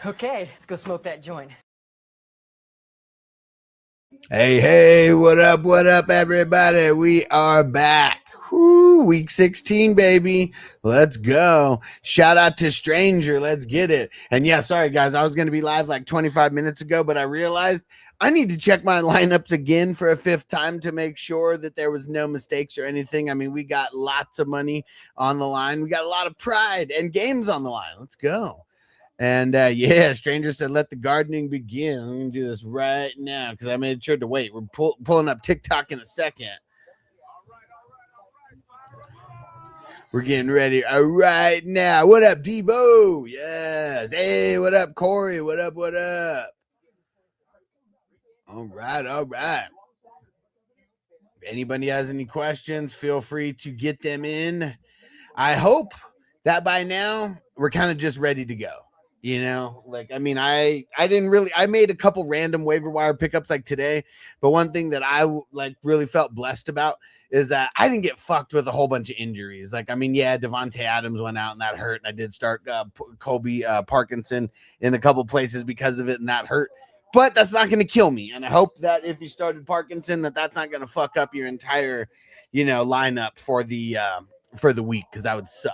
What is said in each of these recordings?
Okay, let's go smoke that joint. Hey, what up, everybody? We are back. Woo, week 16, baby. Let's go. Shout out to Stranger. Let's get it. And yeah, sorry, guys. I was going to be live like 25 minutes ago, but I realized I need to check my lineups again for a fifth time to make sure that there was no mistakes or anything. I mean, we got lots of money on the line. We got a lot of pride and games on the line. Let's go. And yeah, Stranger said, let the gardening begin. I'm going to do this right now because I made sure to wait. We're pulling up TikTok in a second. We're getting ready right now. What up, Devo? Yes. Hey, what up, Corey? What up? All right. If anybody has any questions, feel free to get them in. I hope that by now we're kind of just ready to go. You know, like, I mean, I made a couple random waiver wire pickups like today, but one thing that I like really felt blessed about is that I didn't get fucked with a whole bunch of injuries. Like, I mean, yeah, Devontae Adams went out and that hurt, and I did start Kobe Parkinson in a couple places because of it, and that hurt. But that's not going to kill me, and I hope that if you started Parkinson, that's not going to fuck up your entire, lineup for the week, because that would suck.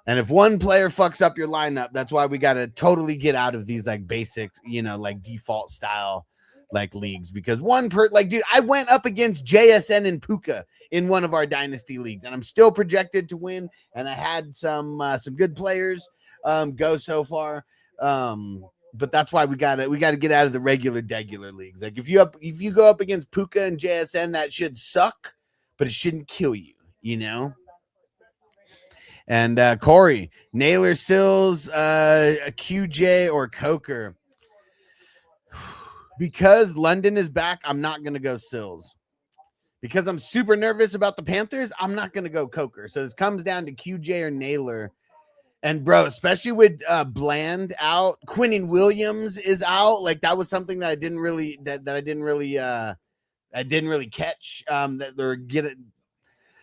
And if one player fucks up your lineup, that's why we got to totally get out of these like basics, like default style like leagues. Because dude, I went up against JSN and Puka in one of our dynasty leagues, and I'm still projected to win. And I had some good players go so far. But that's why we gotta get out of the regular leagues. Like if you go up against Puka and JSN, that should suck, but it shouldn't kill you, And Corey, Naylor, Sills, QJ, or Coker. Because London is back, I'm not going to go Sills. Because I'm super nervous about the Panthers, I'm not going to go Coker. So this comes down to QJ or Naylor. And, bro, especially with Bland out, Quinnen Williams is out. Like, that was something that I didn't really catch. That they're getting.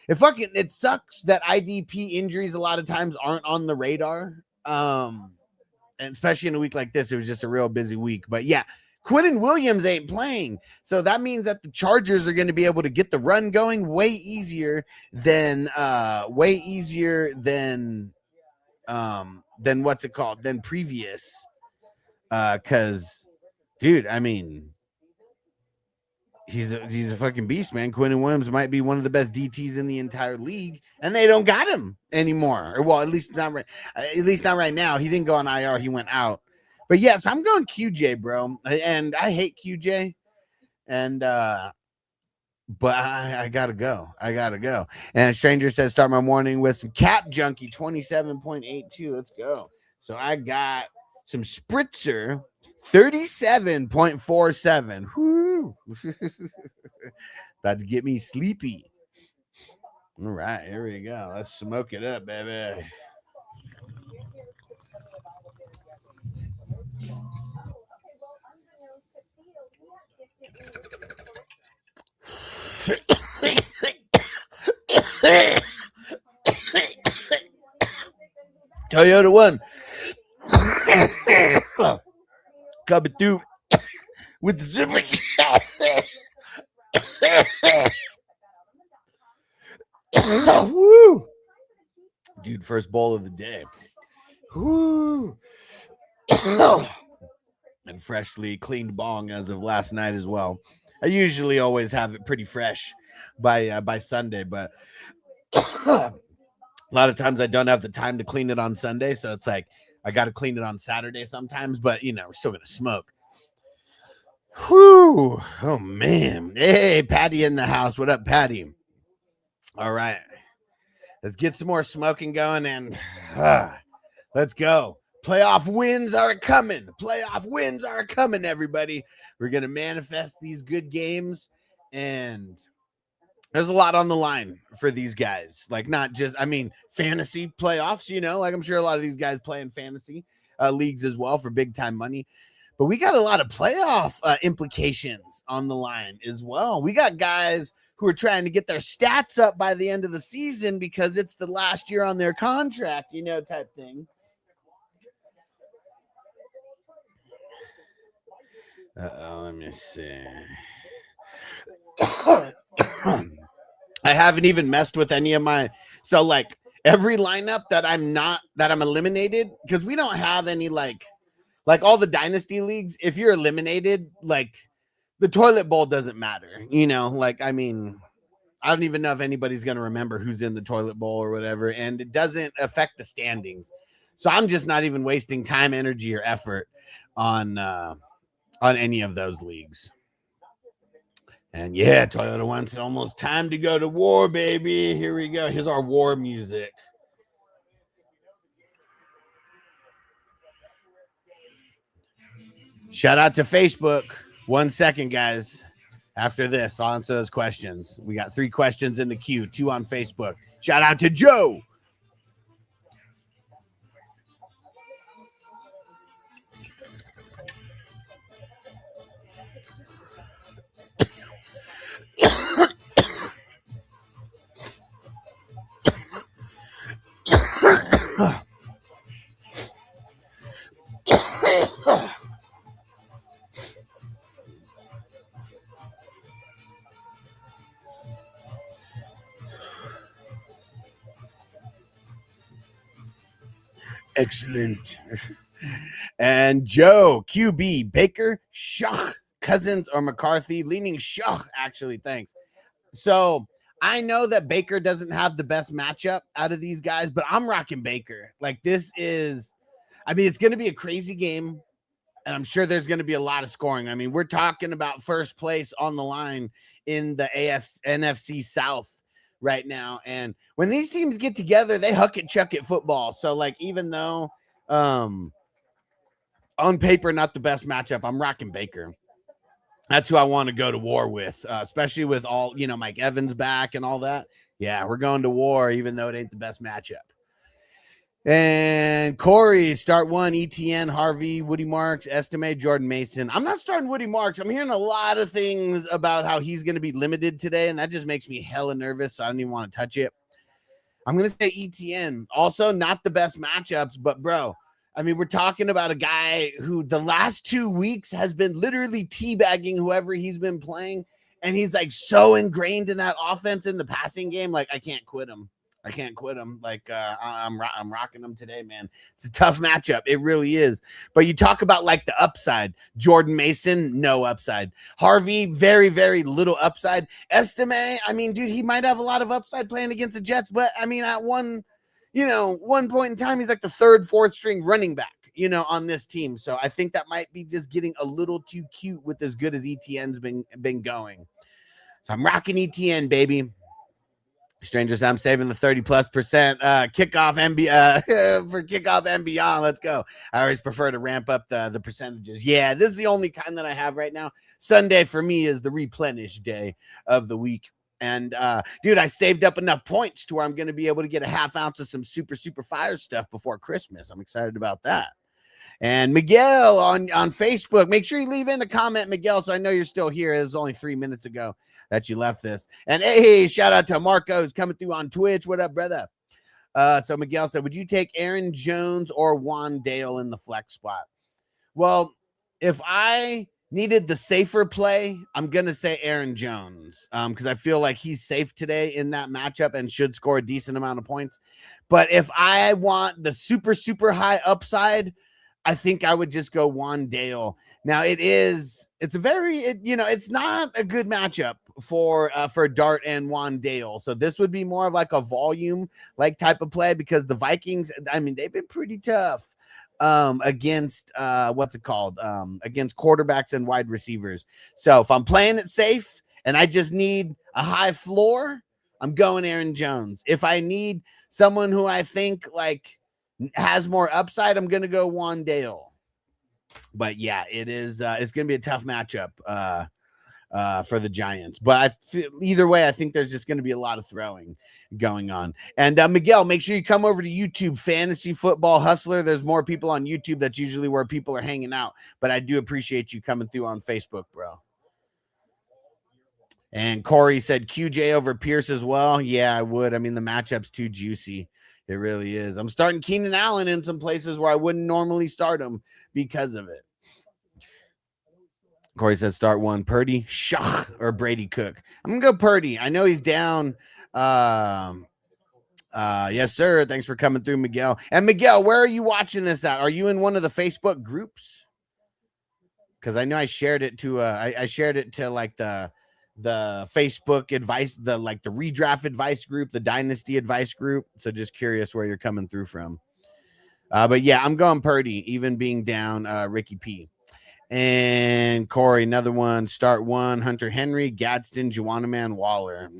It sucks that IDP injuries a lot of times aren't on the radar. And especially in a week like this, it was just a real busy week. But yeah, Quinnen Williams ain't playing. So that means that the Chargers are going to be able to get the run going way easier than than previous. Cause dude, I mean, he's a fucking beast, man. Quinnen Williams might be one of the best DTs in the entire league, and they don't got him anymore. Or, well, at least not right now. He didn't go on IR; he went out. But yes, I'm going QJ, bro, and I hate QJ, and but I gotta go. And Stranger says, start my morning with some Cap Junkie 27.82. Let's go. So I got some Spritzer 37.47. Whoo. About to get me sleepy. All right, here we go. Let's smoke it up, baby. Toyota 1. Coming through with the zipper. Woo. Dude, first bowl of the day. Woo. And freshly cleaned bong as of last night as well. I usually always have it pretty fresh by Sunday, but a lot of times I don't have the time to clean it on Sunday, so it's like I got to clean it on Saturday sometimes, but we're still gonna smoke. Whew. Oh man. Hey, Patty in the house. What up, Patty? All right. Let's get some more smoking going, and let's go. Playoff wins are coming. Everybody. We're going to manifest these good games, and there's a lot on the line for these guys. Like, not just, fantasy playoffs, like I'm sure a lot of these guys play in fantasy leagues as well for big time money. But we got a lot of playoff implications on the line as well. We got guys who are trying to get their stats up by the end of the season because it's the last year on their contract, type thing. Let me see. I haven't even messed with any of my, so like every lineup that I'm eliminated, because we don't have any like all the dynasty leagues. If you're eliminated, like the toilet bowl doesn't matter, like, I mean, I don't even know if anybody's going to remember who's in the toilet bowl or whatever, and it doesn't affect the standings. So I'm just not even wasting time, energy, or effort on any of those leagues. And yeah, Toyota One, it's almost time to go to war, baby. Here we go. Here's our war music. Shout out to Facebook. 1 second, guys. After this, I'll answer those questions. We got 3 questions in the queue, 2 on Facebook. Shout out to Joe. Excellent. And Joe, QB, Baker, Schach, Cousins, or McCarthy, leaning Schach, actually. Thanks. So I know that Baker doesn't have the best matchup out of these guys, but I'm rocking Baker. Like, this is, I mean, it's going to be a crazy game, and I'm sure there's going to be a lot of scoring. I mean, we're talking about first place on the line in the NFC South right now. And when these teams get together, they huck it, chuck it football. So, like, even though on paper, not the best matchup, I'm rocking Baker. That's who I want to go to war with, especially with all, Mike Evans back and all that. Yeah, we're going to war, even though it ain't the best matchup. And Corey, start 1, ETN, Harvey, Woody Marks, Estime, Jordan Mason. I'm not starting Woody Marks. I'm hearing a lot of things about how he's going to be limited today, and that just makes me hella nervous, so I don't even want to touch it. I'm going to say ETN. Also, not the best matchups, but, bro, I mean, we're talking about a guy who the last 2 weeks has been literally teabagging whoever he's been playing, and he's, like, so ingrained in that offense in the passing game, like, I can't quit him. Like, I'm rocking him today, man. It's a tough matchup. It really is. But you talk about, like, the upside. Jordan Mason, no upside. Harvey, very, very little upside. Estime, I mean, dude, he might have a lot of upside playing against the Jets, but, I mean, at one point in time, he's like the 3rd, 4th string running back, on this team. So I think that might be just getting a little too cute with as good as ETN's been going. So I'm rocking ETN, baby. Strangers, I'm saving the 30+% kickoff for kickoff and beyond. Let's go. I always prefer to ramp up the percentages. Yeah, this is the only kind that I have right now. Sunday for me is the replenish day of the week. And dude, I saved up enough points to where I'm going to be able to get a half ounce of some super fire stuff before Christmas. I'm excited about that. And Miguel on Facebook, make sure you leave in a comment, Miguel, so I know you're still here. It was only 3 minutes ago that you left this. And hey, shout out to Marco's coming through on Twitch. What up, brother? So Miguel said, would you take Aaron Jones or Juan Dale in the flex spot? Well, if I needed the safer play, I'm going to say Aaron Jones because I feel like he's safe today in that matchup and should score a decent amount of points. But if I want the super high upside, I think I would just go Juan Dale. Now it's not a good matchup for Dart and Juan Dale. So this would be more of like a volume like type of play because the Vikings, I mean, they've been pretty tough against against quarterbacks and wide receivers. So if I'm playing it safe and I just need a high floor, I'm going Aaron Jones. If I need someone who I think like has more upside, I'm going to go Juan Dale. But yeah, it is it's going to be a tough matchup for the Giants. But either way, I think there's just going to be a lot of throwing going on. And Miguel, make sure you come over to YouTube, Fantasy Football Hustler. There's more people on YouTube. That's usually where people are hanging out. But I do appreciate you coming through on Facebook, bro. And Corey said QJ over Pierce as well. Yeah, I would. I mean, the matchup's too juicy. It really is. I'm starting Keenan Allen in some places where I wouldn't normally start him because of it. Corey says start one. Purdy, Shach, or Brady Cook. I'm gonna go Purdy. I know he's down. Yes, sir. Thanks for coming through, Miguel. And Miguel, where are you watching this at? Are you in one of the Facebook groups? Because I know I shared it to I shared it to like the Facebook advice, the redraft advice group, the dynasty advice group. So just curious where you're coming through from. But yeah, I'm going Purdy, even being down Ricky P. And Corey, another one. Start one. Hunter Henry, Gadsden, Juwanna Man, Waller.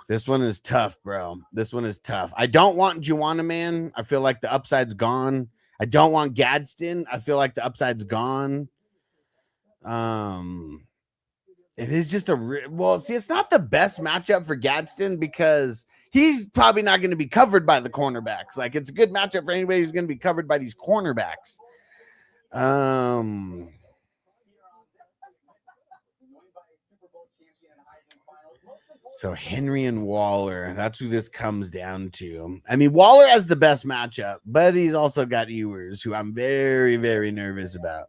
This one is tough, bro. This one is tough. I don't want Juwanna Man. I feel like the upside's gone. I don't want Gadsden. I feel like the upside's gone. It is just it's not the best matchup for Gadsden because he's probably not going to be covered by the cornerbacks. Like, it's a good matchup for anybody who's going to be covered by these cornerbacks. So Henry and Waller, that's who this comes down to. I mean, Waller has the best matchup, but he's also got Ewers, who I'm very, very nervous about.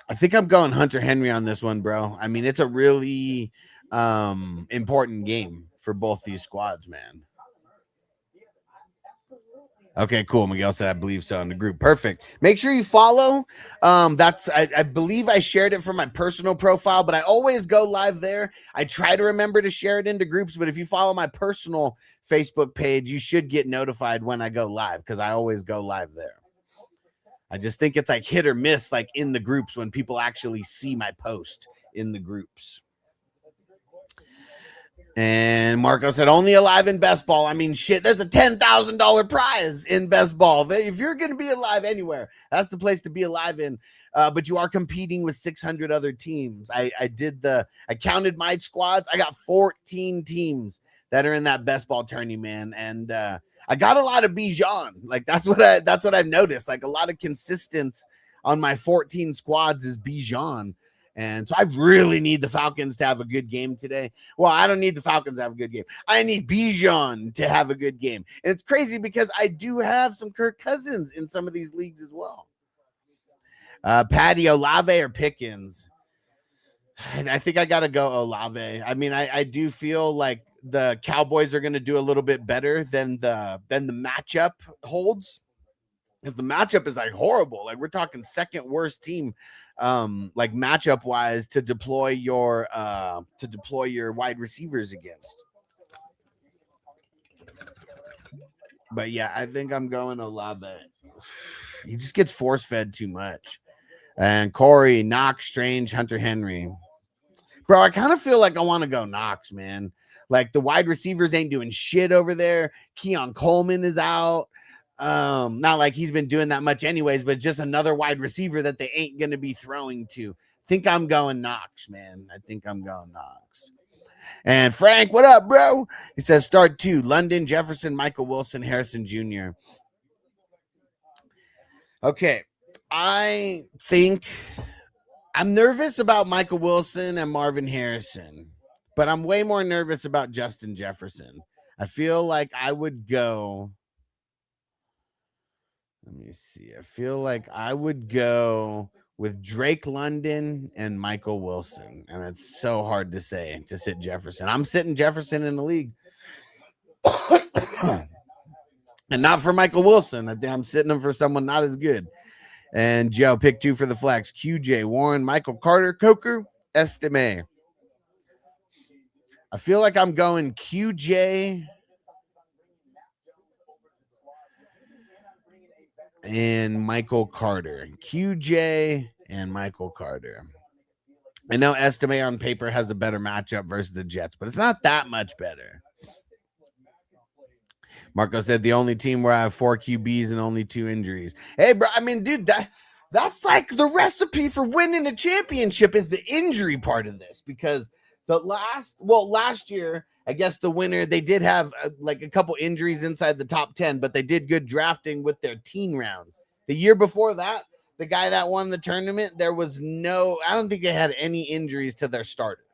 I think I'm going Hunter Henry on this one, bro. I mean, it's a really important game for both these squads, man. Okay, cool. Miguel said, I believe so in the group. Perfect. Make sure you follow. I believe I shared it from my personal profile, but I always go live there. I try to remember to share it into groups, but if you follow my personal Facebook page, you should get notified when I go live because I always go live there. I just think it's like hit or miss, like in the groups when people actually see my post in the groups. And Marco said, only alive in best ball. I mean, shit, there's a $10,000 prize in best ball. If you're going to be alive anywhere, that's the place to be alive in. But you are competing with 600 other teams. I counted my squads. I got 14 teams that are in that best ball tourney, man. And I got a lot of Bijan. Like, that's what I've noticed. Like, a lot of consistency on my 14 squads is Bijan. And so I really need the Falcons to have a good game today. Well, I don't need the Falcons to have a good game. I need Bijan to have a good game. And it's crazy because I do have some Kirk Cousins in some of these leagues as well. Patty, Olave, or Pickens? I think I got to go Olave. I mean, I do feel like the Cowboys are going to do a little bit better than the matchup holds. Because the matchup is like horrible. Like, we're talking second worst team, like matchup wise, to deploy your wide receivers against. But yeah, I think I'm going Olave. He just gets force fed too much. And Corey, Knox, Strange, Hunter Henry. Bro, I kind of feel like I want to go Knox, man. Like, the wide receivers ain't doing shit over there. Keon Coleman is out. Not like he's been doing that much anyways, but just another wide receiver that they ain't going to be throwing to. Think I'm going Knox, man. I think I'm going Knox. And Frank, what up, bro? He says start two. London, Jefferson, Michael Wilson, Harrison Jr. Okay. I think I'm nervous about Michael Wilson and Marvin Harrison, but I'm way more nervous about Justin Jefferson. I feel like I would go. Let me see. I feel like I would go with Drake London and Michael Wilson. And it's so hard to say to sit Jefferson. I'm sitting Jefferson in the league. And not for Michael Wilson. I think I'm sitting him for someone not as good. And Joe, pick two for the flex. QJ, Warren, Michael Carter, Coker, Estime. I feel like I'm going QJ and Michael Carter. QJ and Michael Carter. I know Estime on paper has a better matchup versus the Jets, but it's not that much better. Marco said the only team where I have 4 QBs and only 2 injuries. Hey, bro, I mean, dude, that's like the recipe for winning a championship is the injury part of this, because last year, I guess the winner, they did have like a couple injuries inside the top 10, but they did good drafting with their teen rounds. The year before that, the guy that won the tournament, I don't think they had any injuries to their starters.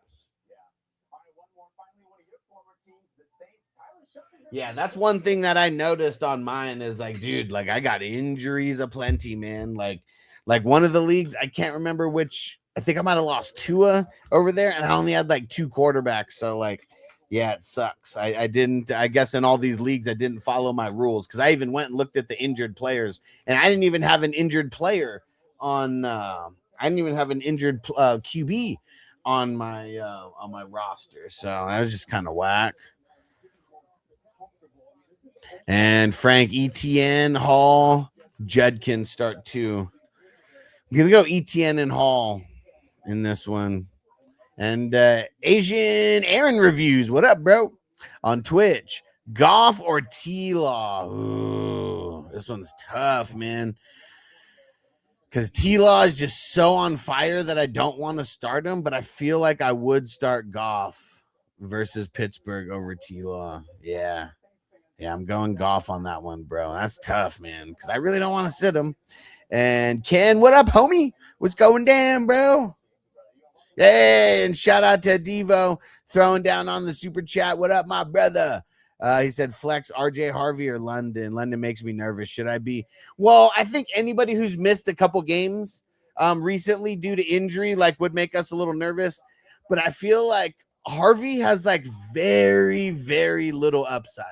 Yeah, that's one thing that I noticed on mine is like, dude, like I got injuries aplenty, man. Like one of the leagues, I can't remember which. I think I might have lost Tua over there, and I only had like 2 quarterbacks. So like, yeah, it sucks. I didn't. I guess in all these leagues, I didn't follow my rules because I even went and looked at the injured players, and I didn't even have an injured player on. I didn't even have an injured QB on my roster. So that was just kind of whack. And Frank Etienne Hall Judkins start 2. I'm gonna go Etienne and Hall in this one. And Asian Aaron reviews. What up, bro? On Twitch. Goff or T-Law? Ooh, this one's tough, man. Because T-Law is just so on fire that I don't want to start him, but I feel like I would start Goff versus Pittsburgh over T-Law. Yeah. Yeah, I'm going Goff on that one, bro. That's tough, man, because I really don't want to sit him. And Ken, what up, homie? What's going down, bro? Hey, and shout out to Devo throwing down on the super chat. What up, my brother? He said, flex RJ Harvey or London. London makes me nervous. Should I be? Well, I think anybody who's missed a couple games recently due to injury like would make us a little nervous. But I feel like Harvey has like very, very little upside.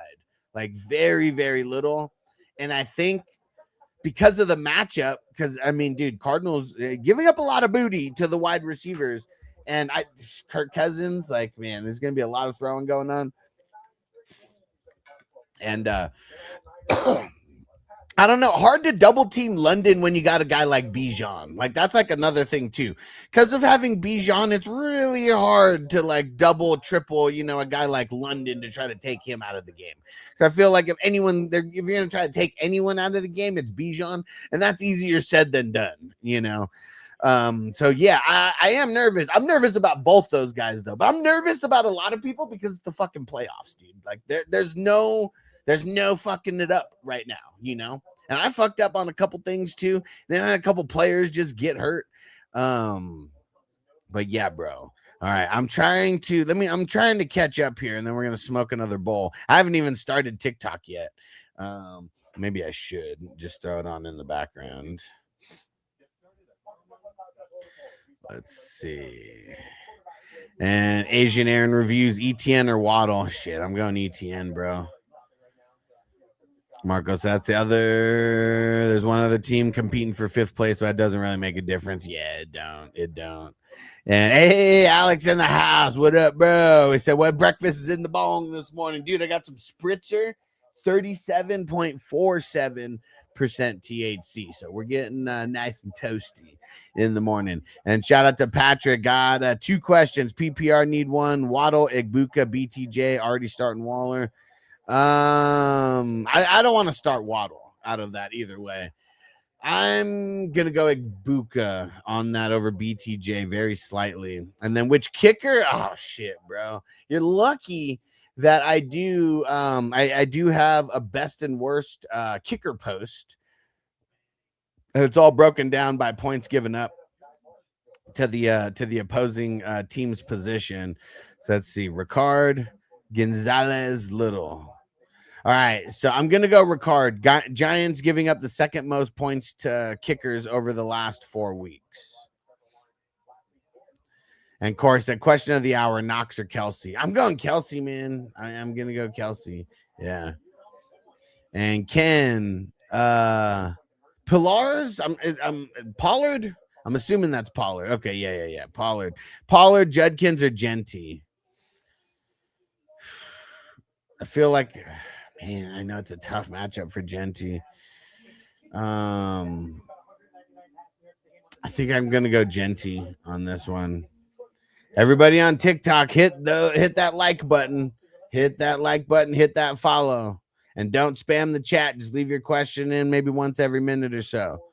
Like very, very little. And I think because of the matchup, because I mean, dude, Cardinals giving up a lot of booty to the wide receivers. And Kirk Cousins, like, man, there's going to be a lot of throwing going on. And I don't know. Hard to double team London when you got a guy like Bijan. Like, that's like another thing, too. Because of having Bijan, it's really hard to like double, triple, a guy like London to try to take him out of the game. So I feel like if you're going to try to take anyone out of the game, it's Bijan. And that's easier said than done, So yeah, I am nervous. I'm nervous about both those guys, though. But I'm nervous about a lot of people because it's the fucking playoffs, dude. Like, there's no fucking it up right now, And I fucked up on a couple things too. Then I had a couple players just get hurt. But yeah, bro. All right, I'm trying to catch up here, and then we're gonna smoke another bowl. I haven't even started TikTok yet. Maybe I should just throw it on in the background. Let's see. And Asian Aaron reviews ETN or Waddle. Shit, I'm going ETN, bro. Marcos, that's the other. There's one other team competing for 5th place, but that doesn't really make a difference. Yeah, it don't. And hey, Alex in the house. What up, bro? He said, what breakfast is in the bong this morning? Dude, I got some Spritzer, 37.47% THC. So we're getting nice and toasty in the morning. And shout out to Patrick. Got 2 questions. PPR need 1. Waddle, Igbuka, BTJ, already starting Waller. I don't want to start Waddle out of that either way. I'm gonna go Igbuka on that over BTJ very slightly. And then which kicker? Oh shit, bro. You're lucky that I do I do have a best and worst kicker post. And it's all broken down by points given up to the opposing team's position. So let's see. Ricard Gonzalez Little. All right, so I'm going to go Ricard. Giants giving up the 2nd most points to kickers over the last 4 weeks. And of course, the question of the hour, Knox or Kelsey. I'm going Kelsey, man. I'm going to go Kelsey. Yeah. And Ken, Pillars? I'm Pollard? I'm assuming that's Pollard. Okay, yeah. Pollard, Judkins, or Genty? I feel like... Man, I know it's a tough matchup for Genty. I think I'm gonna go Genty on this one. Everybody on TikTok, hit that like button, hit that follow, and don't spam the chat. Just leave your question in maybe once every minute or so.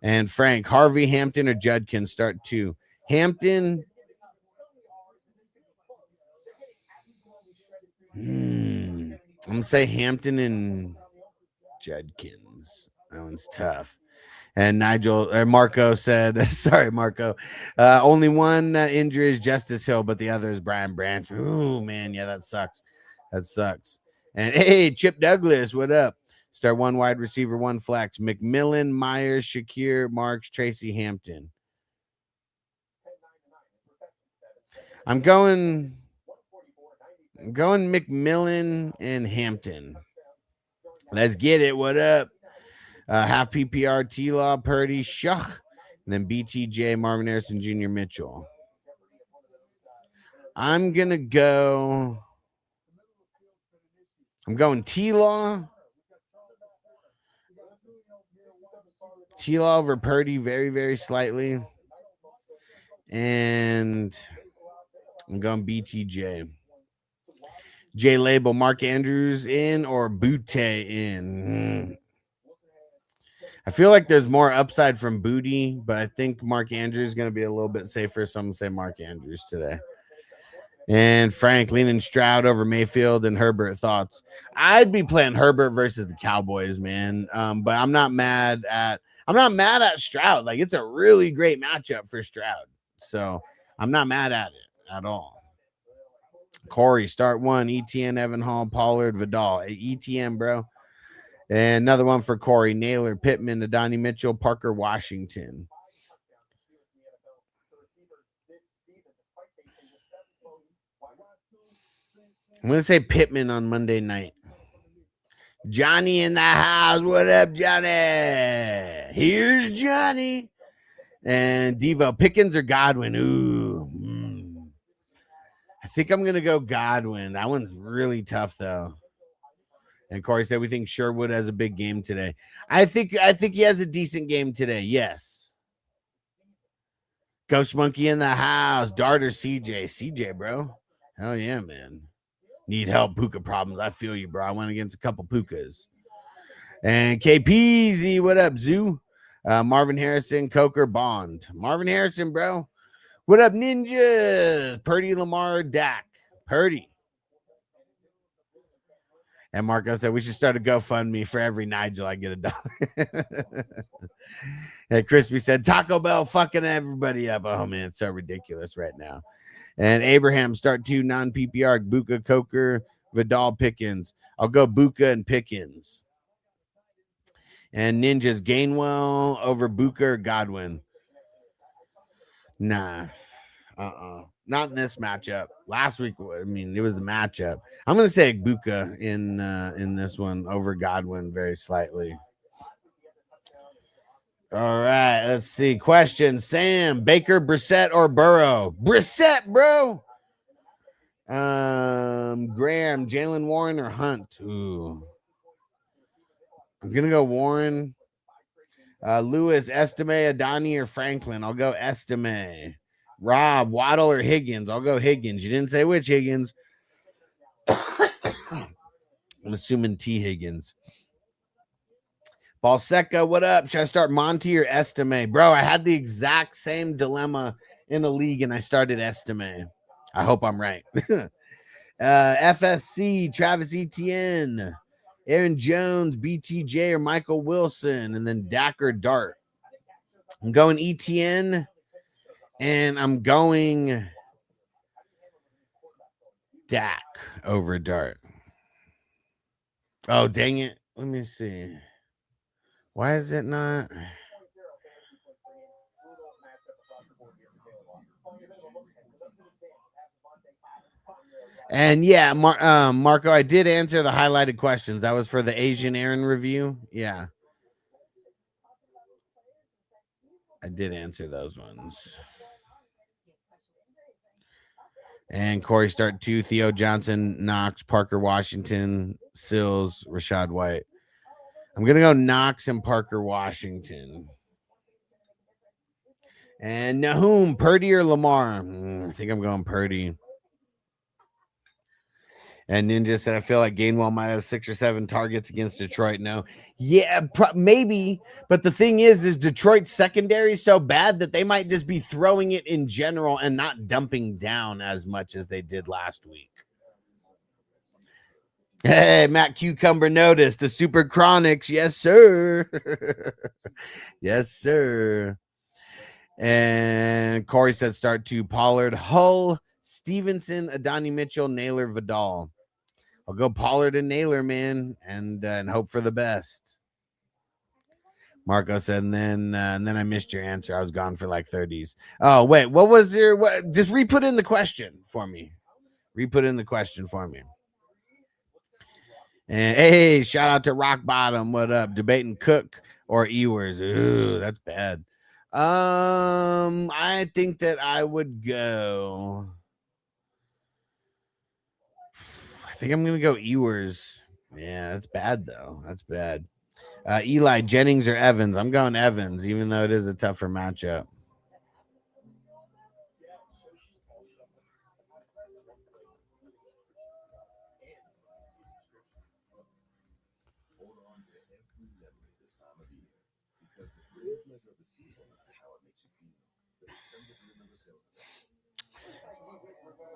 And Frank, Harvey, Hampton, or Judkins start 2. Hampton. I'm going to say Hampton and Judkins. That one's tough. And Marco said, sorry, Marco, only one injury is Justice Hill, but the other is Brian Branch. Ooh, man, yeah, that sucks. And hey, Chip Douglas, what up? Start one wide receiver, one flex. McMillan, Myers, Shakir, Marks, Tracy, Hampton. I'm going McMillan and Hampton. Let's get it. What up? Half PPR, T-Law, Purdy, Shuck, and then BTJ, Marvin Harrison Jr., Mitchell. I'm going T-Law. T-Law over Purdy very, very slightly. And I'm going BTJ. J Label, Mark Andrews in or Butte in? I feel like there's more upside from Booty, but I think Mark Andrews is going to be a little bit safer, so I'm going to say Mark Andrews today. And Frank leaning Stroud over Mayfield and Herbert. Thoughts? I'd be playing Herbert versus the Cowboys, man. But I'm not mad at Stroud. Like, it's a really great matchup for Stroud, so I'm not mad at it at all. Corey, start one. ETN, Evan Hall, Pollard, Vidal. ETN, bro. And another one for Corey. Naylor, Pittman, Adonai Mitchell, Parker, Washington. I'm going to say Pittman on Monday night. Johnny in the house. What up, Johnny? Here's Johnny. And Devo, Pickens or Godwin? Ooh. I think I'm going to go Godwin. That one's really tough, though. And Corey said we think Sherwood has a big game today. I think he has a decent game today. Yes. Ghost Monkey in the house. Darter CJ. CJ, bro. Hell yeah, man. Need help. Puka problems. I feel you, bro. I went against a couple Pukas. And KPZ, what up, Zoo? Marvin Harrison, Coker, Bond. Marvin Harrison, bro. What up, Ninjas? Purdy, Lamar, Dak. Purdy. And Marco said we should start a GoFundMe for every Nigel I get $1. And Crispy said Taco Bell fucking everybody up. Oh man, it's so ridiculous right now. And Abraham, start two non-PPR, Buka, Coker, Vidal, Pickens. I'll go Buka and Pickens. And Ninjas, Gainwell over Buka or Godwin. Nah. Not in this matchup. Last week, I mean, it was the matchup. I'm going to say Buka in this one over Godwin very slightly. All right, let's see. Question: Sam, Baker, Brissett, or Burrow? Brissett, bro. Graham, Jalen Warren, or Hunt? Ooh, I'm gonna go Warren. Lewis, Estime, Adani, or Franklin? I'll go Estime. Rob, Waddle, or Higgins? I'll go Higgins. You didn't say which Higgins. I'm assuming T. Higgins. Balseca, what up? Should I start Monty or Estime? Bro, I had the exact same dilemma in the league, and I started Estime. I hope I'm right. FSC, Travis Etienne, Aaron Jones, BTJ, or Michael Wilson, and then Dak or Dart. I'm going Etienne, and I'm going Dak over Dart. Oh, dang it. Let me see. Why is it not? And yeah, Marco, I did answer the highlighted questions. That was for the Asian Aaron review. Yeah. I did answer those ones. And Corey start two, Theo Johnson, Knox, Parker Washington, Sills, Rashad White. I'm going to go Knox and Parker Washington. And Nahum, Purdy or Lamar? I think I'm going Purdy. And Ninja said, I feel like Gainwell might have 6 or 7 targets against Detroit. No. Yeah, maybe. But the thing is Detroit's secondary so bad that they might just be throwing it in general and not dumping down as much as they did last week. Hey, Matt Cucumber noticed the Super Chronics. Yes, sir. Yes, sir. And Corey said start 2, Pollard, Hull, Stevenson, Adonai Mitchell, Naylor, Vidal. I'll go Pollard and Naylor, man, and hope for the best. Marco said, and then I missed your answer. I was gone for like 30s. Oh, wait, what was your what? Just re-put in the question for me. Re-put in the question for me. And hey, shout out to Rock Bottom. What up? Debating Cook or Ewers. Ooh, that's bad. I think that I would go. I think I'm gonna go Ewers. Yeah, that's bad though. That's bad. Eli, Jennings or Evans? I'm going Evans, even though it is a tougher matchup.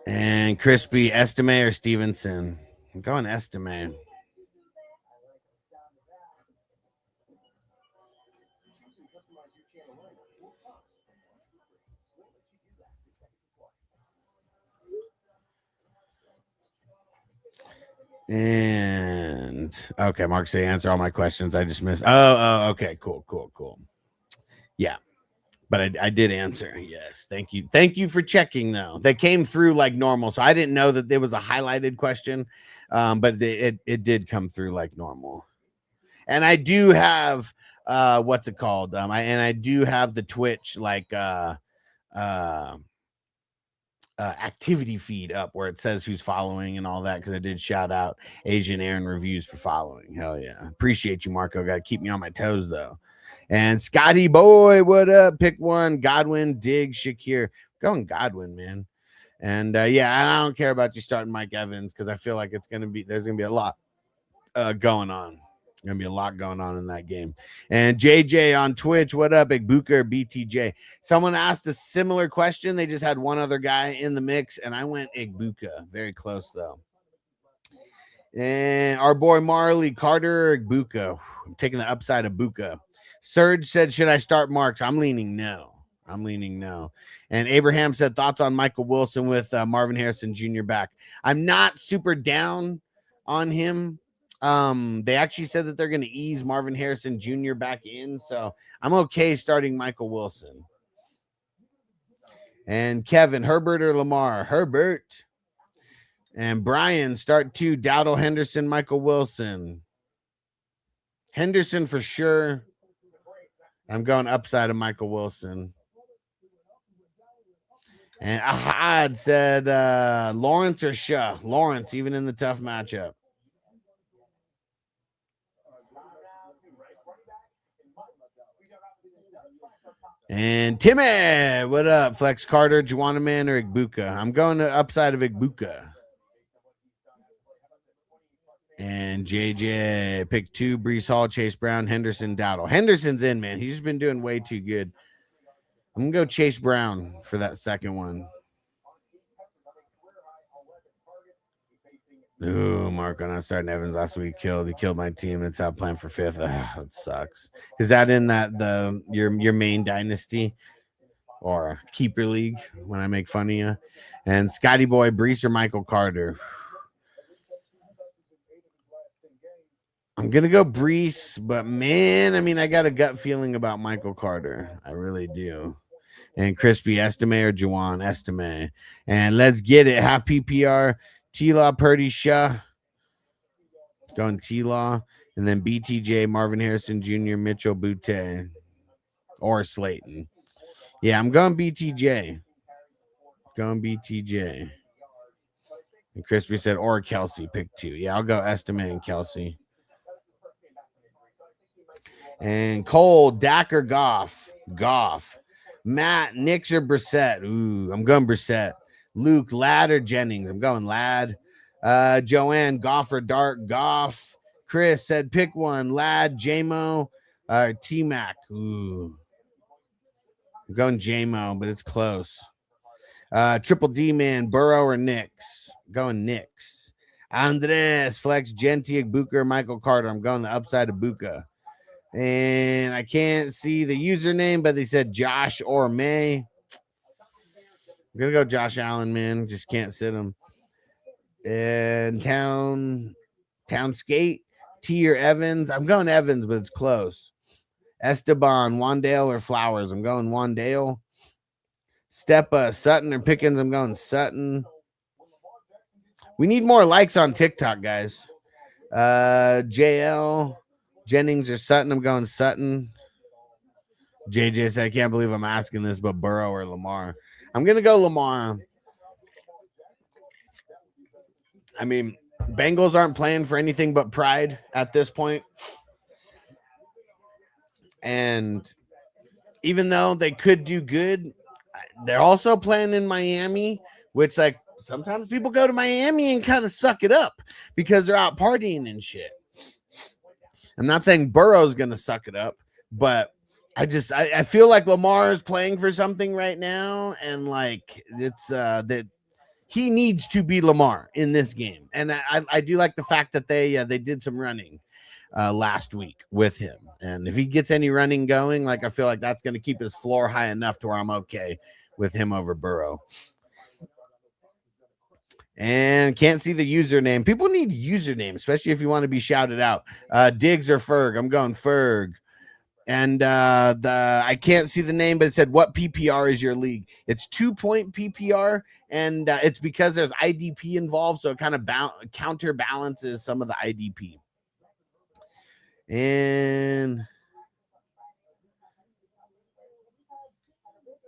And Crispy, Estime or Stevenson? I'm going Estime. And okay, Mark say answer all my questions. I just missed. Oh, okay, cool. Yeah, but I did answer. Yes, thank you for checking. Though that came through like normal, so I didn't know that there was a highlighted question, but it did come through like normal. And I do have what's it called? I do have the Twitch like activity feed up where it says who's following and all that, because I did shout out Asian Aaron Reviews for following. Hell yeah, appreciate you, Marco. Got to keep me on my toes though. And Scotty boy, what up? Pick one. Godwin, Diggs, Shakir. Going Godwin, man. And yeah, I don't care about you starting Mike Evans because I feel like there's gonna be a lot going on. Gonna be a lot going on in that game. And JJ on Twitch, what up, Igbuka or BTJ? Someone asked a similar question. They just had one other guy in the mix, and I went Igbuka. Very close though. And our boy Marley, Carter or Igbuka. I'm taking the upside of Buka. Serge said, should I start Marks? I'm leaning no. And Abraham said, thoughts on Michael Wilson with Marvin Harrison Jr. back? I'm not super down on him. They actually said that they're going to ease Marvin Harrison Jr. back in, so I'm okay starting Michael Wilson. And Kevin, Herbert or Lamar? Herbert. And Brian, start 2, Dowdle, Henderson, Michael Wilson. Henderson for sure. I'm going upside of Michael Wilson. And Ahad said Lawrence or Shah. Lawrence, even in the tough matchup. And Timmy, what up? Flex Carter, Juwanaman, or Igbuka? I'm going to upside of Igbuka. And JJ, pick 2, Brees Hall, Chase Brown, Henderson, Dowdle. Henderson's in, man. He's just been doing way too good. I'm going to go Chase Brown for that second one. Ooh, Marco, not starting Evans last week. He killed my team. It's out playing for 5th. That sucks. Is that in your main dynasty or keeper league when I make fun of you? And Scotty Boy, Brees or Michael Carter? I'm gonna go Brees, but man, I mean, I got a gut feeling about Michael Carter. I really do. And Crispy, Estime or Juwan? Estime. And let's get it. Half PPR. T-Law, Purdy, Shah. It's going T-Law. And then BTJ, Marvin Harrison Jr., Mitchell, Butte, or Slayton. Yeah, I'm going BTJ. And Crispy said, or Kelsey, pick 2. Yeah, I'll go Estime and Kelsey. And Cole, Dak or Goff? Matt, Nix or Brissett? Ooh, I'm going Brissett. Luke, Ladd or Jennings? I'm going Ladd. Joanne, Goff or Dart? Goff. Chris said pick one. Ladd, J-Mo, T-Mac. Ooh. I'm going J-Mo, but it's close. Triple D man, Burrow or Nix? I'm going Nix. Andres, Flex, Genti, Buka, Michael Carter. I'm going the upside of Buka. And I can't see the username, but they said Josh or May. I'm going to go Josh Allen, man. Just can't sit him. And Town Skate, T or Evans. I'm going Evans, but it's close. Esteban, Wandale or Flowers. I'm going Wandale. Steppa, Sutton or Pickens. I'm going Sutton. We need more likes on TikTok, guys. JL, Jennings or Sutton. I'm going Sutton. JJ said, I can't believe I'm asking this, but Burrow or Lamar. I'm going to go Lamar. I mean, Bengals aren't playing for anything but pride at this point. And even though they could do good, they're also playing in Miami, which, like, sometimes people go to Miami and kind of suck it up because they're out partying and shit. I'm not saying Burrow's going to suck it up, but I feel like Lamar is playing for something right now, and like it's that he needs to be Lamar in this game. And I do like the fact that they did some running last week with him. And if he gets any running going, like I feel like that's going to keep his floor high enough to where I'm okay with him over Burrow. And can't see the username. People need usernames, especially if you want to be shouted out. Diggs or Ferg. I'm going Ferg. And I can't see the name, but it said, what PPR is your league? It's 2-point PPR, and it's because there's IDP involved, so it kind of counterbalances some of the IDP. And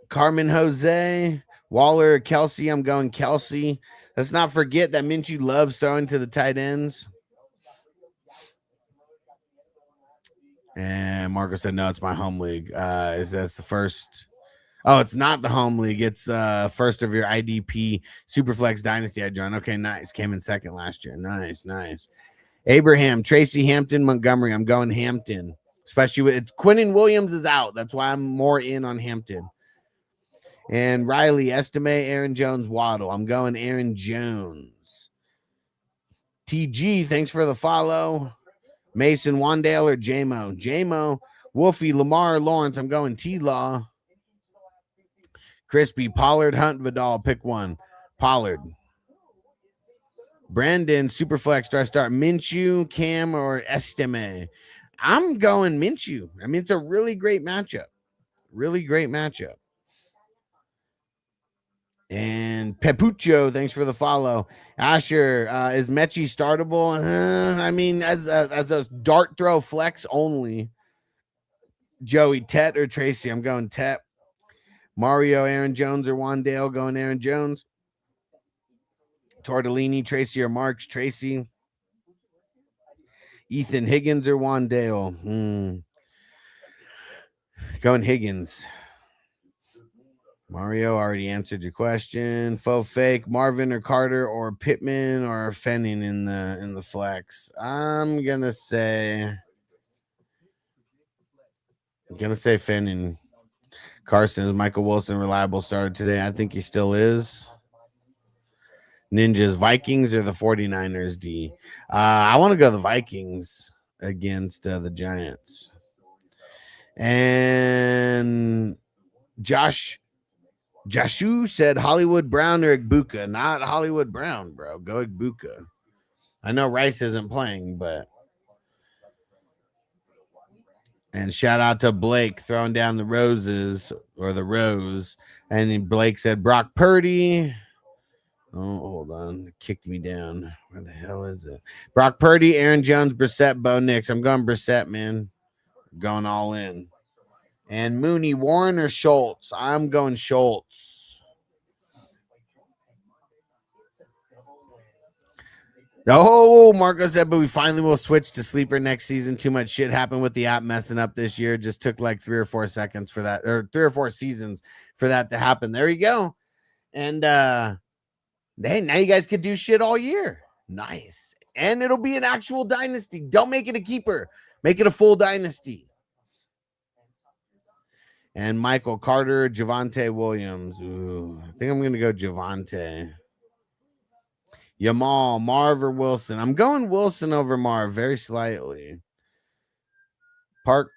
Carmen Jose, Waller, Kelsey. I'm going Kelsey. Let's not forget that Minshew loves throwing to the tight ends. And Marco said, no, it's my home league. Is that the first? Oh, it's not the home league. It's first of your IDP Superflex Dynasty I joined. Okay, nice. Came in second last year. Nice. Abraham, Tracy, Hampton, Montgomery. I'm going Hampton. Especially with it's Quinnen Williams is out. That's why I'm more in on Hampton. And Riley, Estime, Aaron Jones, Waddle. I'm going Aaron Jones. TG, thanks for the follow. Mason, Wandale, or JMO? JMO, Wolfie, Lamar, Lawrence. I'm going T-Law. Crispy, Pollard, Hunt, Vidal. Pick one. Pollard. Brandon, Superflex. Do I start Minshew, Cam, or Estime? I'm going Minshew. I mean, it's a really great matchup. And Pepucho, thanks for the follow. Asher, is Mechie startable? I mean, as a dart throw flex only. Joey, Tet or Tracy? I'm going Tet. Mario, Aaron Jones or Wandale? Going Aaron Jones. Tortellini, Tracy or Marks? Tracy. Ethan, Higgins or Wandale? Going Higgins. Mario already answered your question. Faux fake, Marvin or Carter or Pittman or Fenning in the flex. I'm gonna say Fenning. Carson, is Michael Wilson reliable starter today? I think he still is. Ninjas, Vikings or the 49ers, D? I want to go the Vikings against the Giants. And Jashu said Hollywood Brown or Igbuka. Not Hollywood Brown, bro. Go Igbuka. I know Rice isn't playing, but. And shout out to Blake throwing down the roses or the rose. And then Blake said Brock Purdy. Oh, hold on. It kicked me down. Where the hell is it? Brock Purdy, Aaron Jones, Brissett, Bo Nix. I'm going Brissett, man. Going all in. And Mooney, Warren or Schultz? I'm going Schultz. Oh, Marco said, but we finally will switch to sleeper next season. Too much shit happened with the app messing up this year. Just took like 3 or 4 seconds for that, or 3 or 4 seasons for that to happen. There you go. And hey, now you guys could do shit all year. Nice. And it'll be an actual dynasty. Don't make it a keeper. Make it a full dynasty. And Michael Carter, Javonte Williams. Ooh, I think I'm going to go Javonte. Yamal, Marv or Wilson? I'm going Wilson over Marv very slightly. What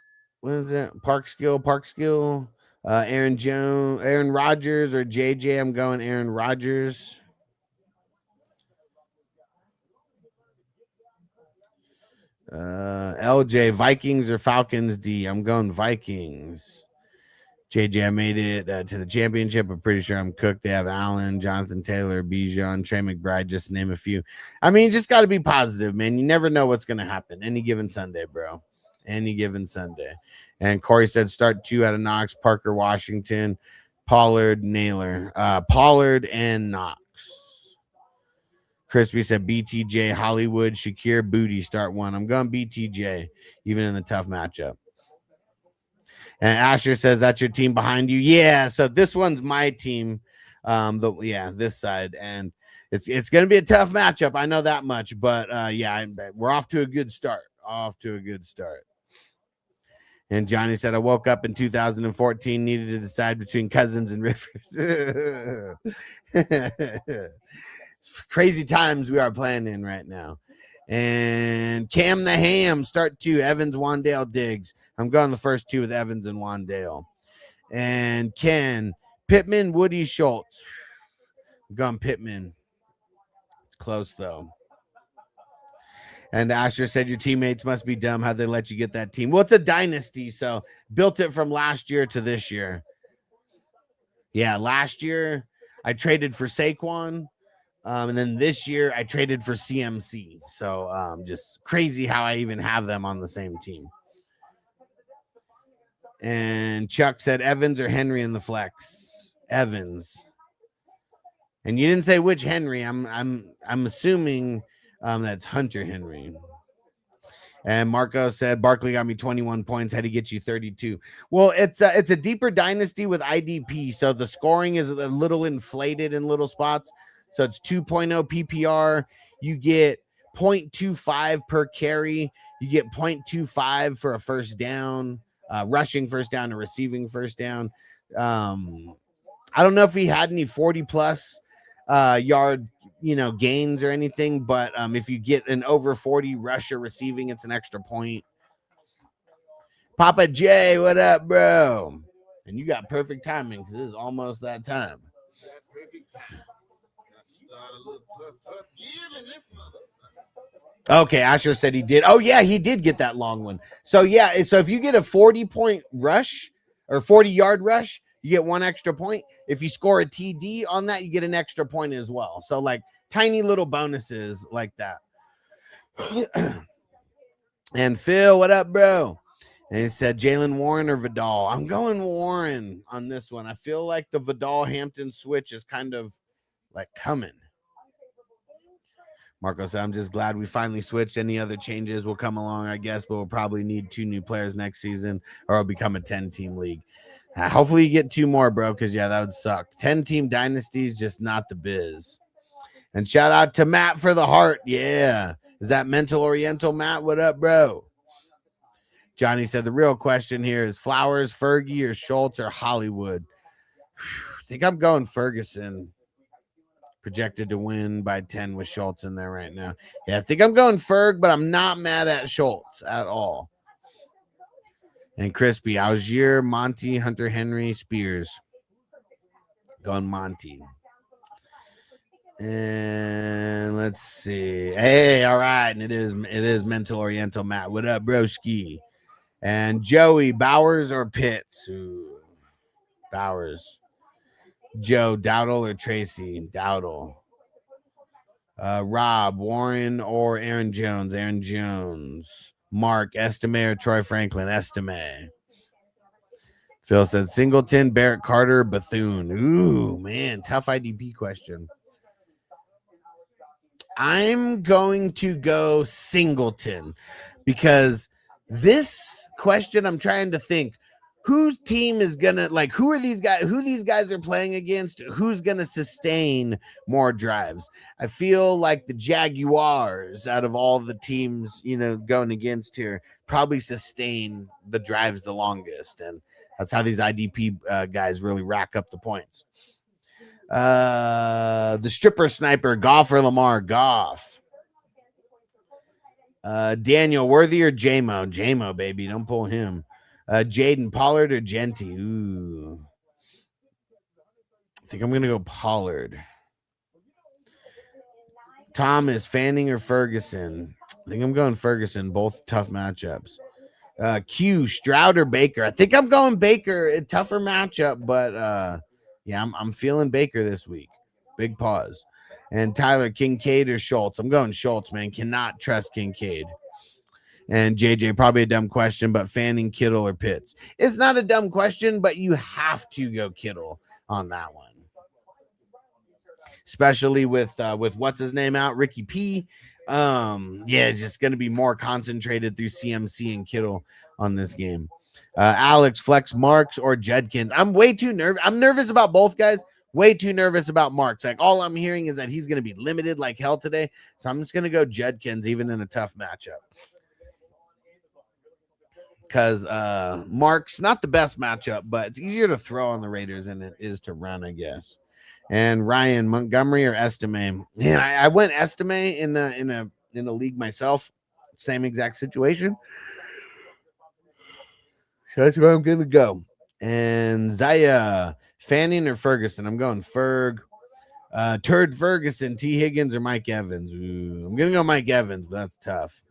is it? Park skill. Aaron Jones, Aaron Rodgers or JJ? I'm going Aaron Rodgers. LJ, Vikings or Falcons D? I'm going Vikings. JJ, I made it to the championship. I'm pretty sure I'm cooked. They have Allen, Jonathan Taylor, Bijan, Trey McBride, just to name a few. I mean, you just got to be positive, man. You never know what's going to happen any given Sunday, bro. Any given Sunday. And Corey said start 2 out of Knox, Parker, Washington, Pollard, Naylor. Pollard and Knox. Crispy said BTJ, Hollywood, Shakir, Booty, start 1. I'm going BTJ, even in the tough matchup. And Asher says that's your team behind you. Yeah, so this one's my team. This side, and it's going to be a tough matchup. I know that much, but we're off to a good start. And Johnny said, I woke up in 2014, needed to decide between Cousins and Rivers. Crazy times we are playing in right now. And Cam the Ham, start 2, Evans, Wandale, Diggs. I'm going the first 2 with Evans and Wandale. And Ken, Pittman, Woody, Schultz. I'm going Pittman. It's close, though. And Asher said your teammates must be dumb. How'd they let you get that team? Well, it's a dynasty, so built it from last year to this year. Yeah, last year I traded for Saquon. And then this year I traded for CMC. So just crazy how I even have them on the same team. And Chuck said Evans or Henry in the flex. Evans. And you didn't say which Henry. I'm assuming that's Hunter Henry. And Marco said Barkley got me 21 points. Had to get you 32. Well, it's a deeper dynasty with IDP, so the scoring is a little inflated in little spots. So it's 2.0 PPR. You get 0.25 per carry. You get 0.25 for a first down, rushing first down, or receiving first down. I don't know if he had any 40-plus yard gains or anything, but if you get an over 40 rusher receiving, it's an extra point. Papa J, what up, bro? And you got perfect timing because it is almost that time. Okay, Asher said he did. Oh, yeah, he did get that long one. So, yeah, so if you get a 40-point rush or 40-yard rush, you get 1 extra point. If you score a TD on that, you get an extra point as well. So, like, tiny little bonuses like that. And Phil, what up, bro? And he said Jalen Warren or Vidal. I'm going Warren on this one. I feel like the Vidal-Hampton switch is kind of, like, coming. Marco said, I'm just glad we finally switched. Any other changes will come along, I guess, but we'll probably need 2 new players next season or it'll become a 10-team league. Hopefully you get 2 more, bro, because, yeah, that would suck. 10-team dynasties, just not the biz. And shout out to Matt for the heart. Yeah. Is that Mental Oriental, Matt? What up, bro? Johnny said the real question here is Flowers, Fergie, or Schultz, or Hollywood? I think I'm going Ferguson. Projected to win by 10 with Schultz in there right now. Yeah, I think I'm going Ferg, but I'm not mad at Schultz at all. And Crispy, Algier, Monty, Hunter Henry, Spears. Going Monty. And let's see. Hey, all right. And it is Mental Oriental, Matt. What up, broski? And Joey, Bowers or Pitts? Ooh, Bowers. Joe, Dowdle or Tracy? Dowdle. Rob, Warren or Aaron Jones? Aaron Jones. Mark, Estime or Troy Franklin? Estime. Phil said Singleton, Barrett Carter, Bethune. Ooh, man, tough IDP question. I'm going to go Singleton because this question, I'm trying to think whose team is gonna, like, who these guys are playing against, who's gonna sustain more drives. I feel like the Jaguars, out of all the teams going against here, probably sustain the drives the longest, and that's how these IDP guys really rack up the points. The stripper sniper, Goff or Lamar? Goff. Daniel, Worthy or J-Mo? J-Mo, baby. Don't pull him. Jaden, Pollard or Genty? Ooh. I think I'm going to go Pollard. Thomas, Fanning or Ferguson? I think I'm going Ferguson. Both tough matchups. Q, Stroud or Baker. I think I'm going Baker. A tougher matchup, but yeah, I'm feeling Baker this week. Big pause. And Tyler, Kincaid or Schultz? I'm going Schultz, man. Cannot trust Kincaid. And JJ, probably a dumb question, but Fanning, Kittle, or Pitts? It's not a dumb question, but you have to go Kittle on that one. Especially with what's his name out, Ricky P. Yeah, it's just going to be more concentrated through CMC and Kittle on this game. Alex, Flex, Marks, or Judkins? I'm way too nervous. I'm nervous about both guys. Way too nervous about Marks. Like all I'm hearing is that he's going to be limited like hell today. So I'm just going to go Judkins, even in a tough matchup. Because Mark's not the best matchup, but it's easier to throw on the Raiders than it is to run, I guess. And Ryan, Montgomery or Estime? Man, I went Estime in a league myself. Same exact situation. So that's where I'm gonna go. And Zaya, Fanning or Ferguson? I'm going Ferg. Turd Ferguson, T. Higgins or Mike Evans? Ooh, I'm gonna go Mike Evans, but that's tough.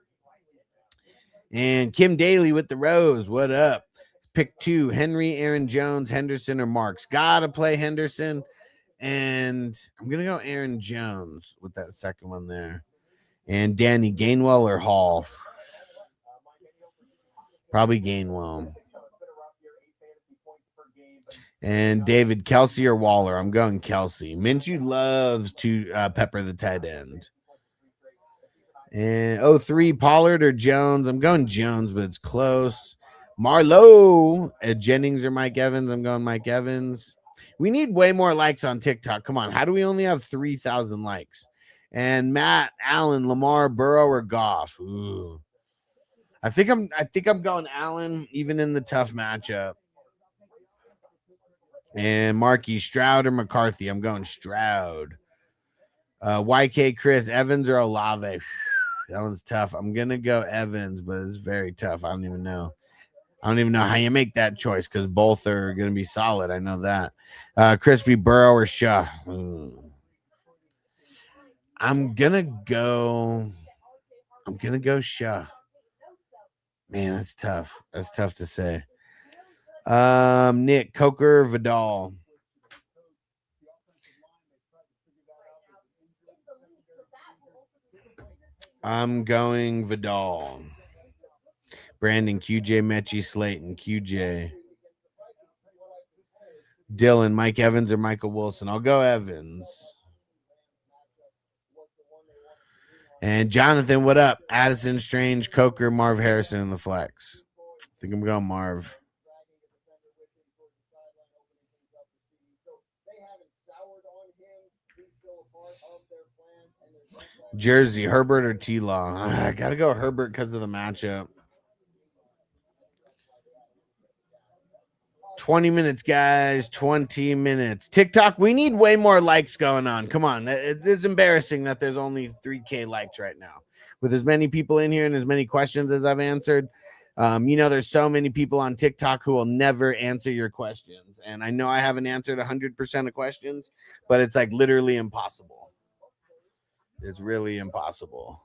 And Kim Daly with the Rose. What up? Pick 2, Henry, Aaron Jones, Henderson, or Marks. Gotta play Henderson. And I'm going to go Aaron Jones with that second one there. And Danny, Gainwell or Hall? Probably Gainwell. And David, Kelsey or Waller? I'm going Kelsey. Minshew loves to pepper the tight end. And 03, Pollard or Jones? I'm going Jones, but it's close. Marlowe, Jennings or Mike Evans? I'm going Mike Evans. We need way more likes on TikTok. Come on. How do we only have 3,000 likes? And Matt, Allen, Lamar, Burrow, or Goff? Ooh. I think I'm going Allen, even in the tough matchup. And Marky, Stroud or McCarthy? I'm going Stroud. YK, Chris, Evans or Olave? That one's tough. I'm gonna go Evans, but it's very tough. I don't even know how you make that choice because both are gonna be solid. I know that. Crispy, Burrow or Shaw? I'm gonna go Shaw. Man, that's tough. That's tough to say. Nick, Coker, Vidal. I'm going Vidal. Brandon, QJ, Mechie, Slayton, QJ. Dylan, Mike Evans or Michael Wilson? I'll go Evans. And Jonathan, what up? Addison, Strange, Coker, Marv Harrison in the flex. I think I'm going Marv. Jersey, Herbert or T-Law? I got to go Herbert because of the matchup. 20 minutes, guys. 20 minutes. TikTok, we need way more likes going on. Come on. It's embarrassing that there's only 3K likes right now. With as many people in here and as many questions as I've answered, there's so many people on TikTok who will never answer your questions. And I know I haven't answered 100% of questions, but it's like literally impossible. It's really impossible.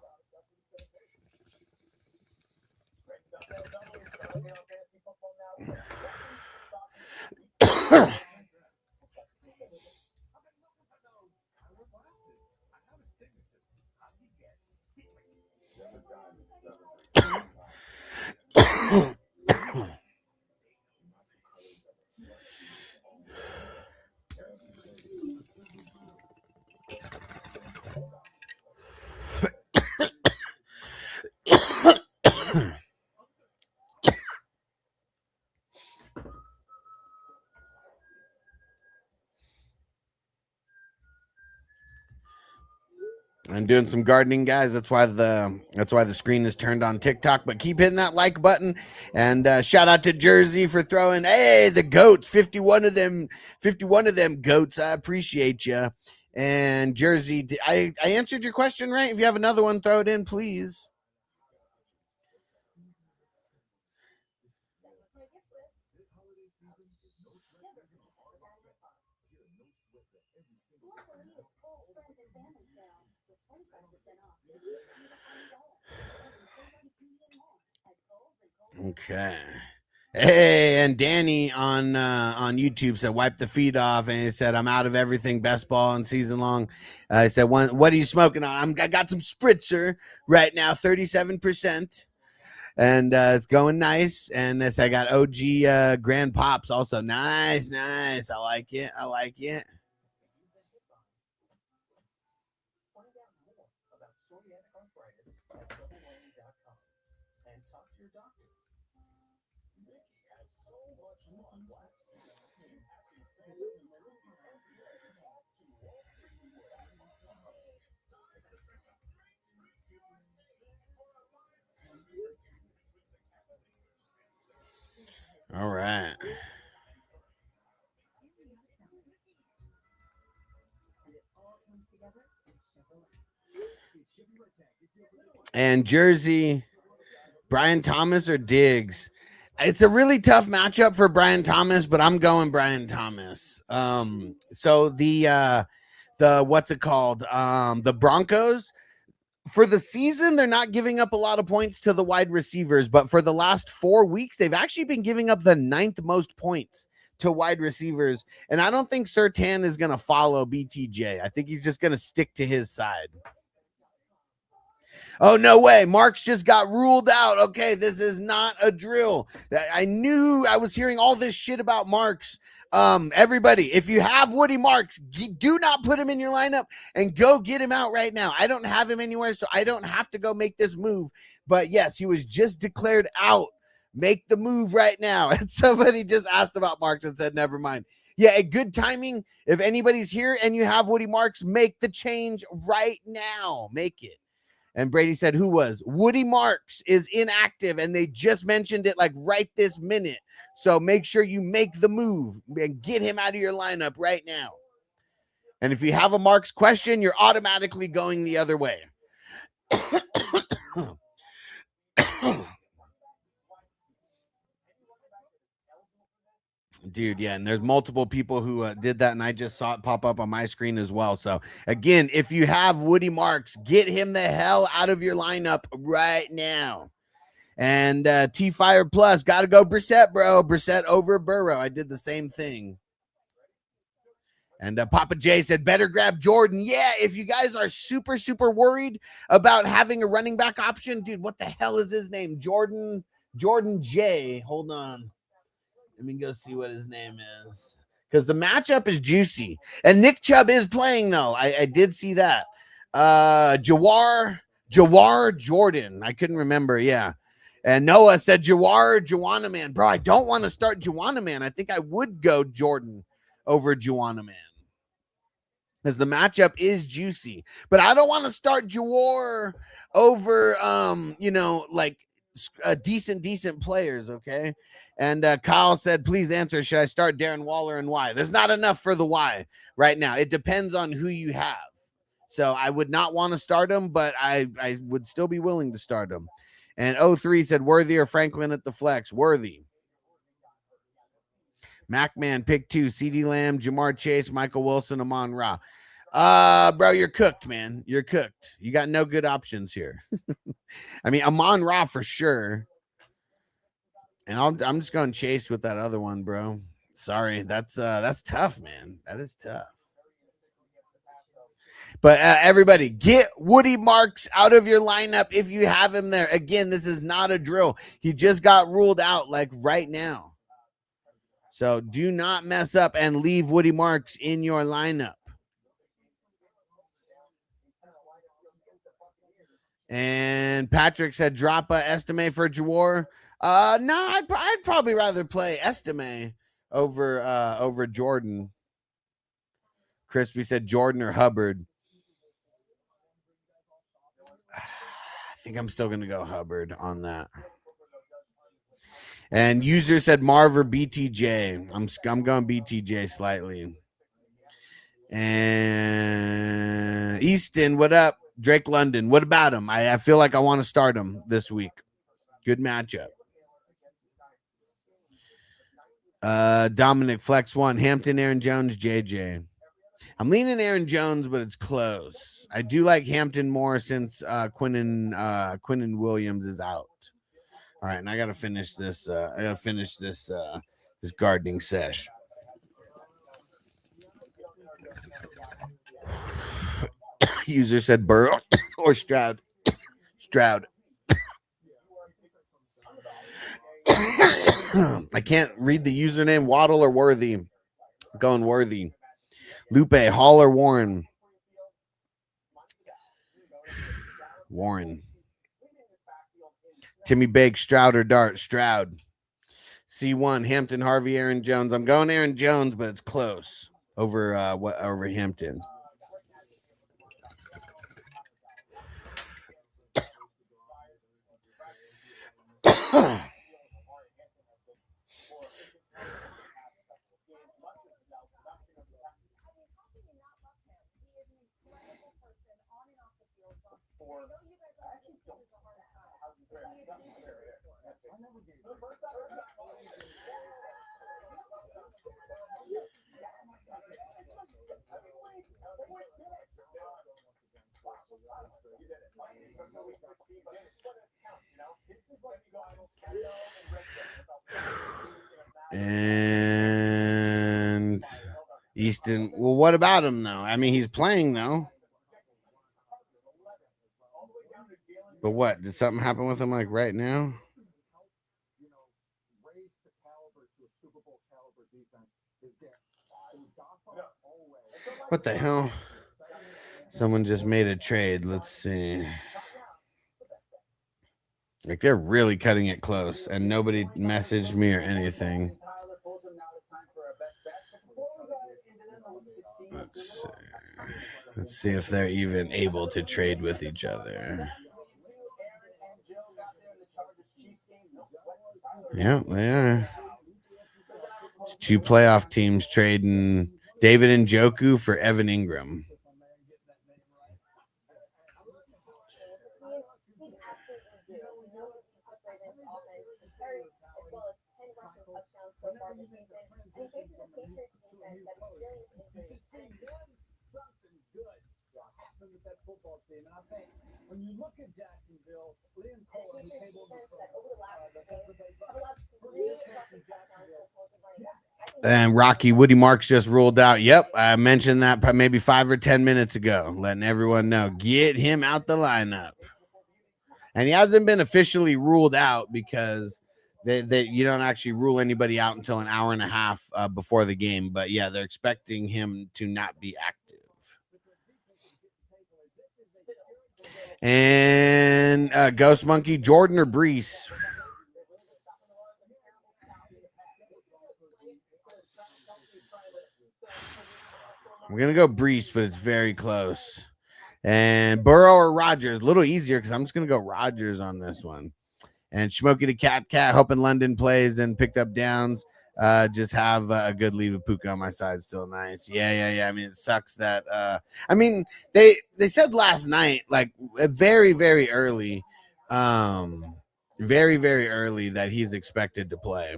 I'm doing some gardening, guys. That's why the screen is turned on TikTok. But keep hitting that like button. And shout out to Jersey for throwing. Hey, the goats, 51 of them goats. I appreciate you. And Jersey, I answered your question right. If you have another one, throw it in, please. Okay. Hey, and Danny on YouTube said wipe the feet off, and he said I'm out of everything best ball and season long. I said, what are you smoking on? I got some spritzer right now, 37%, and it's going nice. And this I got OG Grand Pops also, nice. I like it. All right. And Jersey, Brian Thomas or Diggs? It's a really tough matchup for Brian Thomas, but I'm going Brian Thomas. So the what's it called? The Broncos for the season, they're not giving up a lot of points to the wide receivers, but for the last 4 weeks, they've actually been giving up the 9th most points to wide receivers. And I don't think Surtain is going to follow BTJ. I think he's just going to stick to his side. Oh, no way. Marks just got ruled out. Okay, this is not a drill. I knew I was hearing all this shit about Marks. Everybody, if you have Woody Marks, do not put him in your lineup and go get him out right now. I don't have him anywhere, so I don't have to go make this move. But yes, he was just declared out. Make the move right now. And somebody just asked about Marks and said, never mind. Yeah, a good timing. If anybody's here and you have Woody Marks, make the change right now. Make it. And Brady said, who was? Woody Marks is inactive, and they just mentioned it like right this minute. So make sure you make the move and get him out of your lineup right now. And if you have a Marks question, you're automatically going the other way. Dude, yeah, and there's multiple people who did that, and I just saw it pop up on my screen as well. So again, if you have Woody Marks, get him the hell out of your lineup right now. And T-Fire Plus, got to go Brissett, bro. Brissett over Burrow. I did the same thing. And Papa J said, better grab Jordan. Yeah, if you guys are super, super worried about having a running back option, dude, what the hell is his name? Jordan J. Hold on. Let me go see what his name is. Because the matchup is juicy. And Nick Chubb is playing, though. I did see that. Jawar Jordan. I couldn't remember. Yeah. And Noah said Juwanna Man. Bro, I don't want to start Juwanna Man. I think I would go Jordan over Juwanna Man. Because the matchup is juicy. But I don't want to start Jawar over like decent players, okay? And Kyle said, please answer, should I start Darren Waller and why? There's not enough for the why right now. It depends on who you have. So I would not want to start him, but I would still be willing to start him. And 03 said, Worthy or Franklin at the flex? Worthy. MacMan, pick 2, CeeDee Lamb, Jamar Chase, Michael Wilson, Amon Ra. Bro, you're cooked, man. You're cooked. You got no good options here. I mean, Amon Ra for sure. And I'm just going Chase with that other one, bro. Sorry, that's tough, man. That is tough. But everybody, get Woody Marks out of your lineup if you have him there. Again, this is not a drill. He just got ruled out like right now. So do not mess up and leave Woody Marks in your lineup. And Patrick said, drop a Estime for Jawar. No, I'd probably rather play Estime over Jordan. Crispy said Jordan or Hubbard. I think I'm still going to go Hubbard on that. And user said Marv or BTJ. I'm going BTJ slightly. And Easton, what up? Drake London, what about him? I feel like I want to start him this week. Good matchup. Dominic Flex 1, Hampton, Aaron Jones, JJ. I'm leaning Aaron Jones, but it's close. I do like Hampton more since Quinnen Williams is out. All right, and I gotta finish this. This gardening sesh. User said Burrow or Stroud. Stroud. I can't read the username. Waddle or Worthy. I'm going Worthy. Lupe, Hall or Warren. Warren. Timmy Bake, Stroud or Dart. Stroud. C1, Hampton, Harvey, Aaron Jones. I'm going Aaron Jones, but it's close over over Hampton. And Easton, well, what about him though? I mean, he's playing though. But what? Did something happen with him like right now? What the hell? Someone just made a trade. Let's see. Like they're really cutting it close, and nobody messaged me or anything. Let's see if they're even able to trade with each other. Yeah, they are. It's 2 playoff teams trading David Njoku for Evan Ingram. And Rocky Woody Marks just ruled out. Yep, I mentioned that maybe 5 or 10 minutes ago, letting everyone know. Get him out the lineup. And he hasn't been officially ruled out because you don't actually rule anybody out until an hour and a half before the game. But yeah, they're expecting him to not be active. And Ghost Monkey, Jordan or Brees? We're going to go Brees, but it's very close. And Burrow or Rodgers, a little easier because I'm just going to go Rodgers on this one. And Smokey the Cat, hoping London plays and picked up downs. Just have a good lead with Puka on my side. Still nice. Yeah. I mean, it sucks that. I mean, they said last night, like very, very early, that he's expected to play.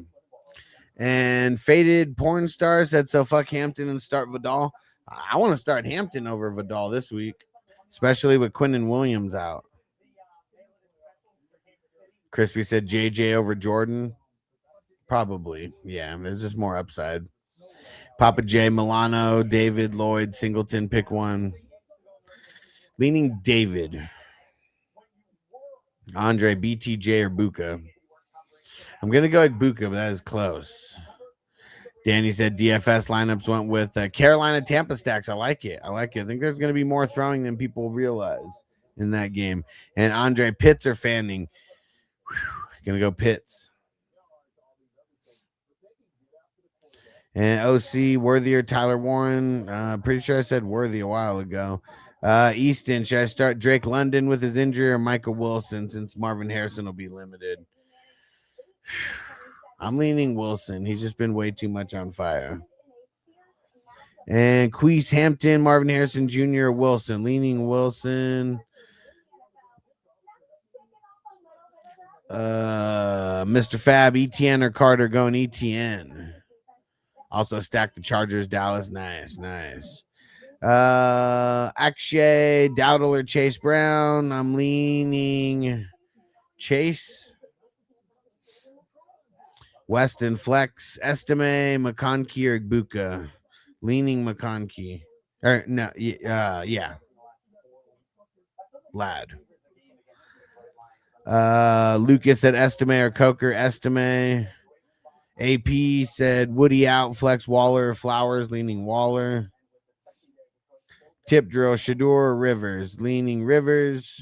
And Faded Porn Star said, so fuck Hampton and start Vidal. I want to start Hampton over Vidal this week, especially with Quinnen Williams out. Crispy said JJ over Jordan. Probably. Yeah, there's just more upside. Papa J, Milano, David, Lloyd, Singleton, pick one. Leaning David. Andre, BTJ, or Buka. I'm going to go with Buka, but that is close. Danny said DFS lineups went with Carolina Tampa stacks. I like it. I think there's going to be more throwing than people realize in that game. And Andre, Pitts or Fanning? Going to go Pitts. And OC, Worthy or Tyler Warren? Pretty sure I said Worthy a while ago. Easton, should I start Drake London with his injury or Michael Wilson since Marvin Harrison will be limited? I'm leaning Wilson. He's just been way too much on fire. And Queese, Hampton, Marvin Harrison Jr., Wilson. Leaning Wilson. Mr. Fab, ETN or Carter going ETN. Also stack the Chargers, Dallas. Nice. Akshay, Dowdle or Chase Brown. I'm leaning Chase. Weston Flex, Estime, McConkey, or Buka. Leaning McConkey. Or no, yeah. Lad. Lucas said Estime or Coker. Estime. AP said Woody out, Flex Waller, Flowers, leaning Waller. Tip drill, Shador, Rivers, leaning Rivers.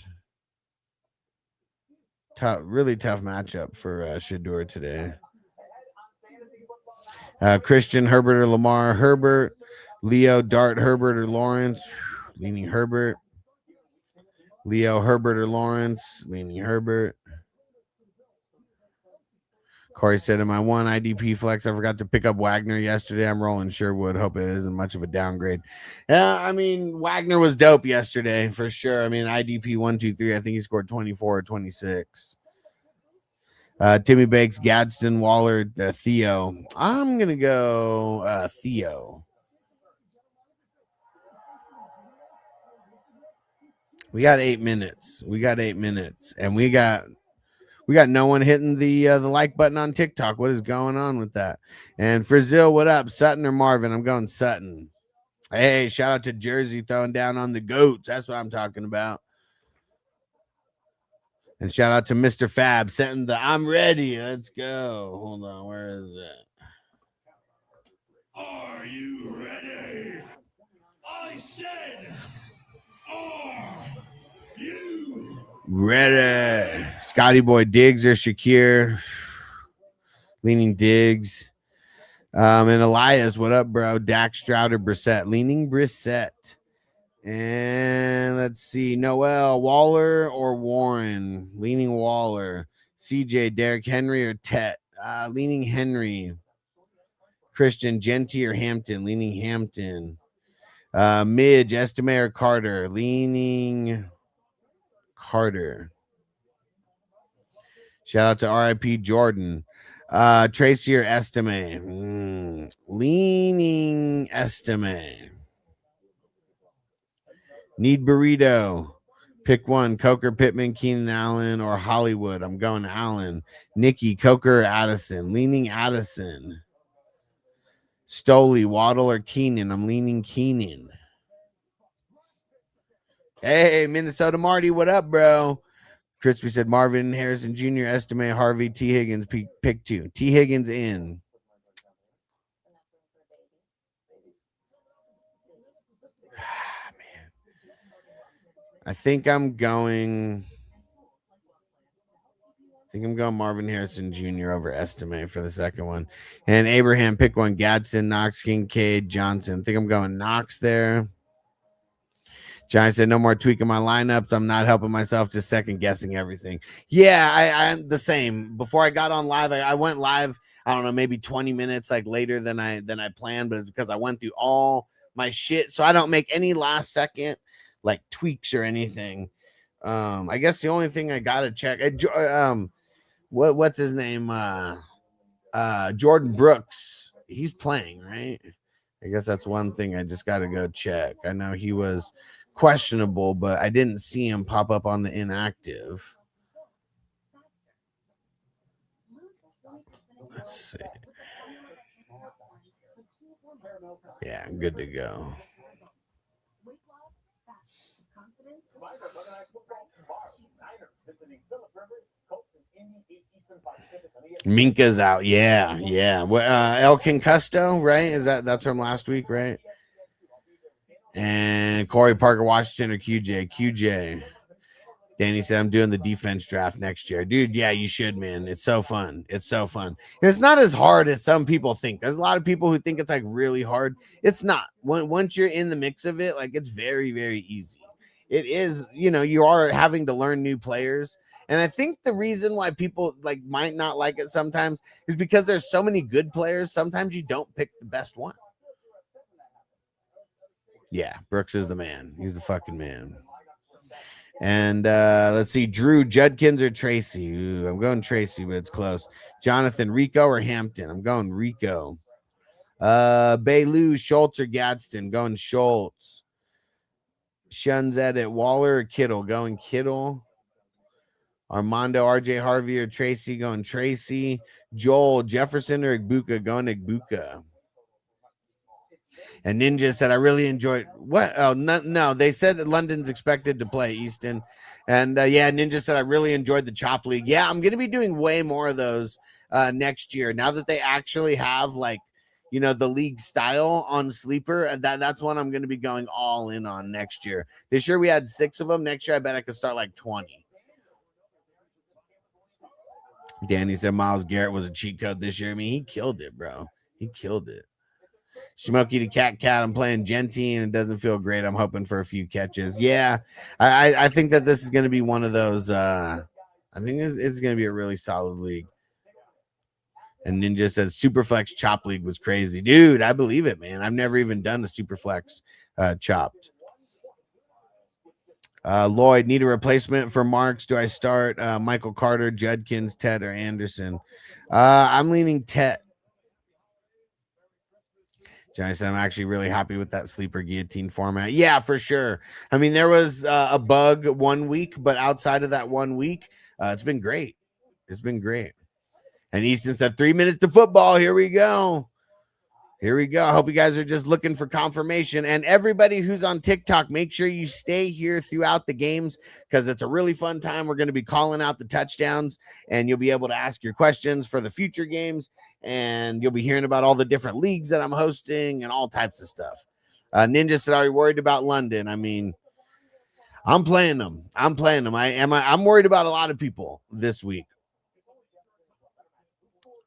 Really tough matchup for Shador today. Christian, Herbert, or Lamar. Herbert. Leo, Dart, Herbert, or Lawrence. Leaning Herbert. Leo, Herbert, or Lawrence. Leaning Herbert. Corey said, in my one IDP flex, I forgot to pick up Wagner yesterday. I'm rolling Sherwood. Hope it isn't much of a downgrade. Yeah, I mean, Wagner was dope yesterday for sure. I mean, IDP 1, 2, 3. I think he scored 24 or 26. Timmy Bakes, Gadsden, Waller, Theo. I'm going to go Theo. We got 8 minutes. And we got no one hitting the like button on TikTok. What is going on with that? And Frizil, what up? Sutton or Marvin? I'm going Sutton. Hey, shout out to Jersey throwing down on the goats. That's what I'm talking about. And shout out to Mr. Fab setting the I'm ready. Let's go. Hold on. Where is it? Are you ready? I said, are you ready? Scotty Boy Diggs or Shakir? Leaning Diggs. And Elias, what up, bro? Dak, Stroud, or Brissett? Leaning Brissett. And let's see, Noel, Waller or Warren? Leaning Waller. CJ, Derrick Henry or Tet? Leaning Henry. Christian, Genty or Hampton? Leaning Hampton. Midge, Estime or Carter? Leaning Carter. Shout out to RIP Jordan. Tracy or Estime? Leaning Estime. Need burrito. Pick one. Coker, Pittman, Keenan Allen, or Hollywood. I'm going Allen. Nikki, Coker, or Addison. Leaning Addison. Stoley, Waddle, or Keenan. I'm leaning Keenan. Hey, Minnesota Marty, what up, bro? Crispy said Marvin Harrison Jr., Estime, Harvey, T. Higgins, pick two. T. Higgins in. Man. I think I'm going Marvin Harrison Jr. over Estime for the second one. And Abraham, pick one. Gadsden, Knox, Kincaid, Johnson. I think I'm going Knox there. Johnny said, no more tweaking my lineups. I'm not helping myself, just second guessing everything. Yeah, I'm the same. Before I got on live, I went live, I don't know, maybe 20 minutes like later than I planned, but it's because I went through all my shit. So I don't make any last second like tweaks or anything. I guess the only thing I gotta check, what's his name? Jordan Brooks. He's playing, right? I guess that's one thing I just gotta go check. I know he was questionable, but I didn't see him pop up on the inactive. Let's see. Yeah, I'm good to go. Minka's out. Yeah. El Concusto, right? That's from last week, right? And Corey Parker Washington or QJ. Danny said, I'm doing the defense draft next year. Dude, yeah, you should, man. It's so fun. And it's not as hard as some people think. There's a lot of people who think it's like really hard. It's not. Once you're in the mix of it, like it's very, very easy. It is, you are having to learn new players. And I think the reason why people like might not like it sometimes is because there's so many good players. Sometimes you don't pick the best one. Yeah, Brooks is the man. He's the fucking man. And let's see, Drew, Judkins, or Tracy. Ooh, I'm going Tracy, but it's close. Jonathan, Rico, or Hampton. I'm going Rico. Bailu, Schultz, or Gadsden. Going Schultz. Shun's Edit, Waller or Kittle. Going Kittle. Armando, RJ Harvey, or Tracy going Tracy. Joel, Jefferson, or Igbuka going Igbuka. And Ninja said, I really enjoyed what? Oh, no. They said that London's expected to play Easton. And yeah, Ninja said, I really enjoyed the Chop League. Yeah, I'm going to be doing way more of those next year. Now that they actually have like, the league style on Sleeper, that's one I'm going to be going all in on next year. This year we had 6 of them. Next year I bet I could start like 20. Danny said Myles Garrett was a cheat code this year. I mean, he killed it, bro. He killed it. Smokey the Cat. I'm playing Genty, and it doesn't feel great. I'm hoping for a few catches. Yeah, I think that this is going to be one of those. I think it's going to be a really solid league. And Ninja says Superflex Chop League was crazy. Dude, I believe it, man. I've never even done the Superflex chopped. Lloyd, need a replacement for Marks. Do I start Michael Carter, Judkins, Ted, or Anderson? I'm leaning Ted. Johnny said, I'm actually really happy with that sleeper guillotine format. Yeah, for sure. I mean, there was a bug 1 week, but outside of that 1 week, it's been great. It's been great. And Easton said 3 minutes to football. Here we go. Here we go. I hope you guys are just looking for confirmation. And everybody who's on TikTok, make sure you stay here throughout the games because it's a really fun time. We're going to be calling out the touchdowns, and you'll be able to ask your questions for the future games. And you'll be hearing about all the different leagues that I'm hosting and all types of stuff. Ninja said, are you worried about London? I mean, I'm playing them. I'm worried about a lot of people this week.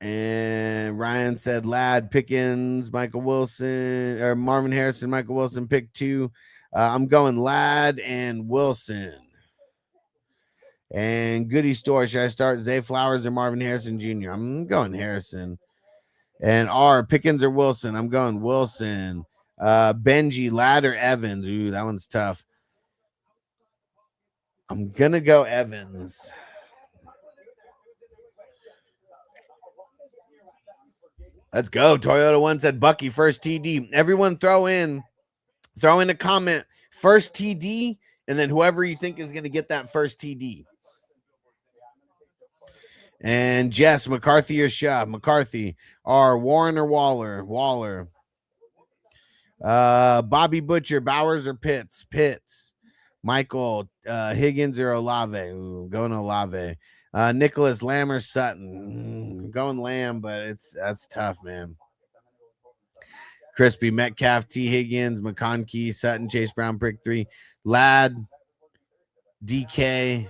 And Ryan said, Ladd, Pickens, Michael Wilson, or Marvin Harrison, Michael Wilson, pick 2. I'm going Ladd and Wilson. And Goody Store, should I start Zay Flowers or Marvin Harrison Jr.? I'm going Harrison. And R, Pickens or Wilson? I'm going Wilson. Benji, Ladd or Evans? Ooh, that one's tough. I'm going to go Evans. Let's go. Toyota 1 said Bucky first TD. Everyone throw in a comment. First TD, and then whoever you think is going to get that first TD. And Jess, McCarthy or Shaw? McCarthy. R, Warren or Waller? Waller. Bobby Butcher, Bowers or Pitts? Pitts. Michael, Higgins or Olave? Ooh, going Olave. Nicholas, Lamb or Sutton? Going Lamb, but that's tough, man. Crispy, Metcalf, T. Higgins, McConkey, Sutton, Chase Brown, pick 3. Ladd, DK,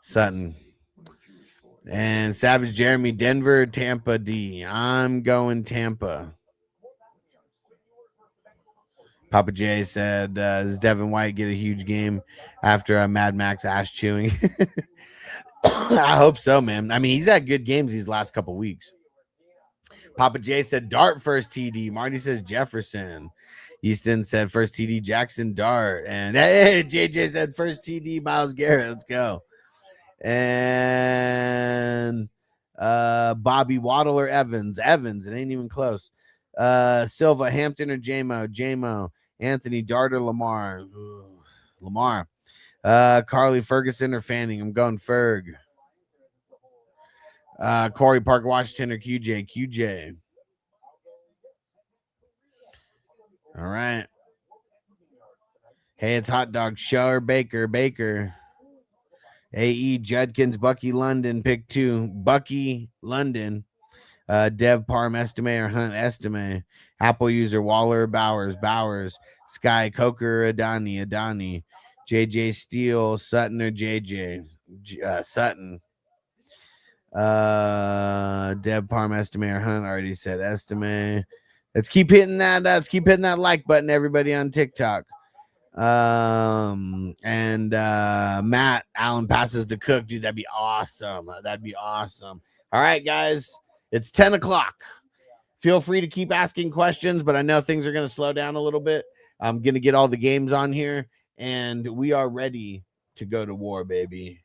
Sutton. And Savage Jeremy, Denver, Tampa, D. I'm going Tampa. Papa J said, does Devin White get a huge game after a Mad Max ass chewing? I hope so, man. I mean, he's had good games these last couple weeks. Papa J said Dart first TD. Marty says Jefferson. Easton said first TD Jackson Dart. And hey, JJ said first TD Myles Garrett. Let's go. And Bobby Waddle or Evans. Evans. It ain't even close. Silva, Hampton or JMO. Anthony, Dart or Lamar. Ooh, Lamar. Carly, Ferguson or Fanning. I'm going Ferg. Corey, Parker, Washington or QJ. All right. Hey, it's Hot Dog Show or Baker. AE, Judkins, Bucky, London, pick 2. Bucky, London. Dev, Parm, Estime or Hunt, Estime. Apple user, Waller, Bowers. Sky, Coker, Adani. JJ Steele, Sutton or JJ. Sutton. Dev, Parm, Estime or Hunt, already said Estime. Let's keep hitting that. Like button, everybody on TikTok. And Matt Allen passes to Cook. Dude, that'd be awesome. All right, guys, it's 10 o'clock. Feel free to keep asking questions, but I know things are going to slow down a little bit. I'm going to get all the games on here, and we are ready to go to war, baby.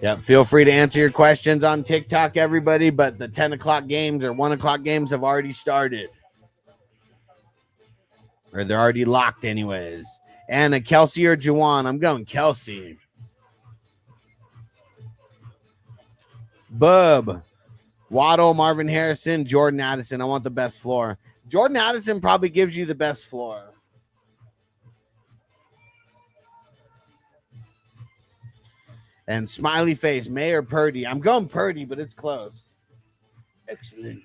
Yep. Feel free to answer your questions on TikTok, everybody. But the 10 o'clock games or 1 o'clock games have already started. Or they're already locked, anyways. Anna, Kelsey, or Juwan? I'm going Kelsey. Bub, Waddle, Marvin Harrison, Jordan Addison. I want the best floor. Jordan Addison probably gives you the best floor. And smiley face, Mayor Purdy. I'm going Purdy, but it's close. Excellent.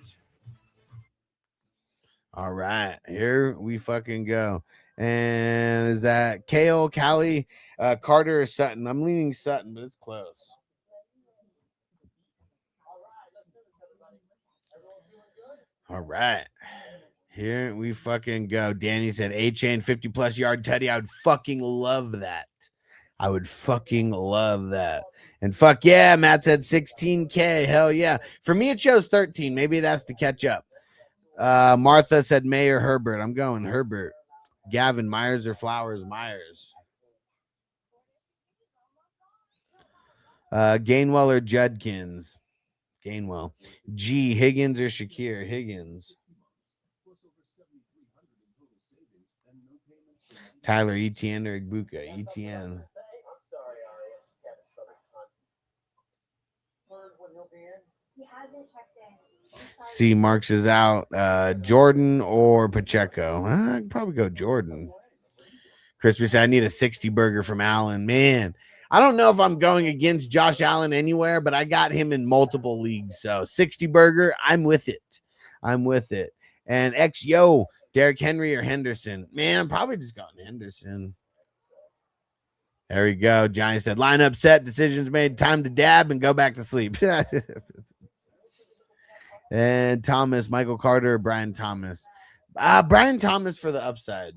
All right, here we fucking go. And is that Kale, Callie, Carter, or Sutton? I'm leaning Sutton, but it's close. All right. Here we fucking go. Danny said A-Chain 50-plus yard tutty. I would fucking love that. I would fucking love that. And fuck yeah, Matt said 16K. Hell yeah. For me, it shows 13. Maybe it has to catch up. Martha said Mayor Herbert. I'm going Herbert. Gavin, Myers or Flowers? Myers. Gainwell or Judkins? Gainwell. G, Higgins or Shakir? Higgins. Tyler, ETN or Igbuka? ETN. C, Marks is out. Jordan or Pacheco? I'd probably go Jordan. Crispy said, I need a 60 burger from Allen. Man, I don't know if I'm going against Josh Allen anywhere, but I got him in multiple leagues. So 60 burger, I'm with it. I'm with it. And XYO, Derrick Henry or Henderson? Man, I'm probably just going Henderson. There we go. Johnny said, lineup set, decisions made, time to dab and go back to sleep. And Thomas, Michael Carter, or Brian Thomas? Brian Thomas for the upside.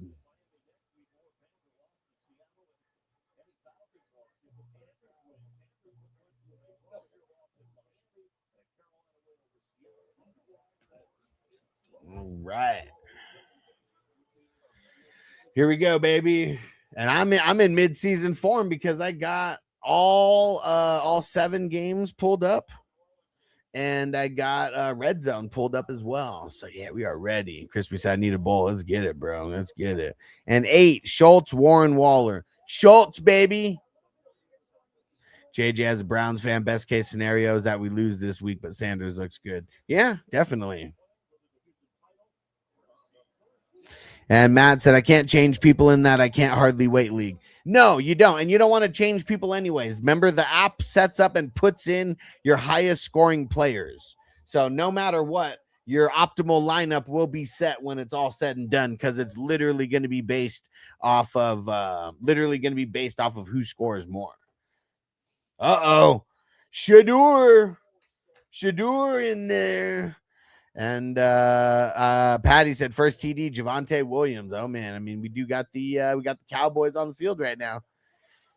All right. Here we go, baby. And I'm in mid-season form because I got all 7 games pulled up. And I got Red Zone pulled up as well. So, yeah, we are ready. Crispy said, I need a bowl. Let's get it, bro. Let's get it. And 8, Schultz, Warren, Waller. Schultz, baby. JJ as a Browns fan, best case scenario is that we lose this week, but Sanders looks good. Yeah, definitely. And Matt said, I can't change people in that I can't hardly wait league. No, you don't. And you don't want to change people anyways. Remember, the app sets up and puts in your highest scoring players. So no matter what, your optimal lineup will be set when it's all said and done, because it's literally going to be based off of who scores more. Shadur in there. And Patty said first TD, Javonte Williams. Oh man, I mean, we got the Cowboys on the field right now.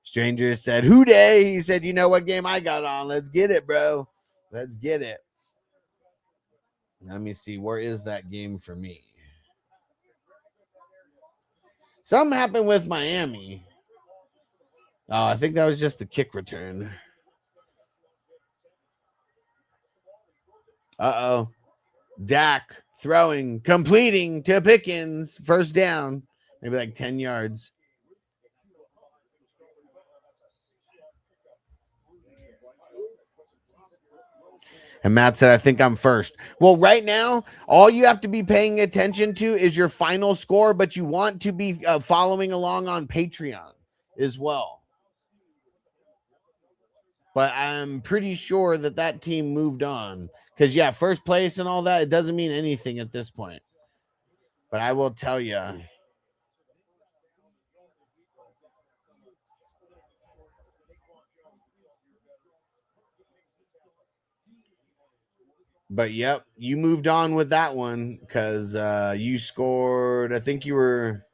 Stranger said, who day? He said, you know what game I got on? Let's get it, bro. Let's get it. Let me see. Where is that game for me? Something happened with Miami. Oh, I think that was just the kick return. Dak throwing, completing to Pickens, first down, maybe like 10 yards. And Matt said, I think I'm first. Well, right now, all you have to be paying attention to is your final score, but you want to be following along on Patreon as well. But I'm pretty sure that team moved on. Because, yeah, first place and all that, it doesn't mean anything at this point. But I will tell you. But, yep, you moved on with that one because you scored, I think you were.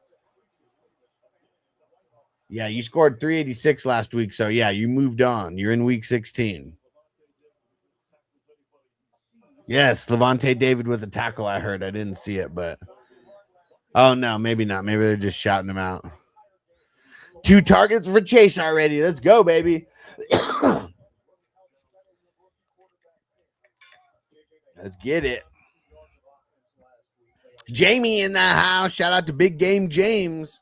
Yeah, you scored 386 last week. So, yeah, you moved on. You're in week 16. Yes, Levante David with a tackle, I heard. I didn't see it, but. Oh, no, maybe not. Maybe they're just shouting him out. 2 targets for Chase already. Let's go, baby. Let's get it. Jamie in the house. Shout out to Big Game James.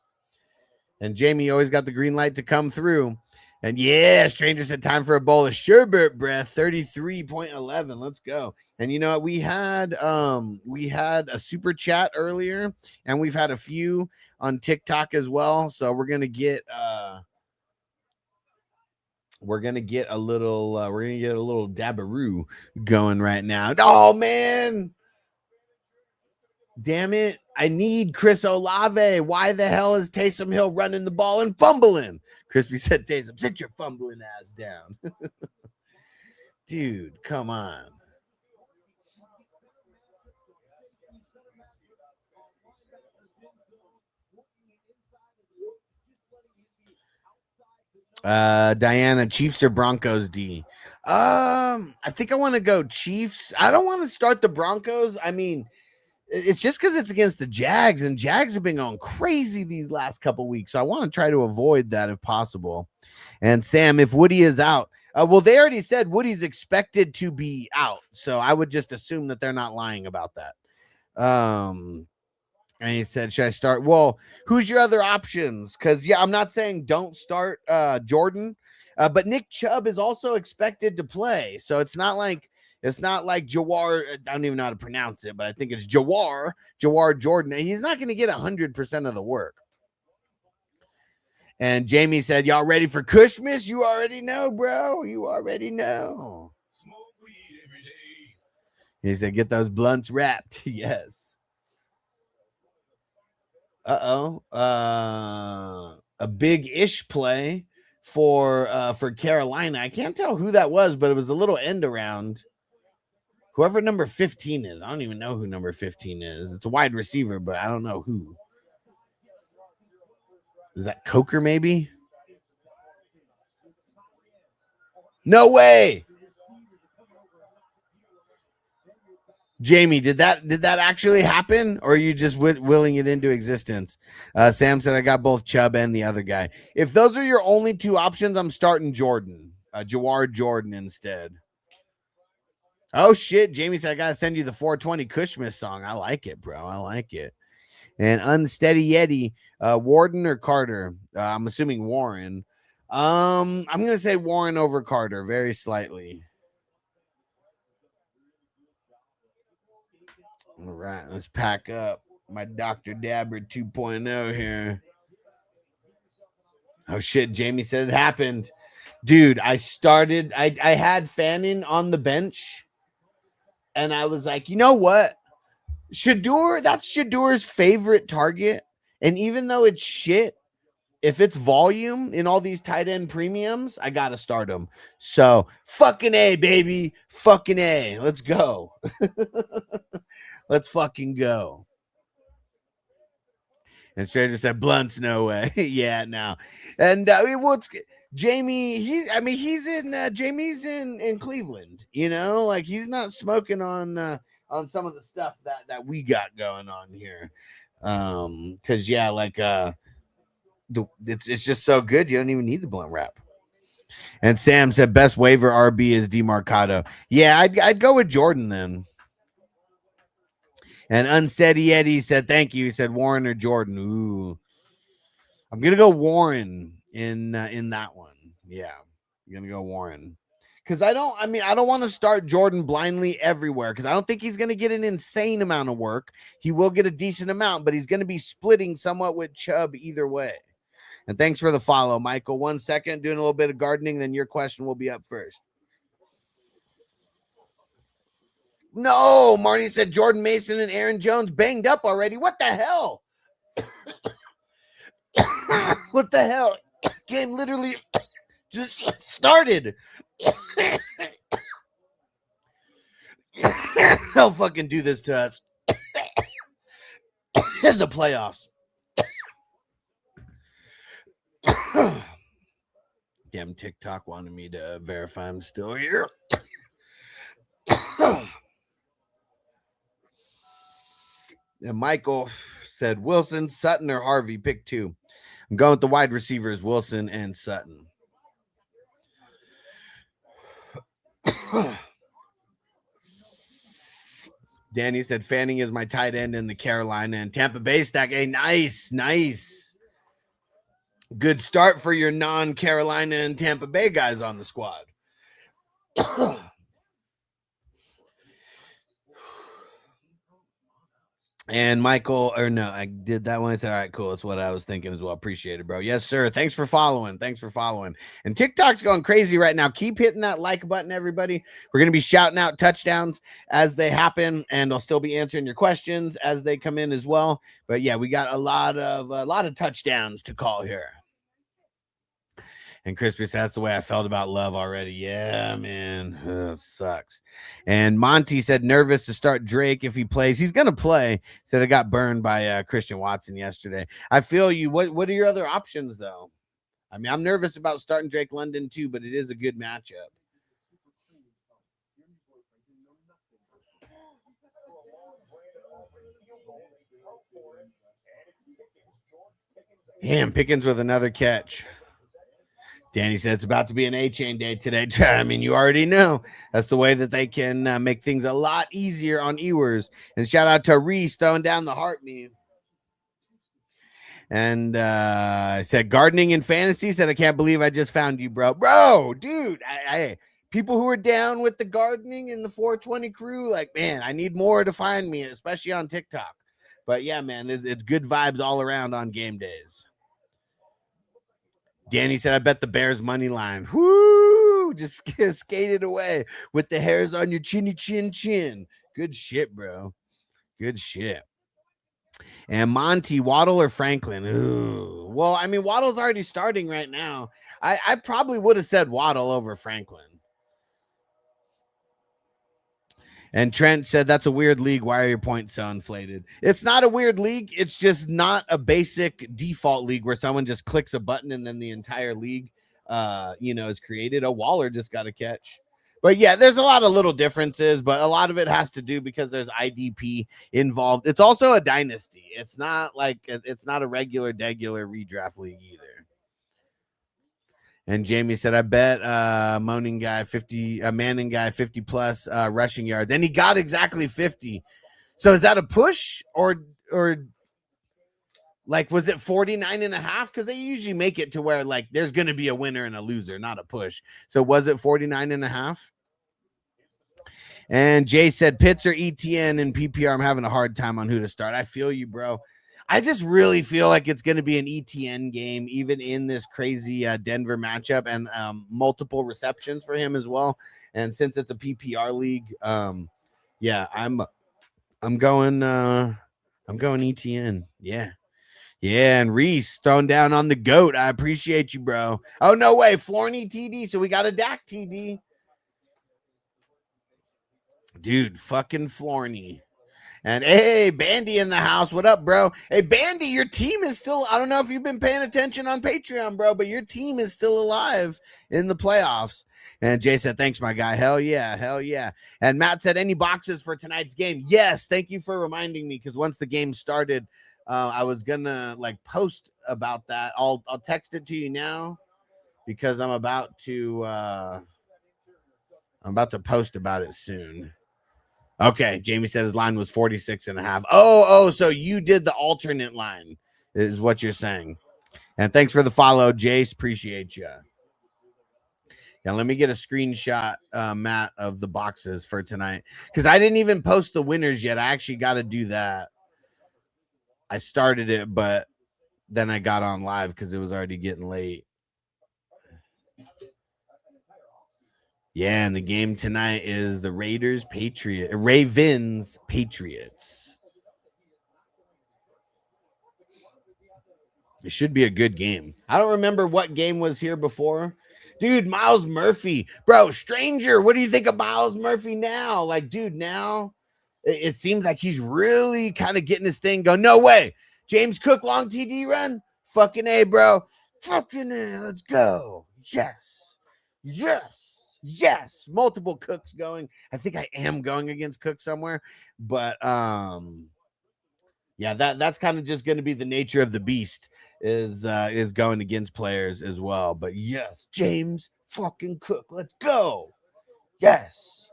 And Jamie always got the green light to come through. And yeah, Stranger said time for a bowl of sherbet breath. 33.11. Let's go. And you know what? We had a super chat earlier, and we've had a few on TikTok as well. So we're gonna get a little dabaroo going right now. Oh man. Damn it. I need Chris Olave. Why the hell is Taysom Hill running the ball and fumbling? Crispy said, Taysom, sit your fumbling ass down. Dude, come on. Diana, Chiefs or Broncos, D? I think I want to go Chiefs. I don't want to start the Broncos. I mean, it's just because it's against the Jags, and Jags have been going crazy these last couple weeks. So I want to try to avoid that if possible. And Sam, if Woody is out, well, they already said Woody's expected to be out. So I would just assume that they're not lying about that. And he said, should I start? Well, who's your other options? Because, yeah, I'm not saying don't start Jordan, but Nick Chubb is also expected to play. So it's not like Jawar. I don't even know how to pronounce it, but I think it's Jawar Jordan. He's not going to get 100% of the work. And Jamie said, y'all ready for Kushmas? You already know, bro. You already know. Smoke weed every day. He said, get those blunts wrapped. Yes. A big-ish play for Carolina. I can't tell who that was, but it was a little end around. Whoever number 15 is. I don't even know who number 15 is. It's a wide receiver, but I don't know who. Is that Coker maybe? No way. Jamie, did that actually happen, or are you just willing it into existence? Sam said, I got both Chubb and the other guy. If those are your only two options, I'm starting Jordan. Jawar Jordan instead. Oh, shit. Jamie said, I got to send you the 420 Kushmas song. I like it, bro. I like it. And Unsteady Yeti, Warden or Carter? I'm assuming Warren. I'm going to say Warren over Carter very slightly. All right, let's pack up my Dr. Dabber 2.0 here. Oh, shit. Jamie said it happened. Dude, I had Fannin on the bench, and I was like, you know what? That's Shadur's favorite target. And even though it's shit, if it's volume in all these tight end premiums, I got to start him. So fucking A, baby. Fucking A. Let's go. Let's fucking go. And Stranger said, blunts, no way. Yeah, no. And Jamie, Jamie's in Cleveland, you know, like he's not smoking on some of the stuff that we got going on here. Because yeah, like it's just so good you don't even need the blunt wrap. And Sam said best waiver RB is DeMarcado. Yeah, I'd go with Jordan then. And Unsteady Eddie said thank you. He said Warren or Jordan. Ooh, I'm gonna go Warren in that one. Yeah, I'm gonna go Warren. Because I don't want to start Jordan blindly everywhere because I don't think he's going to get an insane amount of work. He will get a decent amount, but he's going to be splitting somewhat with Chubb either way. And thanks for the follow, Michael. 1 second, doing a little bit of gardening, then your question will be up first. No, Marty said Jordan Mason and Aaron Jones banged up already. What the hell? What the hell? Game literally just started. They'll fucking do this to us in the playoffs. Damn, TikTok wanted me to verify I'm still here. And Michael said Wilson, Sutton, or Harvey. Pick two. I'm going with the wide receivers, Wilson and Sutton. Danny said Fanning is my tight end in the Carolina and Tampa Bay stack. Hey, nice. Good start for your non-Carolina and Tampa Bay guys on the squad. And Michael, or no, I did that one. I said, all right, cool. That's what I was thinking as well. Appreciate it, bro. Yes, sir. Thanks for following. And TikTok's going crazy right now. Keep hitting that like button, everybody. We're going to be shouting out touchdowns as they happen, and I'll still be answering your questions as they come in as well. But yeah, we got a lot of touchdowns to call here. And Crispy said, that's the way I felt about Love already. Yeah, man. Ugh, sucks. And Monty said, nervous to start Drake if he plays. He's going to play. Said I got burned by Christian Watson yesterday. I feel you. What are your other options, though? I mean, I'm nervous about starting Drake London, too, but it is a good matchup. Damn, Pickens with another catch. Danny said it's about to be an A-Chain day today. I mean, you already know. That's the way that they can make things a lot easier on Ewers. And shout out to Reese throwing down the heart meme. And I said, gardening in fantasy. Said, I can't believe I just found you, bro. Bro, dude. People who are down with the gardening in the 420 crew, like, man, I need more to find me, especially on TikTok. But, yeah, man, it's good vibes all around on game days. Danny said, I bet the Bears money line. Woo! Just skated away with the hairs on your chinny chin. Good shit, bro. Good shit. And Monty, Waddle or Franklin? Ooh. Well, I mean, Waddle's already starting right now. I probably would have said Waddle over Franklin. And Trent said, that's a weird league. Why are your points so inflated? It's not a weird league. It's just not a basic default league where someone just clicks a button and then the entire league, is created. Waller just got a catch. But, yeah, there's a lot of little differences, but a lot of it has to do because there's IDP involved. It's also a dynasty. It's not a regular redraft league either. And Jamie said, I bet Manning guy 50 plus rushing yards. And he got exactly 50. So is that a push or like, was it 49.5? Because they usually make it to where like there's going to be a winner and a loser, not a push. So was it 49.5? And Jay said, Pitts or ETN in PPR. I'm having a hard time on who to start. I feel you, bro. I just really feel like it's going to be an ETN game, even in this crazy Denver matchup, and multiple receptions for him as well. And since it's a PPR league, I'm going ETN. Yeah. And Reese throwing down on the GOAT. I appreciate you, bro. Oh, no way. Florney TD. So we got a Dak TD. Dude, fucking Florney. And hey, Bandy in the house. What up, bro? Hey, Bandy, your team is still, I don't know if you've been paying attention on Patreon, bro, but your team is still alive in the playoffs. And Jay said, thanks, my guy. Hell yeah. And Matt said, any boxes for tonight's game? Yes. Thank you for reminding me, because once the game started, I was going to like post about that. I'll text it to you now because I'm about to post about it soon. Okay, Jamie said his line was 46.5. Oh, so you did the alternate line, is what you're saying. And thanks for the follow, Jace. Appreciate you. Yeah, let me get a screenshot, Matt, of the boxes for tonight. Because I didn't even post the winners yet. I actually got to do that. I started it, but then I got on live because it was already getting late. Yeah, and the game tonight is the Ravens Patriots. It should be a good game. I don't remember what game was here before. Dude, Miles Murphy. Bro, stranger, what do you think of Miles Murphy now? Like, dude, now it seems like he's really kind of getting his thing going. No way. James Cook, long TD run? Fucking A, bro. Fucking A, let's go. Yes, multiple Cooks going. I think I am going against Cook somewhere, but yeah, that's kind of just going to be the nature of the beast is going against players as well. But yes, James fucking Cook, let's go. Yes.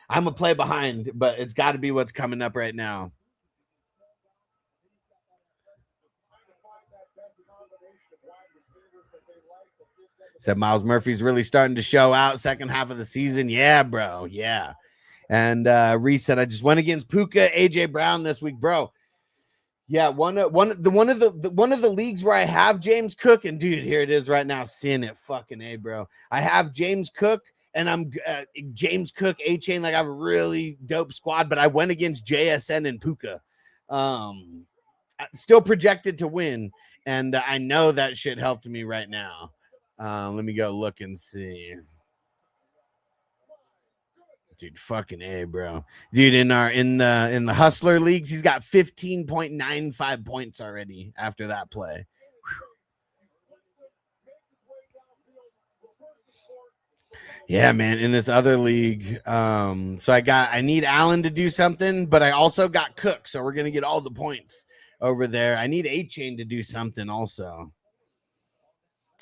I'm a play behind, but it's got to be what's coming up right now. Said Miles Murphy's really starting to show out second half of the season. Yeah, bro. Yeah. And Reese said, I just went against Puka, AJ Brown this week, bro. Yeah, one of the leagues where I have James Cook, and dude, here it is right now, seeing it, fucking A, bro. I have James Cook, and I'm James Cook, A-Chain, like I have a really dope squad, but I went against JSN and Puka. Still projected to win, and I know that shit helped me right now. Let me go look and see. Dude, fucking A, bro. Dude, in the hustler leagues, he's got 15.95 points already after that play. Yeah, man. In this other league, so I need Allen to do something, but I also got Cook, so we're gonna get all the points over there. I need A-Chain to do something also.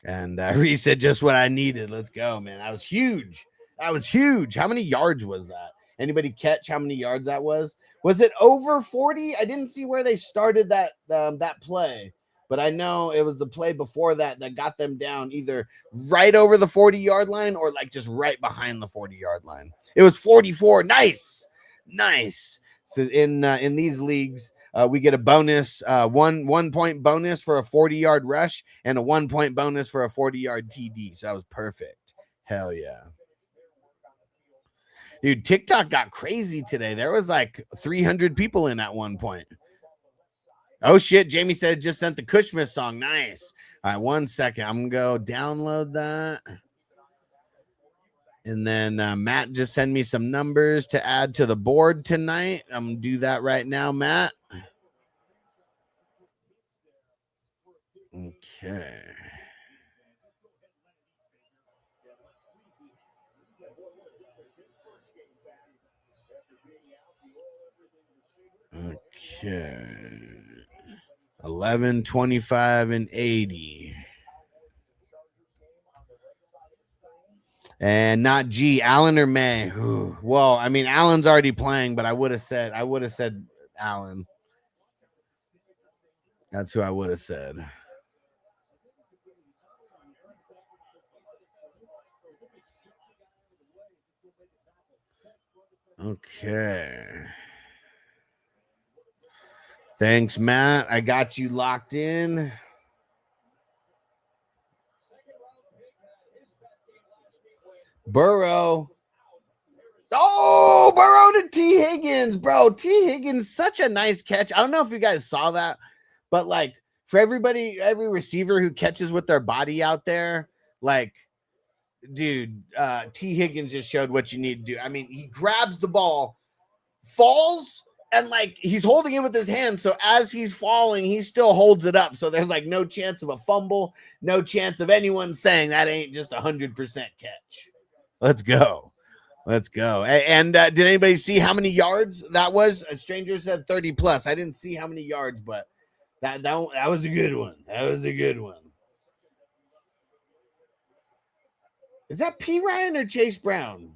And Reese said just what I needed. Let's go, man. That was huge. That was huge. How many yards was that? Anybody catch how many yards that was? Was it over 40? I didn't see where they started that play, but I know it was the play before that got them down either right over the 40-yard line or like just right behind the 40-yard line. It was 44. Nice. So in these leagues, we get a bonus, 1 point bonus for a 40-yard rush and a 1 point bonus for a 40-yard TD. So that was perfect. Hell yeah. Dude, TikTok got crazy today. There was like 300 people in at one point. Oh, shit. Jamie said just sent the Kushmas song. Nice. All right, 1 second. I'm going to go download that. And then Matt just sent me some numbers to add to the board tonight. I'm going to do that right now, Matt. Okay. Okay. 11, 25, and 80. And not G, Allen or May. Ooh. Well, I mean, Allen's already playing, but I would have said Allen. That's who I would have said. Okay. Thanks, Matt. I got you locked in. Burrow. Oh, Burrow to T. Higgins, bro. T. Higgins, such a nice catch. I don't know if you guys saw that, but like for everybody, every receiver who catches with their body out there, like, dude, T. Higgins just showed what you need to do. I mean, he grabs the ball, falls, and like he's holding it with his hand. So as he's falling, he still holds it up. So there's like no chance of a fumble, no chance of anyone saying that ain't just 100% catch. Let's go. And did anybody see how many yards that was? A stranger said 30 plus. I didn't see how many yards, but that was a good one. Is that P. Ryan or Chase Brown?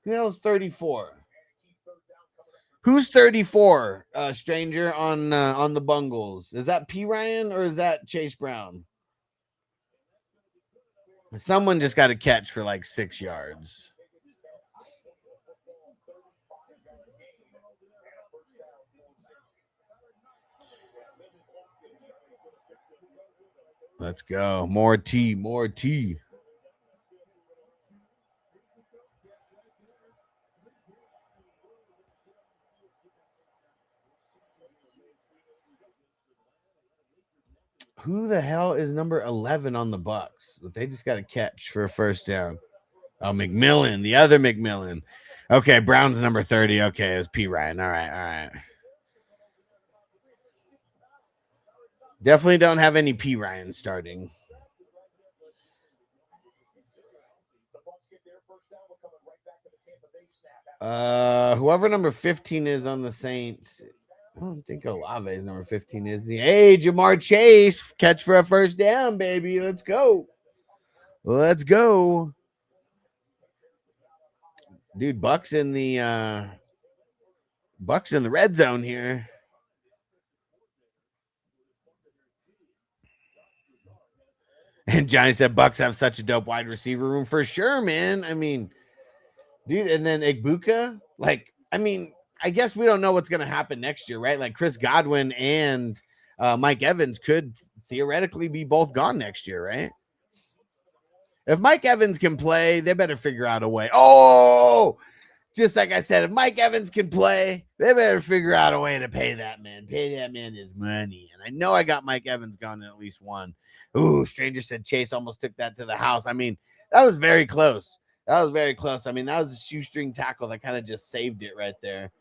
Who else 34? Who's 34? Stranger on the Bungles. Is that P. Ryan or is that Chase Brown? Someone just got a catch for like 6 yards. Let's go. More T. Who the hell is number 11 on the Bucks? They just got a catch for a first down. Oh, McMillan, the other McMillan. Okay, Brown's number 30. Okay, it's P. Ryan. All right. Definitely don't have any P. Ryan starting. Whoever number 15 is on the Saints. I don't think Olave is number 15, is he? Hey, Jamar Chase, catch for a first down, baby. Let's go. Dude, Bucks in the red zone here. And Johnny said Bucks have such a dope wide receiver room for sure, man. I mean, dude, and then Igbuka, like, I mean, I guess we don't know what's gonna happen next year, right? Like Chris Godwin and Mike Evans could theoretically be both gone next year, right? If Mike Evans can play, they better figure out a way. Oh, just like I said, if Mike Evans can play, they better figure out a way to pay that man. Pay that man his money. And I know I got Mike Evans gone in at least one. Ooh, Stranger said Chase almost took that to the house. I mean, that was very close. That was very close. I mean, that was a shoestring tackle that kind of just saved it right there.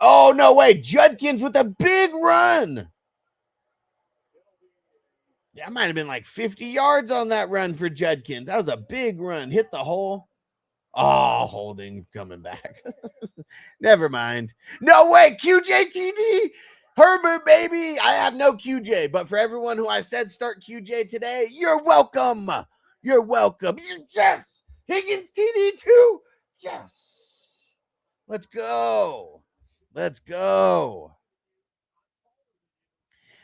Oh, no way. Judkins with a big run. That might have been like 50 yards on that run for Judkins. That was a big run. Hit the hole. Oh, holding coming back. Never mind. No way. QJTD. Herbert, baby. I have no QJ, but for everyone who I said start QJ today, you're welcome. You're welcome. Yes. Higgins TD too. Yes. Let's go. Let's go.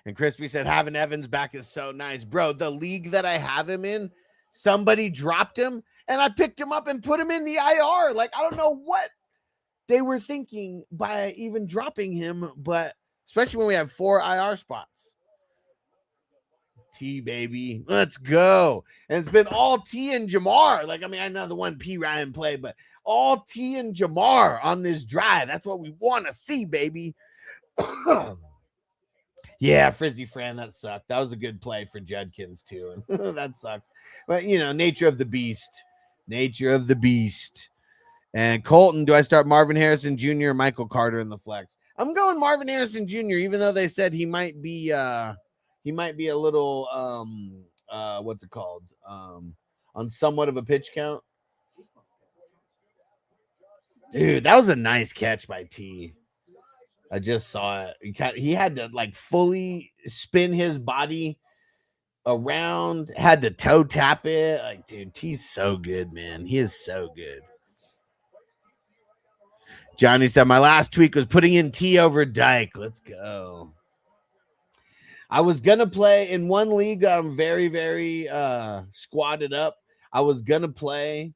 And Crispy said, having Evans back is so nice. Bro, the league that I have him in, somebody dropped him, and I picked him up and put him in the IR. Like, I don't know what they were thinking by even dropping him, but especially when we have 4 IR spots. T, baby. Let's go. And it's been all T and Jamar. Like, I mean, I know the one P Ryan played, but all T and Jamar on this drive. That's what we want to see, baby. Yeah, Frizzy Fran, that sucked. That was a good play for Judkins, too. That sucks. But, you know, nature of the beast. Nature of the beast. And Colton, do I start Marvin Harrison Jr. or Michael Carter in the flex? I'm going Marvin Harrison Jr., even though they said he might be a little, what's it called? On somewhat of a pitch count. Dude, that was a nice catch by T. I just saw it. He had to like fully spin his body around, had to toe tap it. Like, dude, T's so good, man. He is so good. Johnny said, my last tweak was putting in T over Dyke. Let's go. I was going to play in one league. I'm very, very squatted up. I was going to play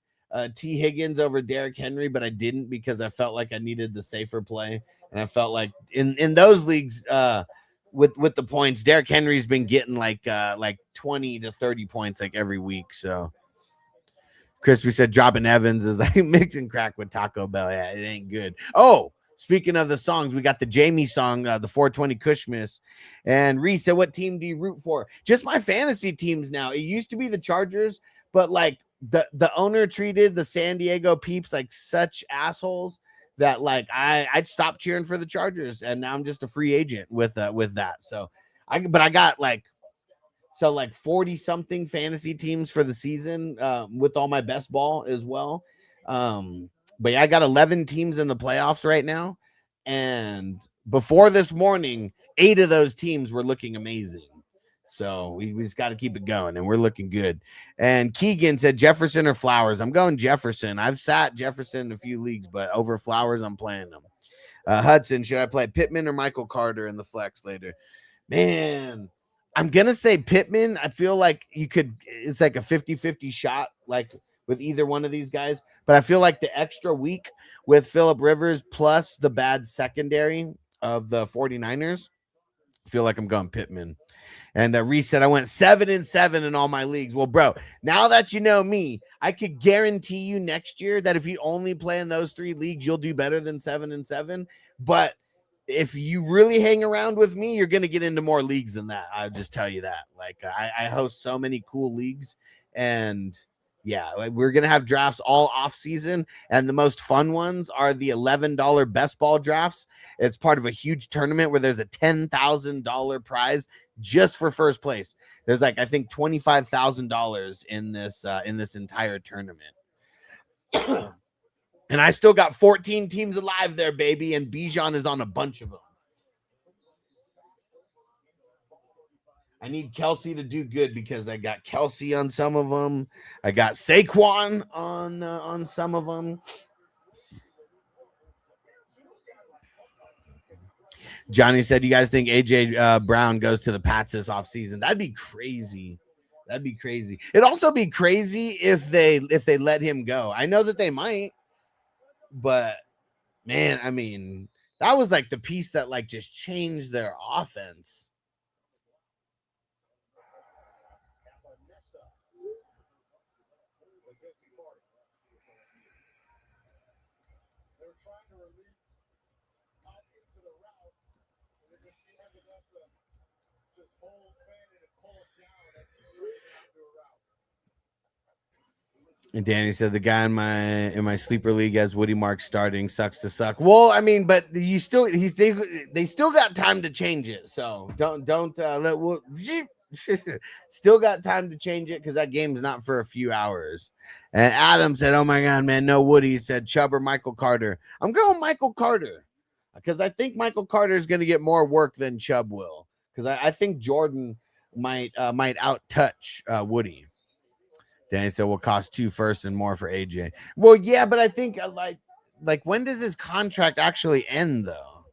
T Higgins over Derrick Henry, but I didn't because I felt like I needed the safer play. And I felt like in those leagues with the points, Derrick Henry's been getting like 20 to 30 points like every week. So Crispy said dropping Evans is like mixing crack with Taco Bell. Yeah, it ain't good. Oh, speaking of the songs, we got the Jamie song, the 420 Cushmas. And Reese said, what team do you root for? Just my fantasy teams now. It used to be the Chargers, but like the owner treated the San Diego Peeps like such assholes that like I'd stop cheering for the Chargers, and now I'm just a free agent with that. So I got like 40 something fantasy teams for the season with all my best ball as well. But yeah, I got 11 teams in the playoffs right now, and before this morning, 8 of those teams were looking amazing. So we just got to keep it going, and we're looking good. And Keegan said Jefferson or Flowers. I'm going Jefferson. I've sat Jefferson in a few leagues, but over Flowers, I'm playing them. Hudson, should I play Pittman or Michael Carter in the flex later? Man, I'm going to say Pittman. I feel like it's like a 50-50 shot, like with either one of these guys. But I feel like the extra week with Phillip Rivers plus the bad secondary of the 49ers, I feel like I'm going Pittman. And Reese said, I went 7-7 in all my leagues. Well, bro, now that you know me, I could guarantee you next year that if you only play in those 3 leagues, you'll do better than 7-7. But if you really hang around with me, you're going to get into more leagues than that. I'll just tell you that. Like, I host so many cool leagues, and yeah, we're going to have drafts all off season. And the most fun ones are the $11 best ball drafts. It's part of a huge tournament where there's a $10,000 prize just for first place. There's like, I think $25,000 in this entire tournament. And I still got 14 teams alive there, baby. And Bijan is on a bunch of them. I need Kelsey to do good because I got Kelsey on some of them. I got Saquon on some of them. Johnny said, "You guys think AJ Brown goes to the Pats this offseason? That'd be crazy. That'd be crazy. It'd also be crazy if they let him go. I know that they might, but man, I mean, that was like the piece that like just changed their offense." And Danny said the guy in my sleeper league has Woody Mark starting. Sucks to suck. Well, I mean, but you still they still got time to change it. So don't let still got time to change it because that game's not for a few hours. And Adam said, "Oh my god, man, no Woody." He said Chubb or Michael Carter. I'm going Michael Carter because I think Michael Carter is going to get more work than Chubb will because I think Jordan might out touch Woody. Danny said will cost 2 firsts and more for AJ. Well, yeah, but I think like when does his contract actually end though?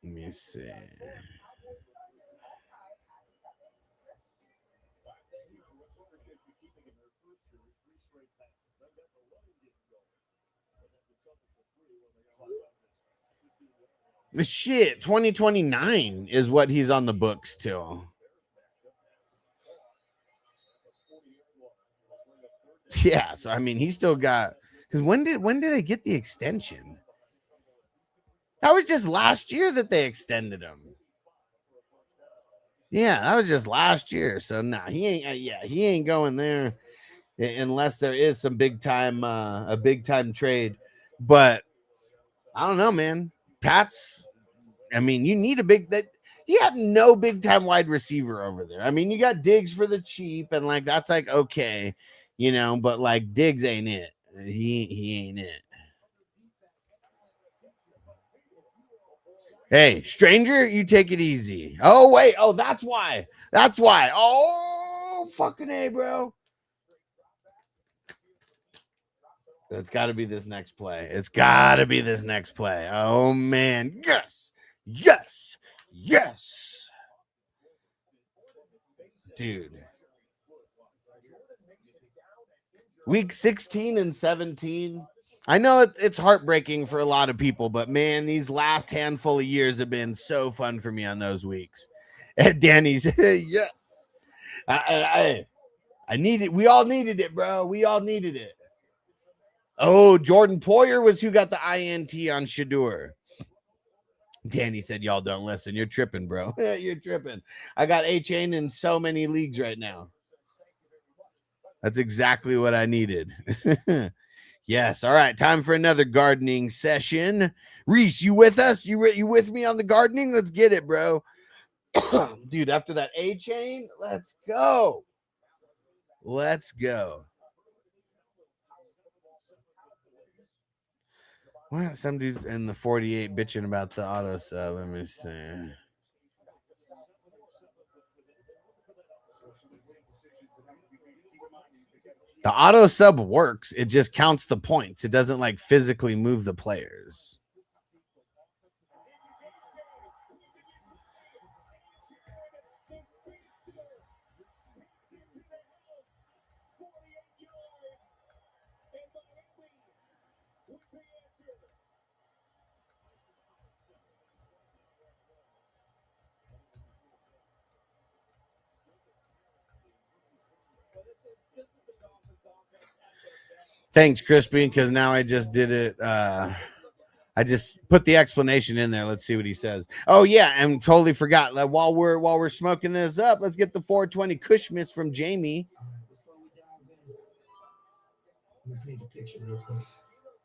Let me see. Shit, 2029 is what he's on the books till. Yeah, so I mean, he still got because when did they get the extension? That was just last year that they extended him. Yeah, that was just last year. So nah, he ain't. He ain't going there unless there is some big time a big time trade. But I don't know, man. Pats. I mean, you need a big that. You have no big time wide receiver over there. I mean, you got Diggs for the cheap, and like that's like okay, but like Diggs ain't it. He ain't it. Hey, stranger, you take it easy. Oh wait, oh that's why. That's why. Oh fucking A, bro. It's got to be this next play. It's got to be this next play. Oh man, yes, yes, yes, dude. Week 16 and 17. I know it's heartbreaking for a lot of people, but man, these last handful of years have been so fun for me on those weeks. And Danny's, yes. I need it. We all needed it, bro. We all needed it. Oh, Jordan Poyer was who got the INT on Shadur. Danny said, y'all don't listen. You're tripping, bro. You're tripping. I got A-Chain in so many leagues right now. That's exactly what I needed. Yes. All right. Time for another gardening session. Reese, you with us? You with me on the gardening? Let's get it, bro. Dude, after that A-Chain, let's go. Let's go. What? Some dude in the 48 bitching about the auto sub. Let me see. The auto sub works. It just counts the points. It doesn't like physically move the players. Thanks, Crispy, because now I just did it. I just put the explanation in there. Let's see what he says. Oh yeah, and totally forgot. Like, while we're smoking this up, let's get the 420 Kushmiss from Jamie. Let me paint the picture real quick.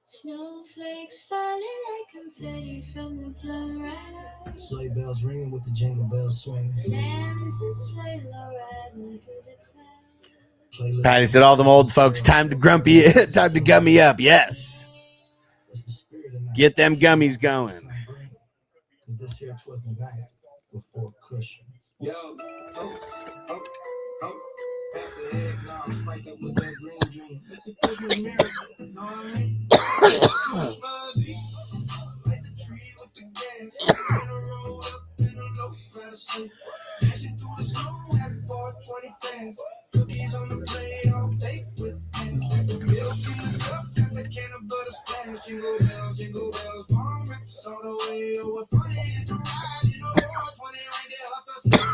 Snowflakes falling like confetti from the plum ride. Sleigh bells ringing with the jingle bells swinging. Santa's sleigh low riding through the clouds. Patty said, "All them old folks, time to time to gummy up." Yes, get them gummies going. This here was the night before cushion. Yo, pass the head now, spike up with that green dream. It's a Christmas miracle, you know what I mean? Cookies on the plate, all fake with milk in the cup, got the can of butter splash. Jingle bells, palm rips all the way. Oh, what fun it is to ride in a 420 reindeer hustler.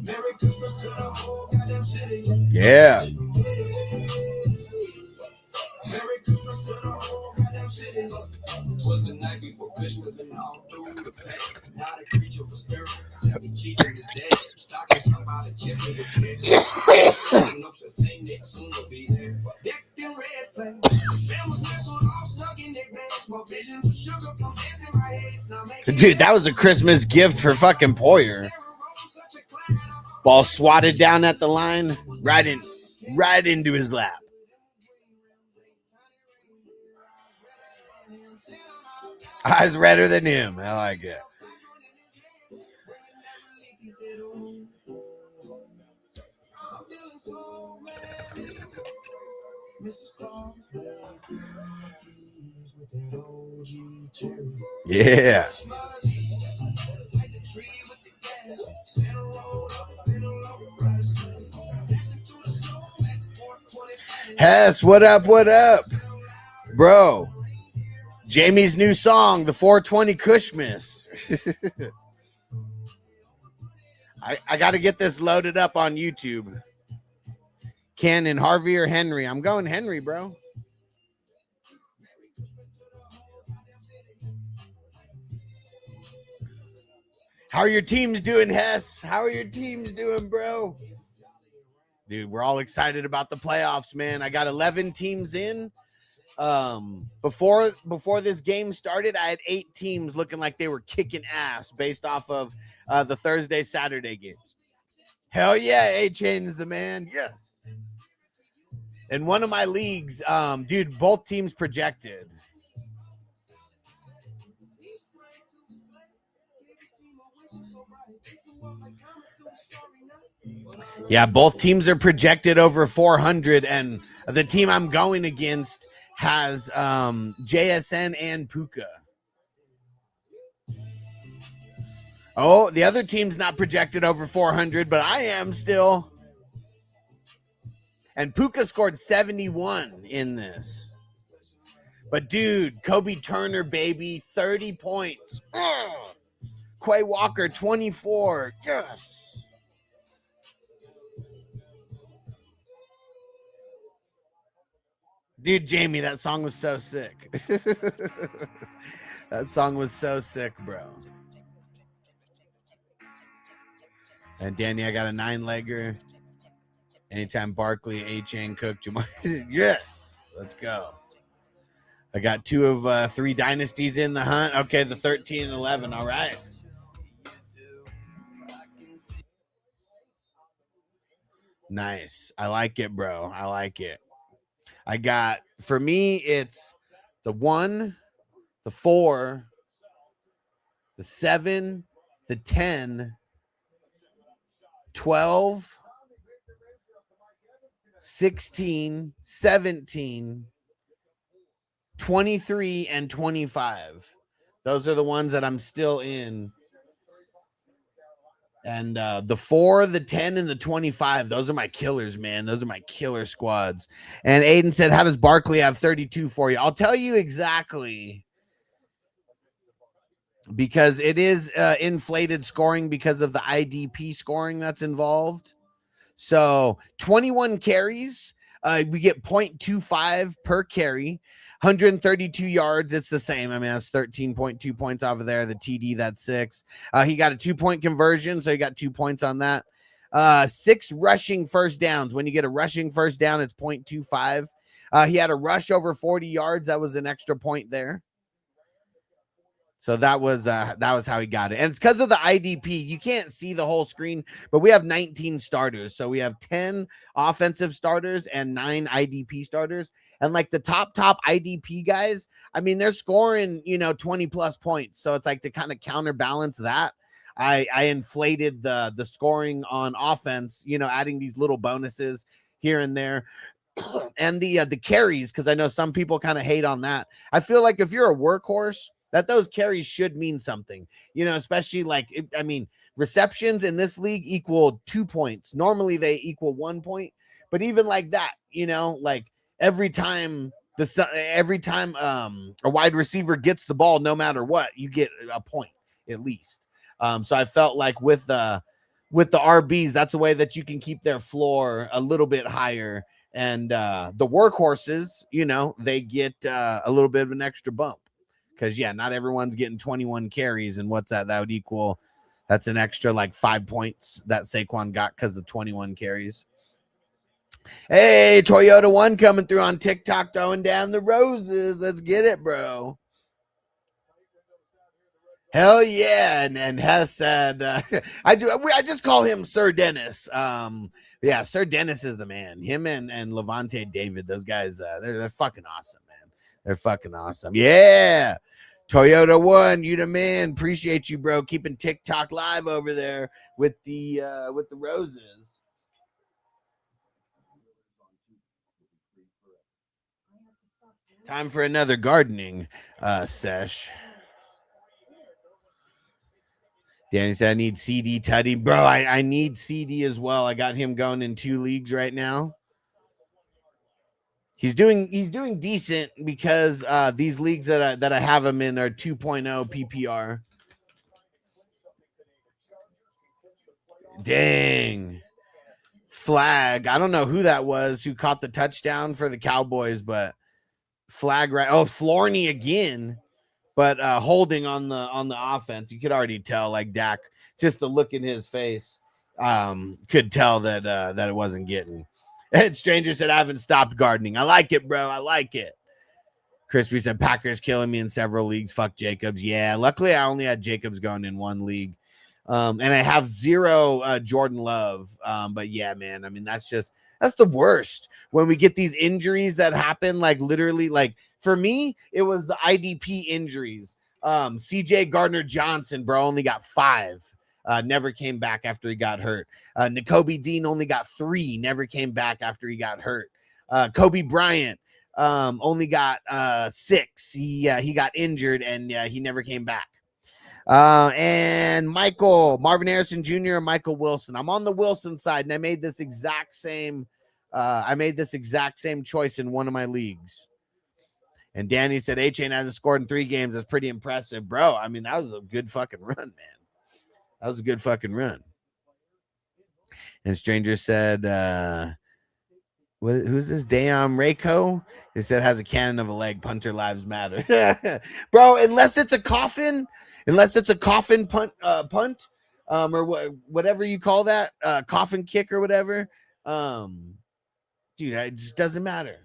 Merry Christmas to the whole goddamn city. Yeah. Merry Christmas to the whole goddamn city. Was the night before Christmas and all through the pain. Not a creature was stirring. 70 chief in his day. Stockings hung by the chip of the kid. Notes that saying they soon will be there. Decked in red flames. The fam was nestled all snug in their beds. Small visions of sugar plums danced in my head. Dude, that was a Christmas gift for fucking Poyer. Ball swatted down at the line, right into his lap. Eyes redder than him. I like it. Yeah. Hess, what up? What up? Bro. Jamie's new song, the 420 Christmas. I got to get this loaded up on YouTube. Cannon, Harvey, or Henry? I'm going Henry, bro. How are your teams doing, Hess? How are your teams doing, bro? Dude, we're all excited about the playoffs, man. I got 11 teams in. Before this game started, I had 8 teams looking like they were kicking ass based off of the Thursday, Saturday games. Hell yeah, A-Chain's the man. Yes. In one of my leagues, dude, both teams projected. Yeah, both teams are projected over 400, and the team I'm going against has JSN and Puka. Oh, the other team's not projected over 400, but I am still. And Puka scored 71 in this. But, dude, Kobe Turner, baby, 30 points. Quay Walker, 24. Yes. Dude, Jamie, that song was so sick. That song was so sick, bro. And Danny, I got a 9-legger. Anytime Barkley, A-Chain, Cook, Jamal. Yes, let's go. I got 2 of 3 dynasties in the hunt. Okay, the 13 and 11. All right. Nice. I like it, bro. I like it. I got, for me, it's the 1, the 4, the 7, the 10, 12, 16, 17, 23, and 25. Those are the ones that I'm still in. And the 4, the 10, and the 25, those are my killers, man. Those are my killer squads. And Aiden said, how does Barkley have 32 for you? I'll tell you exactly. Because it is inflated scoring because of the IDP scoring that's involved. So 21 carries, we get 0.25 per carry. 132 yards, it's the same. I mean, that's 13.2 points off of there. The TD, that's 6. He got a 2-point conversion, so he got 2 points on that. 6 rushing first downs. When you get a rushing first down, it's 0.25. He had a rush over 40 yards. That was an extra point there. So that was how he got it. And it's because of the IDP. You can't see the whole screen, but we have 19 starters. So we have 10 offensive starters and 9 IDP starters. And like the top IDP guys, I mean, they're scoring, 20 plus points. So it's like to kind of counterbalance that. I inflated the scoring on offense, adding these little bonuses. here and there. And the carries, because I know some people kind of hate on that. I feel like if you're a workhorse, that those carries should mean something, you know, especially like, I mean, receptions in this league equal 2 points. Normally they equal 1 point, but even like that, you know, like every time a wide receiver gets the ball, no matter what, you get a point at least. So I felt like with the RBs, that's a way that you can keep their floor a little bit higher. And the workhorses, you know, they get a little bit of an extra bump because, yeah, not everyone's getting 21 carries. And what's that? That would equal, that's an extra like 5 points that Saquon got because of 21 carries. Hey, Toyota One coming through on TikTok, throwing down the roses. Let's get it, bro. Hell yeah. And Hess said, I just call him Sir Dennis. Yeah, Sir Dennis is the man. Him and Levante David, those guys, they're fucking awesome, man. They're fucking awesome. Yeah. Toyota One, you the man. Appreciate you, bro. Keeping TikTok live over there with the roses. Time for another gardening sesh. Danny said, I need CD Tutty. Bro, I need CD as well. I got him going in 2 leagues right now. He's doing decent because these leagues that I have him in are 2.0 PPR. Dang. Flag. I don't know who that was who caught the touchdown for the Cowboys, but flag right. Oh, Florney again. But holding on the offense, you could already tell, like Dak, just the look in his face, could tell that it wasn't getting. And Stranger said, I haven't stopped gardening. I like it, bro. I like it. Crispy said, Packers killing me in several leagues. Fuck Jacobs. Yeah, luckily I only had Jacobs going in 1 league. And I have 0 Jordan Love. But yeah, man, I mean, that's the worst when we get these injuries that happen, like literally, like for me, it was the IDP injuries. CJ Gardner-Johnson, bro, only got 5. Never came back after he got hurt. N'Kobe Dean only got 3, never came back after he got hurt. Kobe Bryant only got 6. He got injured and he never came back. And Marvin Harrison Jr. and Michael Wilson. I'm on the Wilson side, and I made this exact same choice in one of my leagues. And Danny said A-Chain hasn't scored in 3 games. That's pretty impressive, bro. I mean, that was a good fucking run, man. That was a good fucking run. And Stranger said, who's this? Dayam Reiko? He said has a cannon of a leg. Punter lives matter. Bro, unless it's a coffin punt, or whatever you call that, coffin kick or whatever. Dude, it just doesn't matter.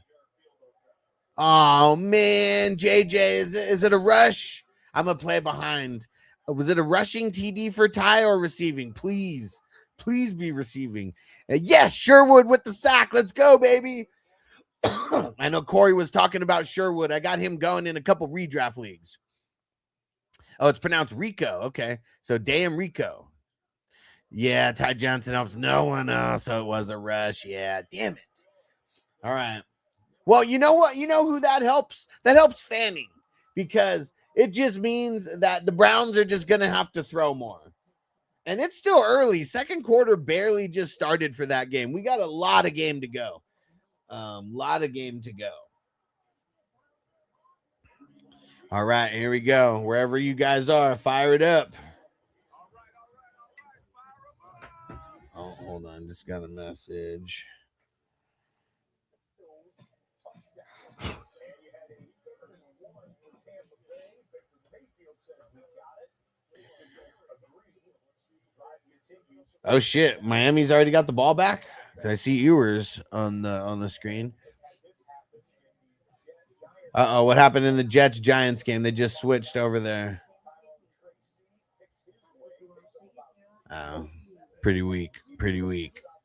Oh man, JJ, is it a rush? I'm gonna play behind. Was it a rushing TD for Ty or receiving? Please be receiving. Yes, Sherwood with the sack. Let's go, baby. I know Corey was talking about Sherwood. I got him going in a couple redraft leagues. Oh, it's pronounced Rico. Okay, so damn Rico. Yeah, Ty Johnson helps no one else, so it was a rush. Yeah, damn it. All right. Well, you know what? You know who that helps? That helps Fanning, because it just means that the Browns are just going to have to throw more. And it's still early. Second quarter barely just started for that game. We got a lot of game to go. All right, here we go. Wherever you guys are, fire it up. Oh, hold on. Just got a message. Oh shit! Miami's already got the ball back. I see Ewers on the screen. Uh-oh, what happened in the Jets-Giants game? They just switched over there. Oh, pretty weak.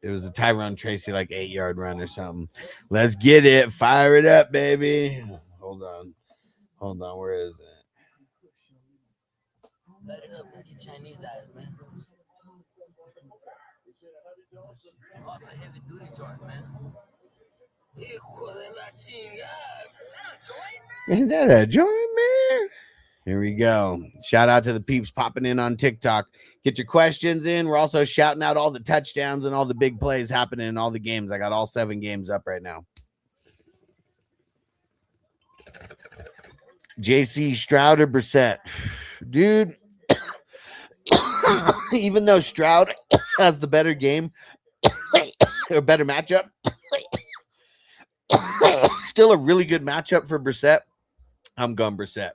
It was a Tyron Tracy like 8-yard run or something. Let's get it. Fire it up, baby. Hold on. Where is it? Light it up. Let's get Chinese eyes, man. Oh, it's a heavy duty Ain't that a joint, man? Here we go. Shout out to the peeps popping in on TikTok. Get your questions in. We're also shouting out all the touchdowns and all the big plays happening in all the games. I got all 7 games up right now. JC, Stroud, or Brissett? Dude, even though Stroud has the better game or better matchup, still a really good matchup for Brissett. I'm going Brissett.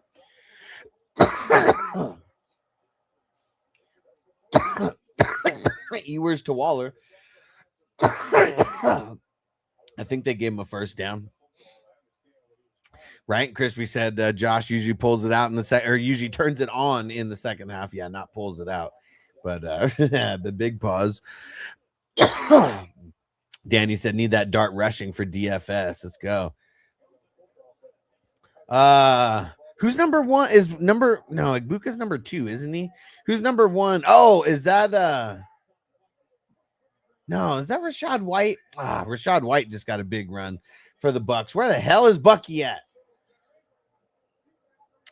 Ewers to Waller. I think they gave him a first down. Right? Crispy said Josh usually pulls it out in the second, or usually turns it on in the second half. Yeah, not pulls it out. But the big pause. Danny said, need that dart rushing for DFS. Let's go. Who's number one? Igbuka's number 2, isn't he? Who's number 1? Oh, is that no, is that Rashad White? Rashad White just got a big run for the Bucks. Where the hell is Bucky at?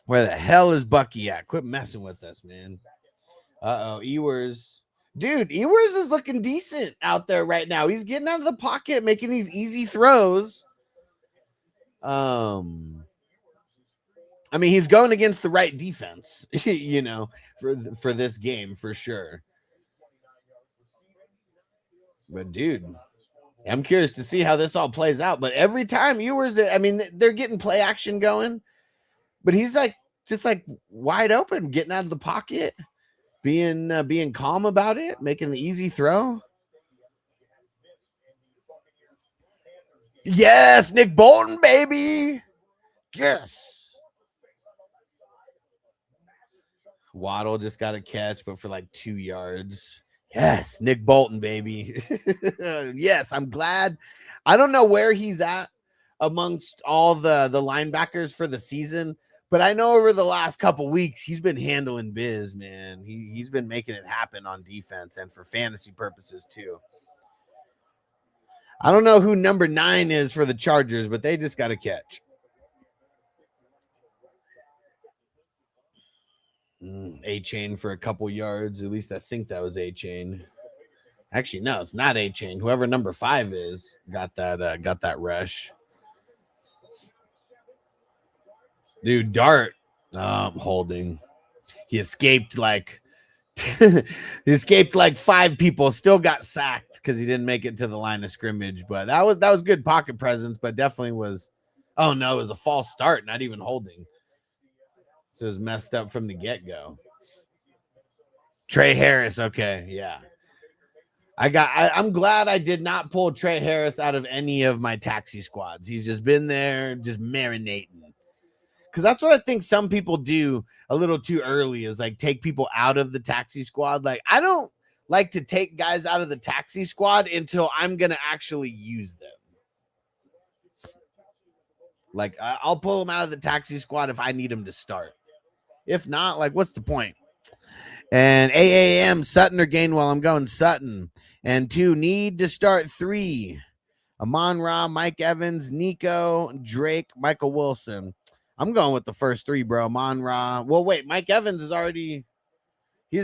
Where the hell is Bucky at? Quit messing with us, man. Ewers. Dude, Ewers is looking decent out there right now. He's getting out of the pocket, making these easy throws. I mean, he's going against the right defense, you know, for this game for sure. But dude, I'm curious to see how this all plays out. But every time Ewers, I mean, they're getting play action going, but he's like just like wide open, getting out of the pocket, being calm about it, making the easy throw. Yes, Nick Bolton, baby. Yes. Waddle just got a catch, but for like 2 yards. Yes, Nick Bolton, baby. Yes, I'm glad. I don't know where he's at amongst all the linebackers for the season, but I know over the last couple weeks he's been handling biz, man. He's been making it happen on defense and for fantasy purposes too. I don't know who number 9 is for the Chargers, but they just got a catch. A-Chain for a couple yards. At least I think that was A-Chain. Actually, no, it's not A-Chain. Whoever number 5 is got that rush. Dude, Dart. Holding. He escaped like 5 people. Still got sacked because he didn't make it to the line of scrimmage. But that was good pocket presence, but definitely was. Oh no, it was a false start, not even holding. So it was messed up from the get-go. Trey Harris, okay, yeah. I'm glad I did not pull Trey Harris out of any of my taxi squads. He's just been there, just marinating. Because that's what I think some people do a little too early is like take people out of the taxi squad. Like I don't like to take guys out of the taxi squad until I'm going to actually use them. Like I'll pull them out of the taxi squad if I need them to start. If not, like what's the point? And AAM, Sutton or Gainwell, I'm going Sutton. And 2, need to start 3. Amon-Ra, Mike Evans, Nico, Drake, Michael Wilson. I'm going with the first 3, bro. Amon-Ra. Well, wait, Mike Evans he's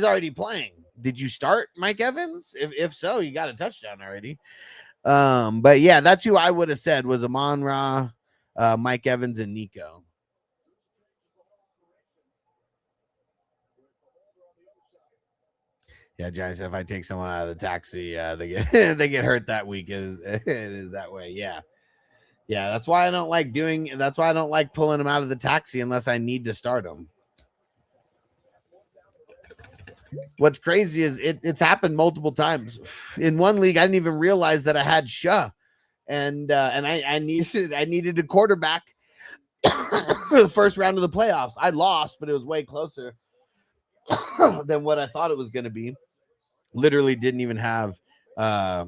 already playing. Did you start Mike Evans? If so, you got a touchdown already. But yeah, that's who I would have said was Amon-Ra, Mike Evans, and Nico. Yeah, Johnny said if I take someone out of the taxi, they get hurt that week. It is that way. Yeah. That's why I don't like pulling them out of the taxi unless I need to start them. What's crazy is it's happened multiple times. In one league, I didn't even realize that I had Shah, and I needed a quarterback for the first round of the playoffs. I lost, but it was way closer than what I thought it was going to be. Literally didn't even have a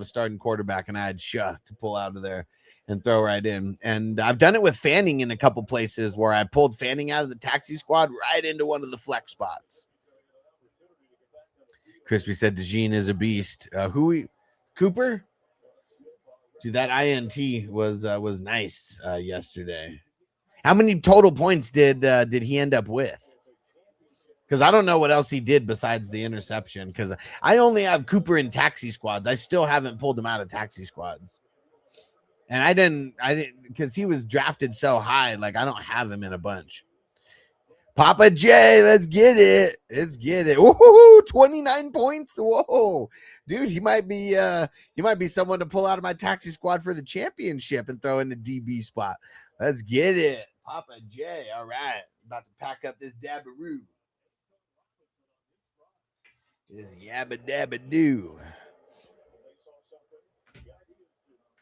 starting quarterback, and I had Shah to pull out of there and throw right in. And I've done it with Fanning in a couple places where I pulled Fanning out of the taxi squad right into one of the flex spots. Crispy said DeJean is a beast. Cooper? Dude, that INT was nice yesterday. How many total points did he end up with? Because I don't know what else he did besides the interception. Because I only have Cooper in taxi squads. I still haven't pulled him out of taxi squads. And I didn't, because he was drafted so high. Like, I don't have him in a bunch. Papa J, let's get it. Let's get it. Woohoo, 29 points. Whoa. Dude, he might be someone to pull out of my taxi squad for the championship and throw in the DB spot. Let's get it. Papa J. All right. About to pack up this dabbaroo. This yabba dabba doo.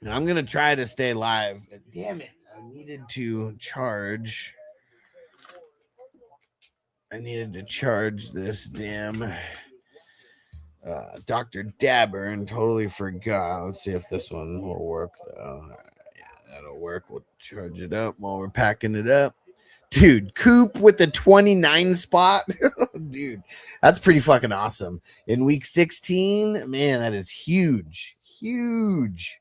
And I'm gonna try to stay live. Damn it. I needed to charge this damn Dr. Dabber and totally forgot. Let's see if this one will work though. Yeah, that'll work. We'll charge it up while we're packing it up. Dude, Coop with the 29 spot. Dude, that's pretty fucking awesome. In week 16, man, that is huge. Huge.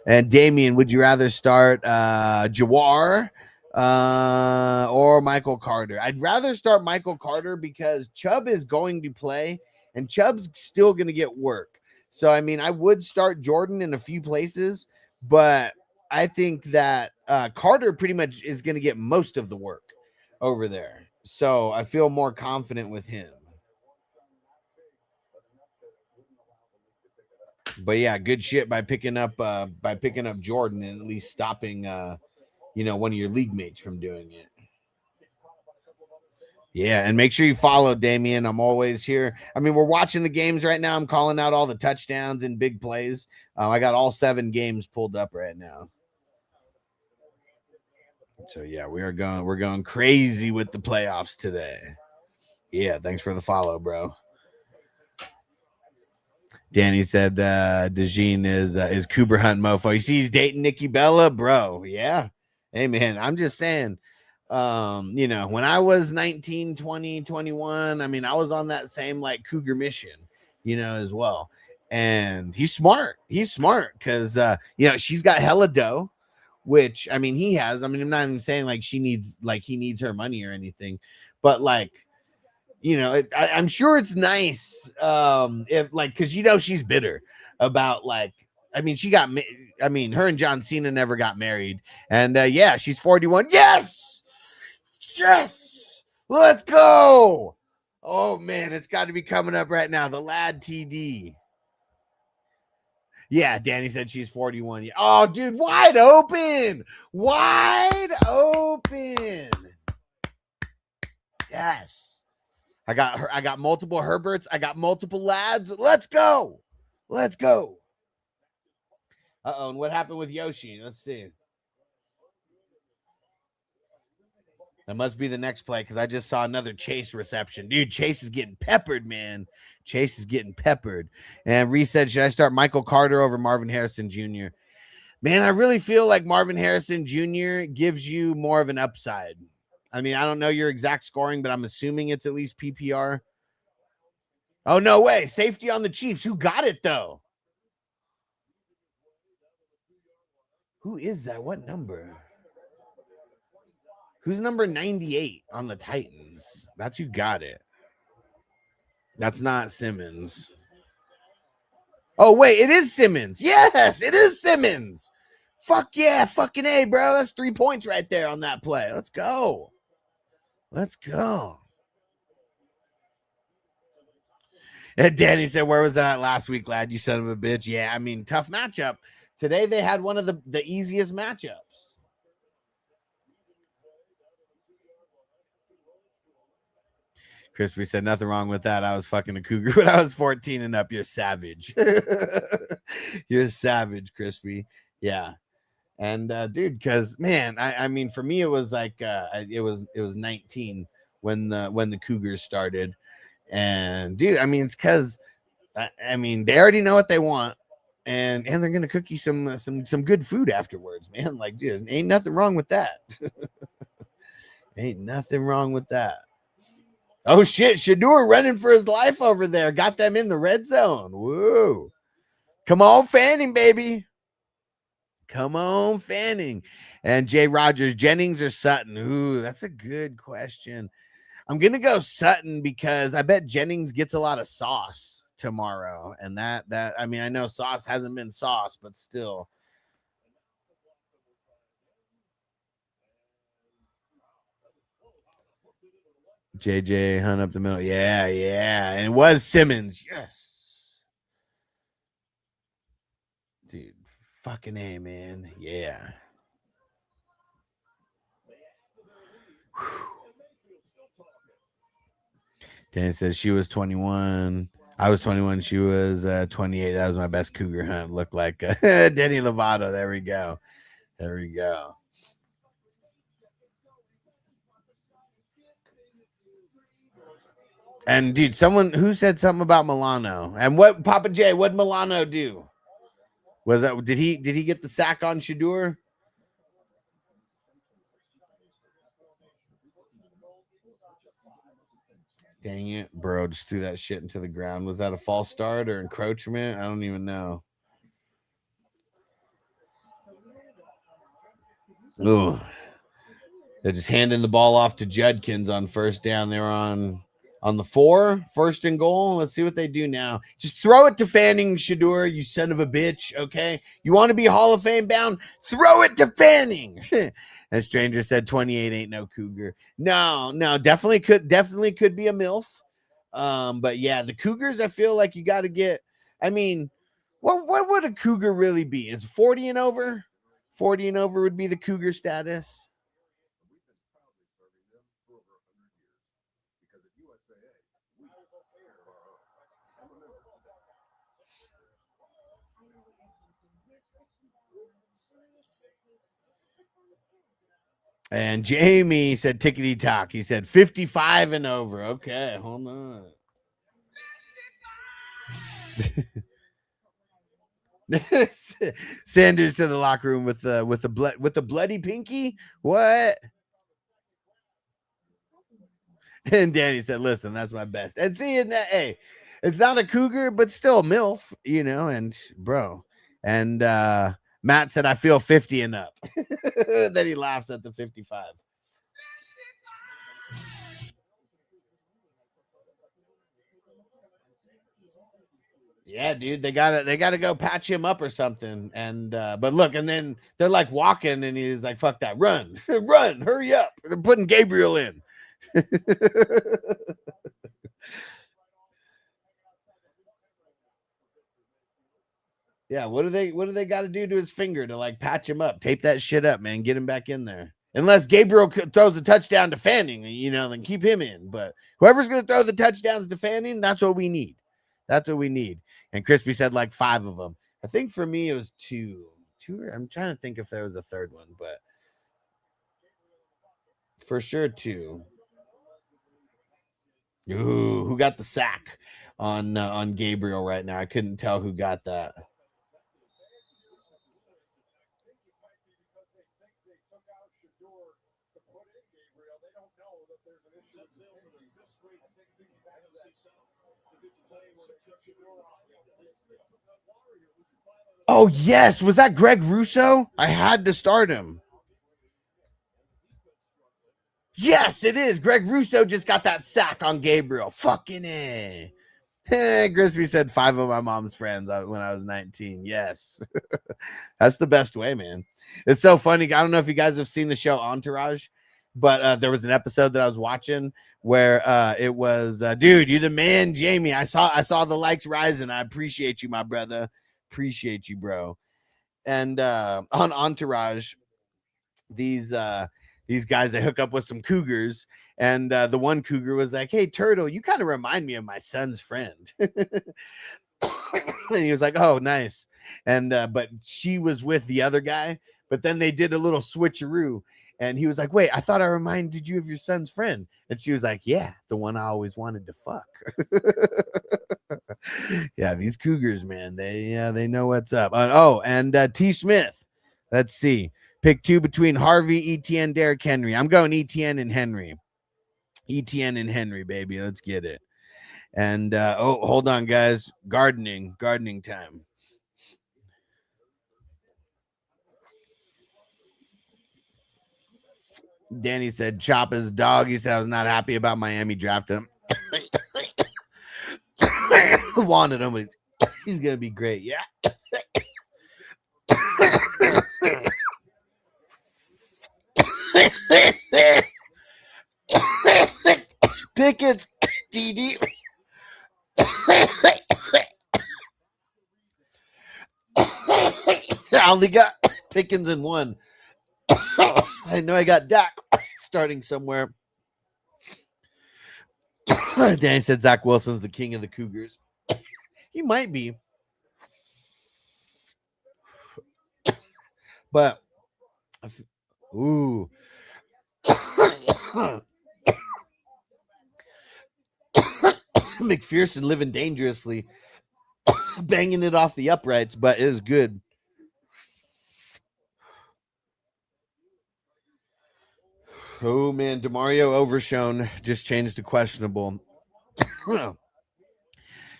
And Damien, would you rather start Jawar or Michael Carter? I'd rather start Michael Carter because Chubb is going to play and Chubb's still going to get work. So, I mean, I would start Jordan in a few places, but I think that Carter pretty much is going to get most of the work over there. So I feel more confident with him. But yeah, good shit by picking up Jordan and at least stopping one of your league mates from doing it. Yeah, and make sure you follow Damien. I'm always here. I mean, we're watching the games right now. I'm calling out all the touchdowns and big plays. I got all 7 games pulled up right now. So yeah, we're going crazy with the playoffs today. Yeah, thanks for the follow, bro. Danny said DeJean is Cooper Hunt mofo. You see he's dating Nikki Bella, bro. Yeah. Hey man, I'm just saying, when I was 19, 20, 21, I mean, I was on that same like Cougar mission, as well. And he's smart. He's smart because she's got hella dough, which I mean he has. I mean, I'm not even saying like he needs her money or anything, but like, I'm sure it's nice if like because she's bitter about like her and John Cena never got married, and she's 41. Yes, let's go. Oh man, it's got to be coming up right now. The lad TD. Yeah, Danny said she's 41. Oh, dude, wide open. Yes. I got multiple Herberts. I got multiple lads. Let's go. Uh-oh, and what happened with Yoshi? Let's see. That must be the next play because I just saw another Chase reception. Dude, Chase is getting peppered, man. Chase is getting peppered. And Reese said, should I start Michael Carter over Marvin Harrison Jr.? Man, I really feel like Marvin Harrison Jr. gives you more of an upside. I mean, I don't know your exact scoring, but I'm assuming it's at least PPR. Oh, no way. Safety on the Chiefs. Who got it, though? Who is that? What number? Who's number 98 on the Titans? That's who got it. That's not Simmons. Oh, wait. It is Simmons. Yes, it is Simmons. Fuck yeah. Fucking A, bro. That's 3 points right there on that play. Let's go. And Danny said, where was that last week, lad? You son of a bitch. Yeah, I mean, tough matchup. Today they had one of the easiest matchups. Crispy said, nothing wrong with that. I was fucking a cougar when I was 14 and up. You're savage. You're savage, Crispy. Yeah. And dude, because man, I mean, for me, it was like it was 19 when the Cougars started, and dude, I mean, it's because I mean they already know what they want, and they're gonna cook you some good food afterwards, man. Like, dude, ain't nothing wrong with that. Ain't nothing wrong with that. Oh shit, Shador running for his life over there, got them in the red zone. Woo! Come on, Fanning, baby. Come on, Fanning. And Jay Rogers, Jennings or Sutton? Ooh, that's a good question. I'm gonna go Sutton because I bet Jennings gets a lot of sauce tomorrow. And that I mean, I know sauce hasn't been sauce, but still. JJ Hunt up the middle. Yeah. And it was Simmons. Yes. Dude, fucking A, man. Yeah. Dan says she was 21. I was 21. She was 28. That was my best cougar hunt. Looked like Denny Lovato. There we go. And dude, someone who said something about Milano and what Papa J, what'd Milano do? Was that did he get the sack on Shadur? Dang it, bro, just threw that shit into the ground. Was that a false start or encroachment? I don't even know. Ooh. They're just handing the ball off to Judkins on first down. They're on the 4, first and goal. Let's see what they do now. Just throw it to Fanning, Shadur, you son of a bitch, okay? You want to be Hall of Fame bound? Throw it to Fanning. As Stranger said, 28 ain't no cougar. No, definitely could be a MILF. But yeah, the Cougars, I feel like you got to get, I mean, what would a cougar really be? Is 40 and over? 40 and over would be the cougar status. And Jamie said tickety tock. He said 55 and over. Okay, hold on. Sanders to the locker room with the bloody pinky. What? And Danny said, "Listen, that's my best." And seeing that, hey, it's not a cougar, but still MILF, you know. And bro, and Matt said, "I feel 50 and up." Then he laughs at the 55. Yeah, dude, they gotta go patch him up or something. And but look, and then they're like walking, and he's like, "Fuck that, run, run, hurry up!" They're putting Gabriel in. Yeah, what do they got to do to his finger to like patch him up, tape that shit up, man, get him back in there? Unless Gabriel throws a touchdown to Fanning, you know, then keep him in. But whoever's going to throw the touchdowns to Fanning, that's what we need. That's what we need. And Crispy said like 5 of them. I think for me it was 2. I'm trying to think if there was a third one, but for sure 2. Ooh, who got the sack on Gabriel right now? I couldn't tell who got that. Oh, yes. Was that Greg Russo? I had to start him. Yes, it is. Greg Russo just got that sack on Gabriel. Fucking A. Crispy said 5 of my mom's friends when I was 19. Yes. That's the best way, man. It's so funny. I don't know if you guys have seen the show Entourage, but there was an episode that I was watching where it was, dude, you're the man, Jamie. I saw the likes rising. I appreciate you, my brother. Appreciate you, bro. And on Entourage, these guys, they hook up with some cougars, and the one cougar was like, "Hey, Turtle, you kind of remind me of my son's friend." And he was like, "Oh, nice." And but she was with the other guy, but then they did a little switcheroo, and he was like, "Wait, I thought I reminded you of your son's friend." And she was like, "Yeah, the one I always wanted to fuck." Yeah, these cougars, man, they know what's up. And T Smith, let's see, pick 2 between Harvey, ETN, Derrick Henry. I'm going ETN and Henry. ETN and Henry, baby. Let's get it. And hold on, guys. Gardening time. Danny said, chop his dog. He said, I was not happy about Miami drafting him. Wanted him. He's going to be great. Yeah. Pickens, DD. I only got Pickens in one. I know I got Dak starting somewhere. Danny said Zach Wilson's the king of the Cougars. He might be. But, ooh. McPherson living dangerously, banging it off the uprights, but it is good. Oh, man, DeMario Overshone just changed to questionable.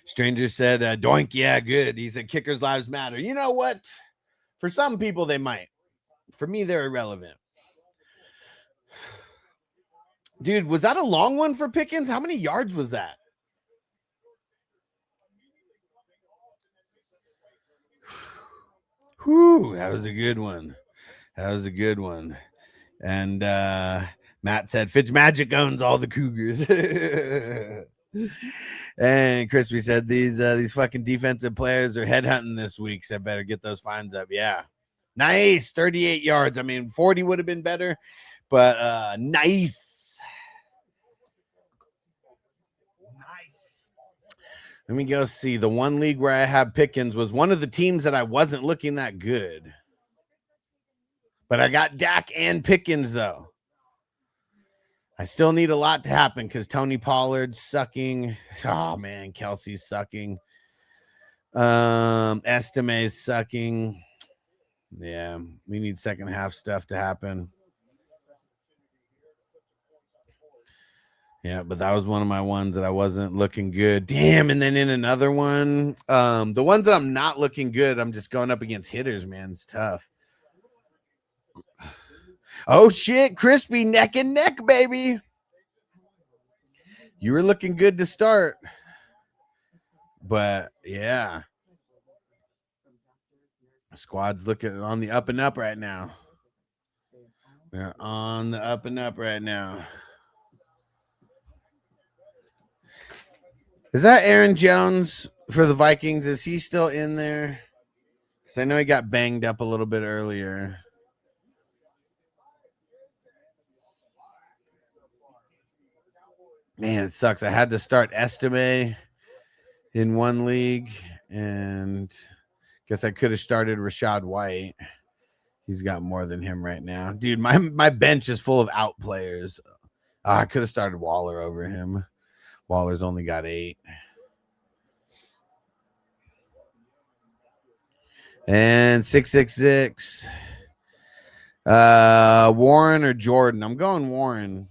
Stranger said, doink, yeah, good. He said, kickers' lives matter. You know what? For some people, they might. For me, they're irrelevant. Dude, was that a long one for Pickens? How many yards was that? Whew, that was a good one. That was a good one. And Matt said, Fitzmagic owns all the Cougars. And Crispy said, these fucking defensive players are headhunting this week, so I better get those fines up. Yeah. Nice. 38 yards. I mean, 40 would have been better, but nice. Let me go see. The one league where I have Pickens was one of the teams that I wasn't looking that good. But I got Dak and Pickens, though. I still need a lot to happen because Tony Pollard's sucking. Oh, man, Kelsey's sucking. Estime's sucking. Yeah, we need second half stuff to happen. Yeah, but that was one of my ones that I wasn't looking good. Damn, and then in another one, the ones that I'm not looking good, I'm just going up against hitters, man. It's tough. Oh, shit, Crispy, neck and neck, baby. You were looking good to start. But, yeah. Squad's looking on the up and up right now. We're on the up and up right now. Is that Aaron Jones for the Vikings? Is he still in there? Because I know he got banged up a little bit earlier. Man, it sucks. I had to start Estime in one league, and guess I could have started Rashad White. He's got more than him right now. Dude, my bench is full of out players. I could have started Waller over him. Waller's only got 8. And 666. Warren or Jordan? I'm going Warren.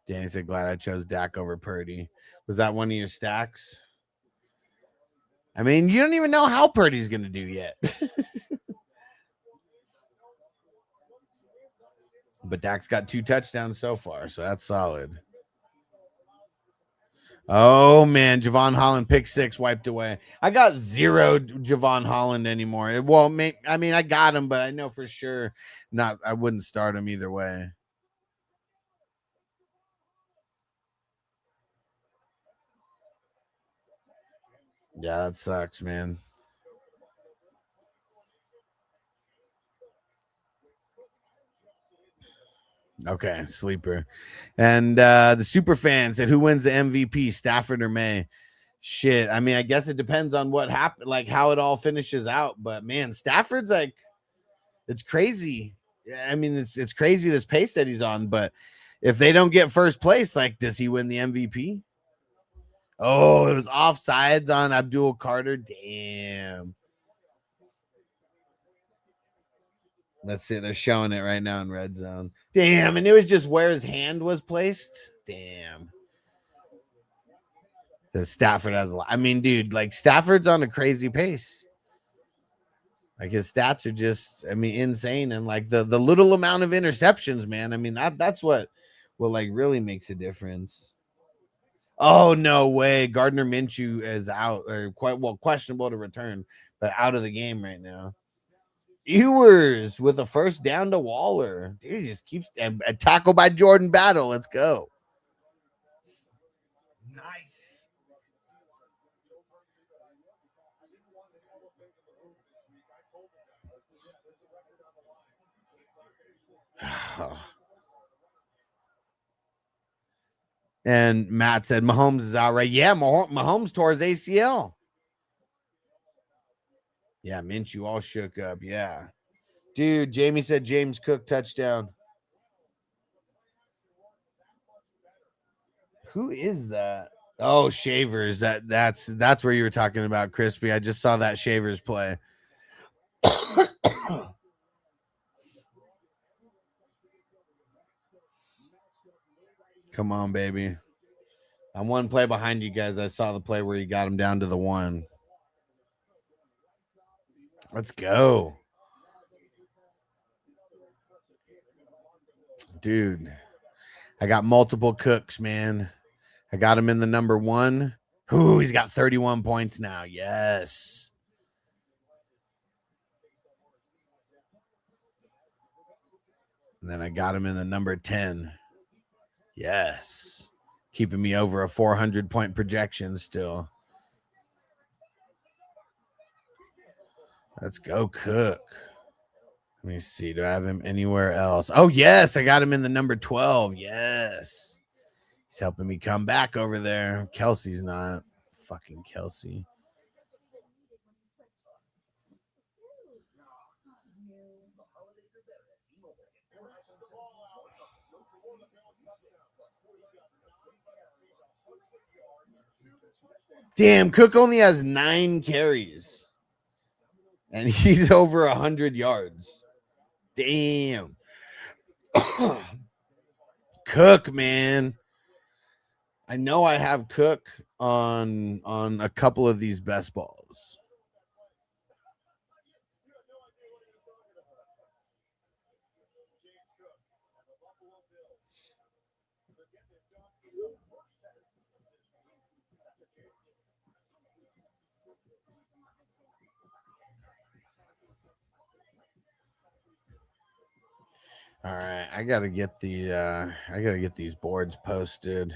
Danny said, glad I chose Dak over Purdy. Was that one of your stacks? I mean, you don't even know how Purdy's going to do yet. But Dak's got 2 touchdowns so far, so that's solid. Oh, man, Javon Holland, pick 6, wiped away. I got 0 Javon Holland anymore. Well, I mean, I got him, but I know for sure I wouldn't start him either way. Yeah, that sucks, man. Okay, sleeper. And the super fan said, who wins the MVP, Stafford or May? Shit, I mean, I guess it depends on what happened, like how it all finishes out. But man, Stafford's like, it's crazy. I mean, it's crazy this pace that he's on. But if they don't get first place, like, does he win the MVP? Oh, it was offsides on Abdul Carter. Damn. Let's see. They're showing it right now in red zone. Damn. And it was just where his hand was placed. Damn. The Stafford has a lot. I mean, dude, like Stafford's on a crazy pace. Like his stats are just, I mean, insane. And like the little amount of interceptions, man. I mean, that's what like really makes a difference. Oh, no way. Gardner Minshew is out, or questionable to return, but out of the game right now. Ewers with a first down to Waller. Dude, he just keeps a tackle by Jordan Battle. Let's go. Nice. And Matt said Mahomes is out, right? Yeah, Mahomes tore his ACL. Yeah, Minshew all shook up. Yeah. Dude, Jamie said James Cook touchdown. Who is that? Oh, Shavers. That's where you were talking about, Crispy. I just saw that Shavers play. Come on, baby. I'm one play behind you guys. I saw the play where you got him down to the 1. Let's go. Dude, I got multiple Cooks, man. I got him in the number 1. Ooh, he's got 31 points now. Yes. And then I got him in the number 10. Yes. Keeping me over a 400-point projection still. Let's go, Cook. Let me see. Do I have him anywhere else? Oh, yes. I got him in the number 12. Yes. He's helping me come back over there. Kelsey's not. Fucking Kelsey. Damn, Cook only has 9 carries. And he's over 100 yards. Damn. Cook, man. I know I have Cook on a couple of these best balls. All right, I gotta get these boards posted.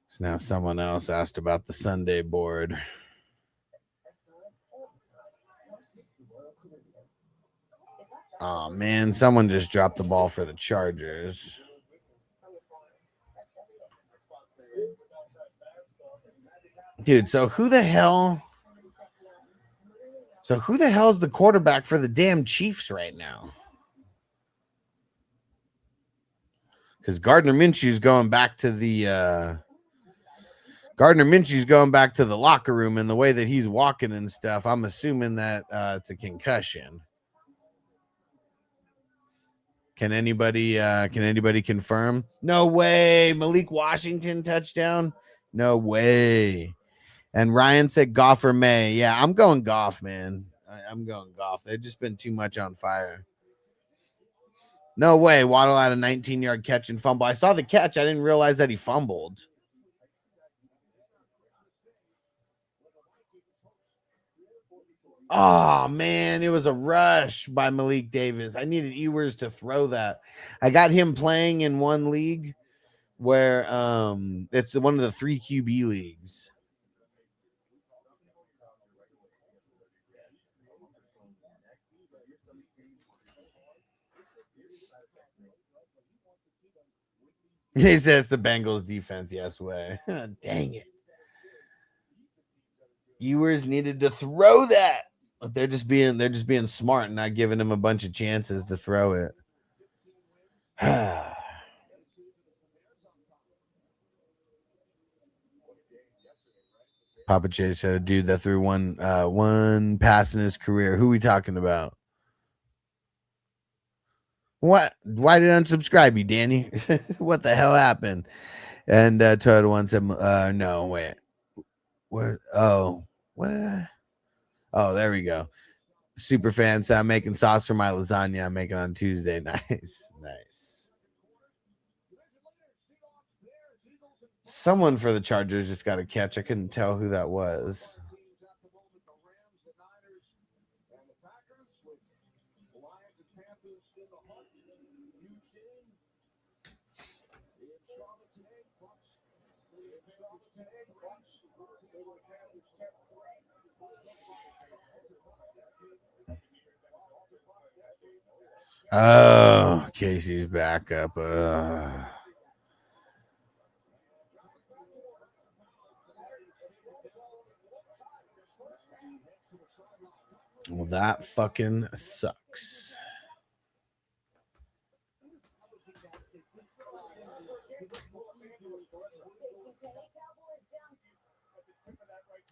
So now someone else asked about the Sunday board. Oh man, someone just dropped the ball for the Chargers. Dude, so who the hell is the quarterback for the damn Chiefs right now? Because Gardner Minshew's going back to the locker room, and the way that he's walking and stuff, I'm assuming that it's a concussion. Can anybody confirm? No way. Malik Washington touchdown? No way. And Ryan said Goff or May. Yeah, I'm going Goff, man. I'm going Goff. They've just been too much on fire. No way. Waddle had a 19-yard catch and fumble. I saw the catch. I didn't realize that he fumbled. Oh, man. It was a rush by Malik Davis. I needed Ewers to throw that. I got him playing in one league where it's one of the 3 QB leagues. He says the Bengals defense. Yes way. Dang it. Ewers needed to throw that. But they're just being smart and not giving him a bunch of chances to throw it. Papa Chase said a dude that threw one pass in his career. Who are we talking about? What? Why did I unsubscribe you, Danny? What the hell happened? And Toad one said, no, wait. Where? Oh, what did I? Oh, there we go. Super fan said I'm making sauce for my lasagna. I'm making on Tuesday. Nice, nice. Someone for the Chargers just got a catch. I couldn't tell who that was. Oh, Casey's back up. Well, that fucking sucks.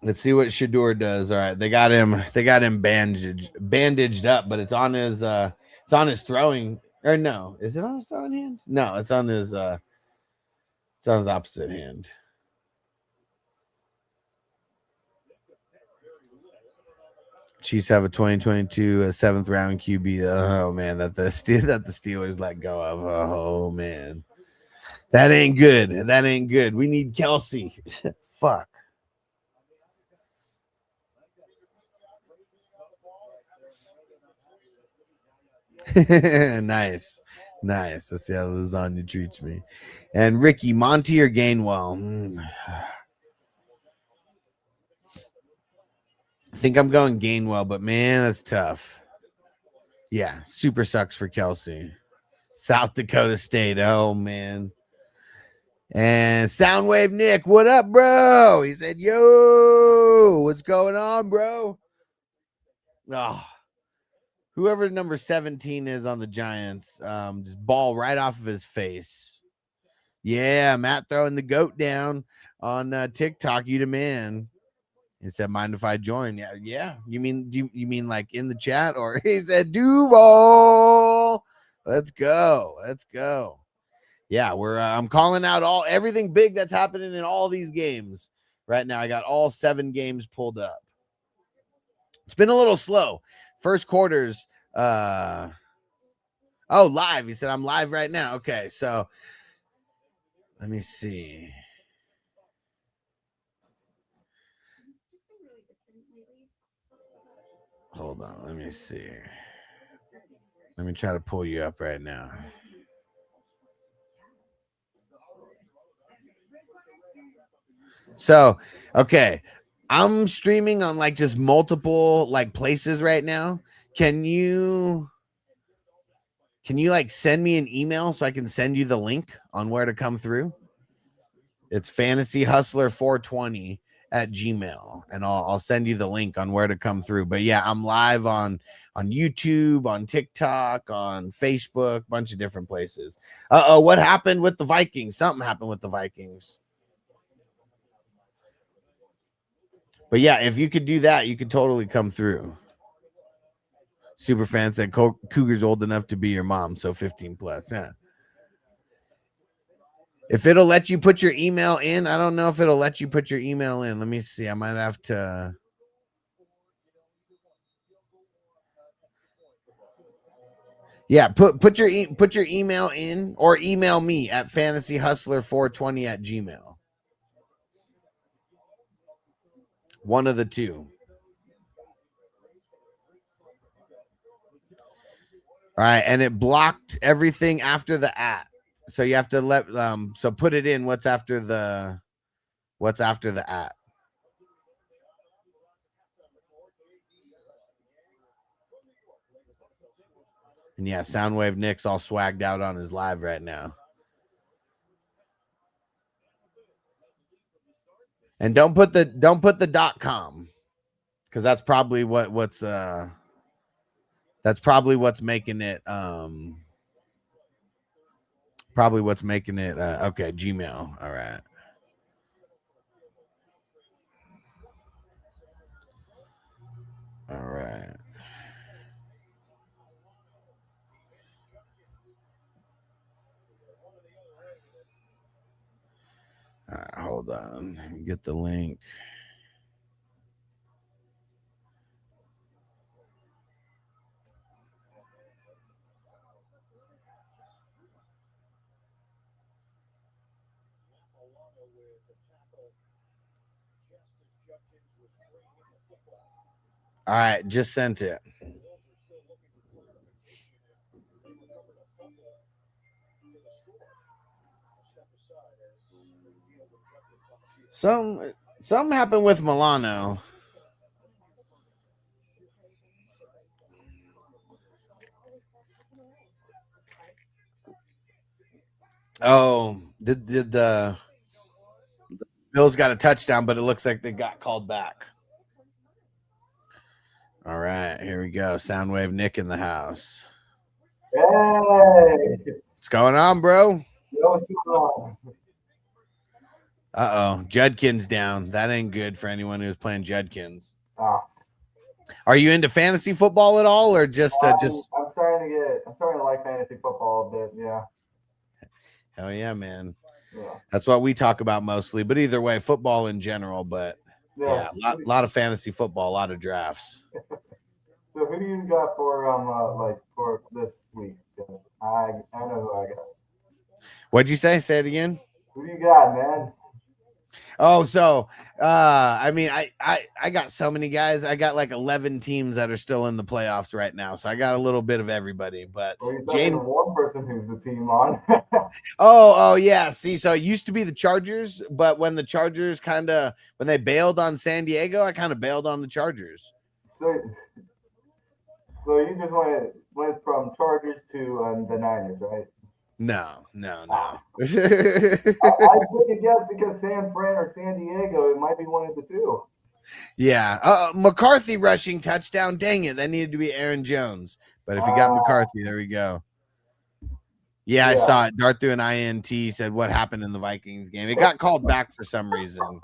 Let's see what Shador does. All right, they got him bandaged up, but it's on his throwing, or no, is it on his throwing hand? No, it's on his opposite hand. Chiefs have a 2022 7th round QB. Oh man, that the Steelers let go of. Oh man, that ain't good. That ain't good. We need Kelsey. Fuck. Nice. Let's see how lasagna treats me. And Ricky, Monty or Gainwell? I think I'm going Gainwell, but man, that's tough. Yeah, super sucks for Kelsey. South Dakota State. Oh man. And Soundwave Nick, what up, bro? He said, yo, what's going on, bro? Oh, whoever number 17 is on the Giants, just ball right off of his face. Yeah, Matt throwing the goat down on TikTok. You the man. He said, mind if I join? Yeah. You mean like in the chat? Or he said, Duval. Let's go. Yeah, I'm calling out everything big that's happening in all these games right now. I got all 7 games pulled up. It's been a little slow. First quarters. Live. He said I'm live right now. Okay, so let me see. Hold on. Let me see. Let me try to pull you up right now. So, okay. I'm streaming on like just multiple like places right now. Can you like send me an email so I can send you the link on where to come through? It's fantasyhustler420 at Gmail, and I'll send you the link on where to come through. But yeah, I'm live on YouTube, on TikTok, on Facebook, bunch of different places. What happened with the Vikings? Something happened with the Vikings. But yeah, if you could do that, you could totally come through. Superfan said Cougar's old enough to be your mom, so 15 plus. Yeah. If it'll let you put your email in, I don't know if it'll let you put your email in. Let me see. I might have to. Yeah, put your email in, or email me at fantasyhustler420 at Gmail. One of the two. All right, and it blocked everything after the at. So you have to so put it in what's after the at. And yeah, Soundwave Nick's all swagged out on his live right now. And don't put the .com, because that's probably what's making it okay, Gmail. All right. All right, hold on. Let me get the link. All right, just sent it. Something happened with Milano. Oh, did the Bills got a touchdown, but it looks like they got called back. All right, here we go. Soundwave Nick in the house. Hey, What's going on, bro? what's going on? Uh-oh, Judkins down. That ain't good for anyone who's playing Judkins. Ah, Are you into fantasy football at all, or just I'm starting to like fantasy football a bit. Yeah, Hell yeah, man. yeah, That's what we talk about mostly. But either way, football in general. But yeah, lot of fantasy football, a lot of drafts. So who do you got for for this week? I know who I got. What'd you say? Say it again. Who do you got, man? Oh, so I mean, I got so many guys. I got like 11 teams that are still in the playoffs right now. So I got a little bit of everybody. But Well, you're talking to one person who's the team on. oh yeah. See, so it used to be the Chargers, but when the Chargers when they bailed on San Diego, I kind of bailed on the Chargers. So you just went from Chargers to the Niners, right? No. I took a guess because San Fran or San Diego, it might be one of the two. Yeah. McCarthy rushing touchdown. Dang it. That needed to be Aaron Jones. But if you got McCarthy, there we go. Yeah, I saw it. Dart through an INT, said what happened in the Vikings game. It got called back for some reason.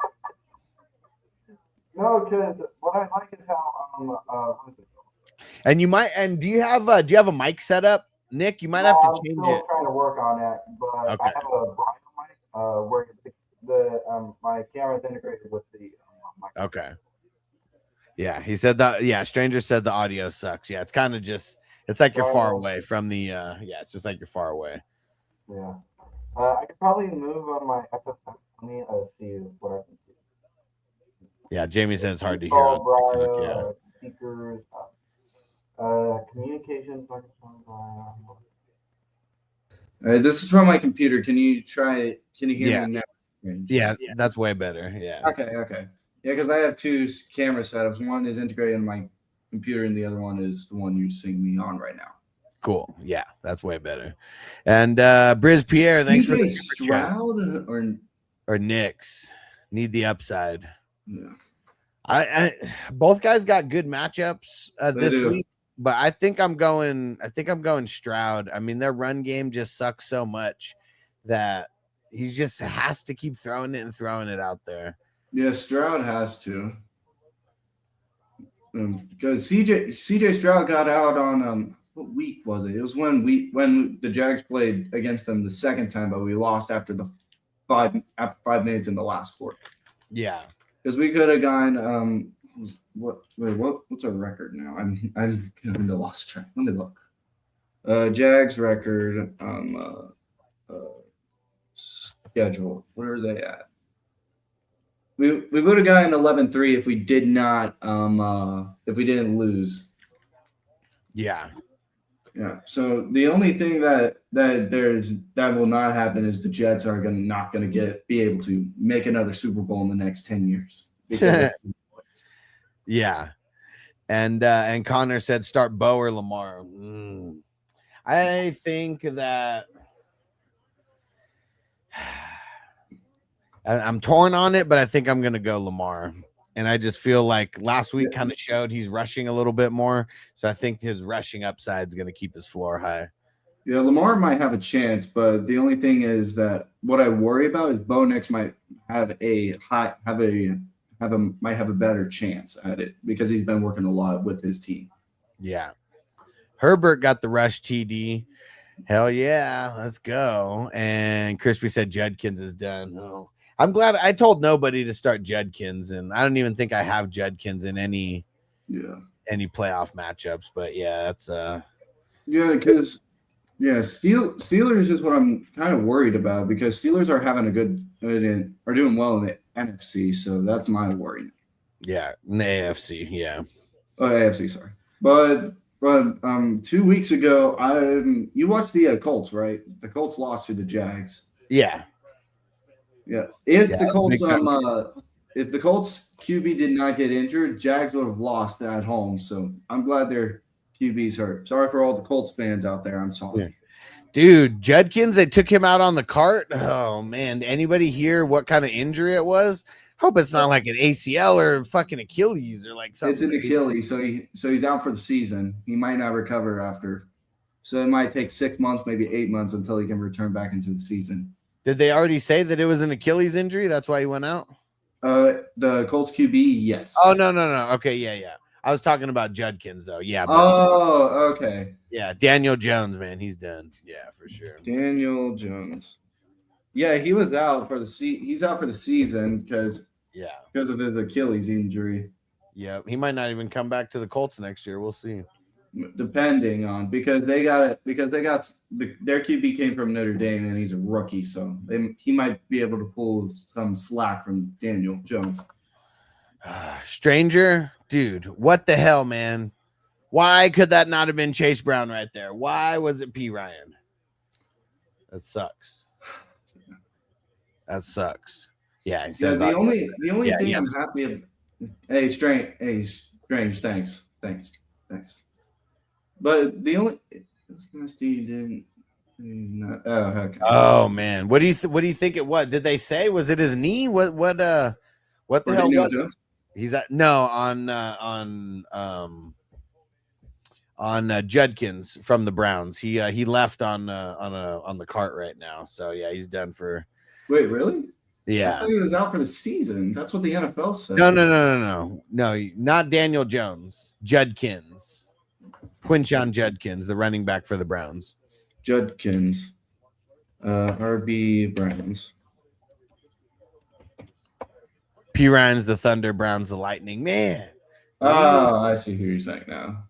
No, because what I like is how And do you have a mic set up, Nick? You might have to change I'm still it. trying to work on that, but Okay. I have a bridle mic where my camera is integrated with the mic. Okay. Yeah, he said that. Yeah, Stranger said the audio sucks. Yeah, it's kind of just. It's like you're far away from the. Yeah, it's just like you're far away. Yeah, I could probably move on my SFX. Let me see what I can do. Yeah, Jamie said it's hard to hear on TikTok. Yeah. Speakers, communications. This is from my computer. Can you hear me now? Yeah, that's way better. Yeah. Okay. Yeah, because I have two camera setups. One is integrated in my computer, and the other one is the one you're seeing me on right now. Cool. Yeah, that's way better. And Briz Pierre, thanks for the super chat. Stroud Or Knicks. Need the upside. Yeah. I both guys got good matchups this do. week, but I think I'm going Stroud. I mean, their run game just sucks so much that he just has to keep throwing it out there. Yeah, Stroud has to. Because CJ Stroud got out on what week was it? It was when the Jags played against them the second time, but we lost after 5 minutes in the last quarter. Yeah. Because we could have gone. What's our record now? I'm kind of lost track. Let me look. Jags record schedule. Where are they at? We would have gotten 11-3 if we did not if we didn't lose. Yeah. Yeah. So the only thing that will not happen is the Jets are not going to be able to make another Super Bowl in the next 10 years. Yeah. And Connor said start Bo or Lamar. I think that I'm torn on it, but I think I'm going to go Lamar. And I just feel like last week kind of showed he's rushing a little bit more. So I think his rushing upside is going to keep his floor high. Yeah, Lamar might have a chance, but the only thing is that what I worry about is Bo Nix might have a better chance at it because he's been working a lot with his team. Yeah. Herbert got the rush TD. Hell yeah, let's go. And Crispy said Judkins is done. Oh. I'm glad I told nobody to start Judkins, and I don't even think I have Judkins in any playoff matchups. But yeah, that's because Yeah, Steelers is what I'm kind of worried about because Steelers are having are doing well in the NFC, so that's my worry. Yeah, in the AFC. Yeah. Oh, AFC, sorry. But 2 weeks ago, you watched the Colts, right? The Colts lost to the Jags. Yeah. Yeah. If Yeah, the Colts big time. if the Colts QB did not get injured, Jags would have lost at home. So I'm glad their QB's hurt. Sorry for all the Colts fans out there. I'm sorry. Yeah. Dude, Judkins, they took him out on the cart. Oh man, anybody hear what kind of injury it was? Hope it's not like an ACL or fucking Achilles or like something. It's an Achilles, so he's out for the season. He might not recover after. So it might take 6 months, maybe 8 months until he can return back into the season. Did they already say that it was an Achilles injury? That's why he went out? The Colts QB, yes. Oh, no. Okay, yeah. I was talking about Judkins, though. Yeah. Oh, okay. Yeah, Daniel Jones, man, he's done. Yeah, for sure. Daniel Jones. Yeah, he was out for the he's out for the season because of his Achilles injury. Yeah, he might not even come back to the Colts next year. We'll see. Depending on their QB came from Notre Dame and he's a rookie, so he might be able to pull some slack from Daniel Jones. Stranger, dude, what the hell, man? Why could that not have been Chase Brown right there? Why was it P. Ryan? That sucks. Yeah, he says the only thing I'm happy of. Hey, Strange, thanks. But the only didn't. Okay. Oh man, what do you think it was? Did they say was it his knee? What the hell was it? He's at on Judkins from the Browns. He left on the cart right now. So yeah, he's done for. Wait, really? Yeah. I thought he was out for the season. That's what the NFL said. No, not Daniel Jones. Judkins. Quinshon Judkins, the running back for the Browns. Judkins. RB Browns. P. Ryan's the Thunder, Browns the Lightning. Man. Oh, I see who you're saying now.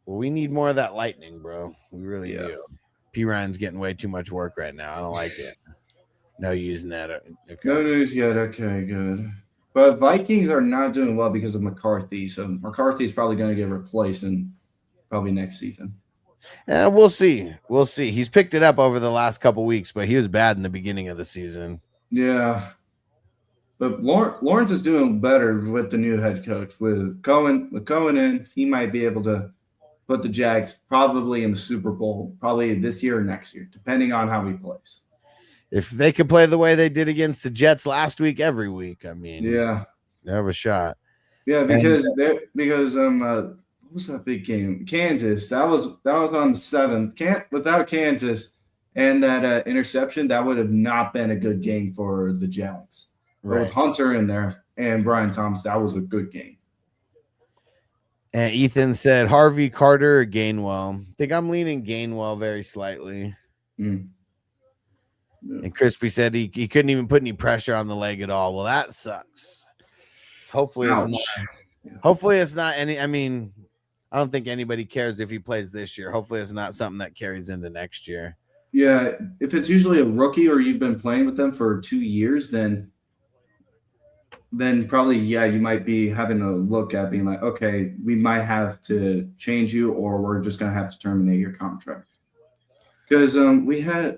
Well, we need more of that lightning, bro. We really do. P. Ryan's getting way too much work right now. I don't like it. No using that. Okay. No news yet. Okay, good. But Vikings are not doing well because of McCarthy. So McCarthy's probably going to get replaced in probably next season. We'll see. He's picked it up over the last couple weeks, but he was bad in the beginning of the season. Yeah. But Lawrence is doing better with the new head coach. With Cohen in, he might be able to put the Jags probably in the Super Bowl, probably this year or next year, depending on how he plays. If they could play the way they did against the Jets last week, every week, I mean, yeah, they have a shot. Yeah, because what was that big game? Kansas. That was on the 7th. Without Kansas and that interception, that would have not been a good game for the Jags. Right. With Hunter in there and Brian Thomas, that was a good game. And Ethan said Harvey, Carter, or Gainwell. I think I'm leaning Gainwell very slightly. Mm. Yeah. And Crispy said he couldn't even put any pressure on the leg at all. Well, that sucks. Hopefully it's not any. I mean, I don't think anybody cares if he plays this year. Hopefully it's not something that carries into next year. Yeah, if it's usually a rookie or you've been playing with them for 2 years, then probably, you might be having a look at being like, okay, we might have to change you or we're just going to have to terminate your contract. Because we had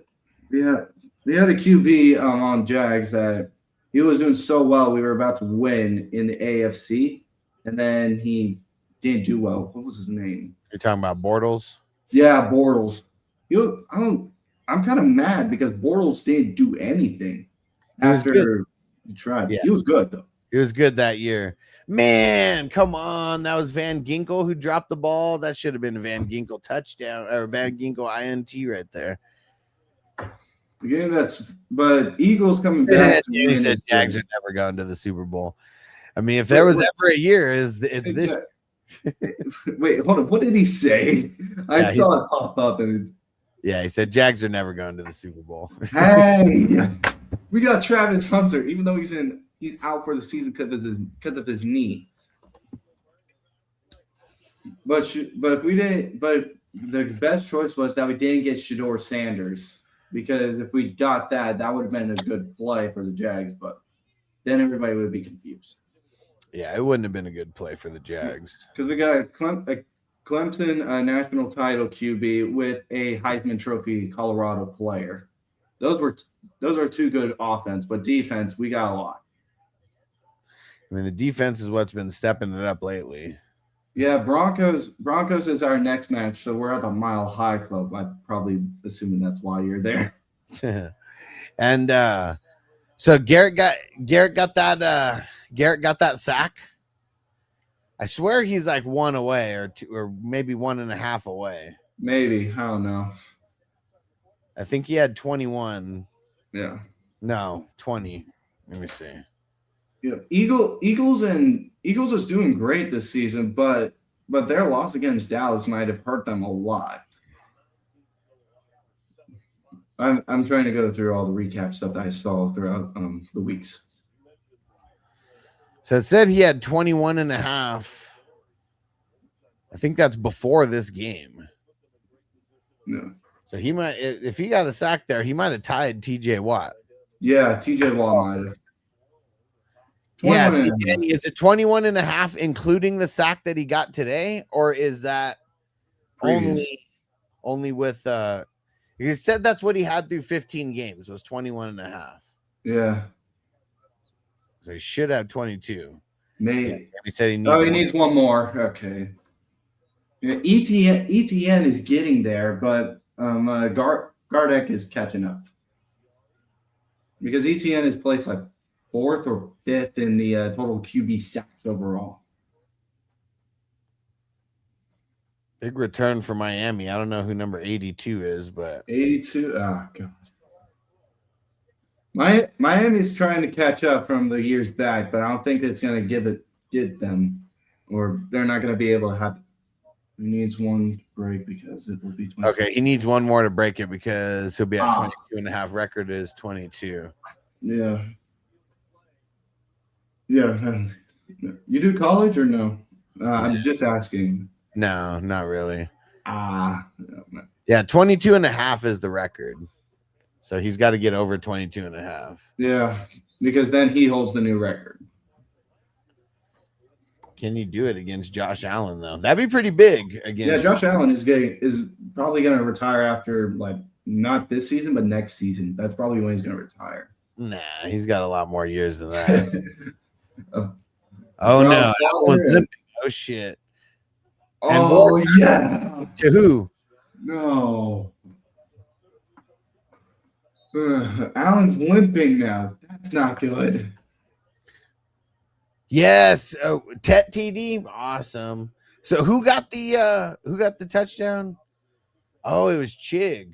a QB on Jags that he was doing so well. We were about to win in the AFC, and then he didn't do well. What was his name? You're talking about Bortles? Yeah, Bortles. I'm kind of mad because Bortles didn't do anything after he tried. Yeah. He was good, though. He was good that year. Man, come on. That was Van Ginkel who dropped the ball. That should have been a Van Ginkel touchdown or Van Ginkel INT right there. Yeah, but Eagles coming back. He said Jags are never going to the Super Bowl. I mean, if there was ever a year, it's this. Wait, hold on. What did he say? I saw it pop up. Yeah, he said Jags are never going to the Super Bowl. Hey, we got Travis Hunter, even though he's out for the season because of his knee. But if we didn't, but the best choice was that we didn't get Shador Sanders, because if we got that, that would have been a good play for the Jags, but then everybody would be confused. Yeah, it wouldn't have been a good play for the Jags. Because we got a Clemson national title QB with a Heisman Trophy Colorado player. Those are two good offense, but defense, we got a lot. I mean, the defense is what's been stepping it up lately. Yeah, Broncos is our next match, so we're at a Mile High Club. I'm probably assuming that's why you're there. And so Garrett got that sack. I swear he's like 1 away or 2 or maybe 1.5 away. Maybe, I don't know. I think he had 21. Yeah. No, 20. Let me see. Yeah, Eagles is doing great this season, but their loss against Dallas might have hurt them a lot. I'm trying to go through all the recap stuff that I saw throughout the weeks. So it said he had 21.5. I think that's before this game. No. So he might, if he got a sack there, he might have tied TJ Watt. Yeah, TJ Watt might have. Yeah, is it 21.5 including the sack that he got today, or is that only with he said that's what he had through 15 games was 21.5. Yeah. So he should have 22. Maybe. He said he needs one more. Okay. Yeah, ETN is getting there, but Gardeck is catching up. Because ETN is placed like 4th or 5th in the total QB sacks overall. Big return for Miami. I don't know who number 82 is, but 82. Oh god. Miami's trying to catch up from the years back, but I don't think it's going to get them, or they're not going to be able to have. He needs one break because it will be 22. Okay, he needs one more to break it because he'll be at 22.5. Record is 22. Yeah. Yeah. You do college or no? I'm just asking. No, not really. No. Yeah, 22.5 is the record. So he's got to get over 22.5. Yeah, because then he holds the new record. Can you do it against Josh Allen though? That'd be pretty big against. Yeah, Josh Allen is probably going to retire after like not this season, but next season. That's probably when he's going to retire. Nah, he's got a lot more years than that. Oh no, that was limping. Oh shit. Oh yeah. To who? No. Allen's limping now. That's not good. Yes. Oh, Tet TD. Awesome. So who got the touchdown? Oh, it was Chig.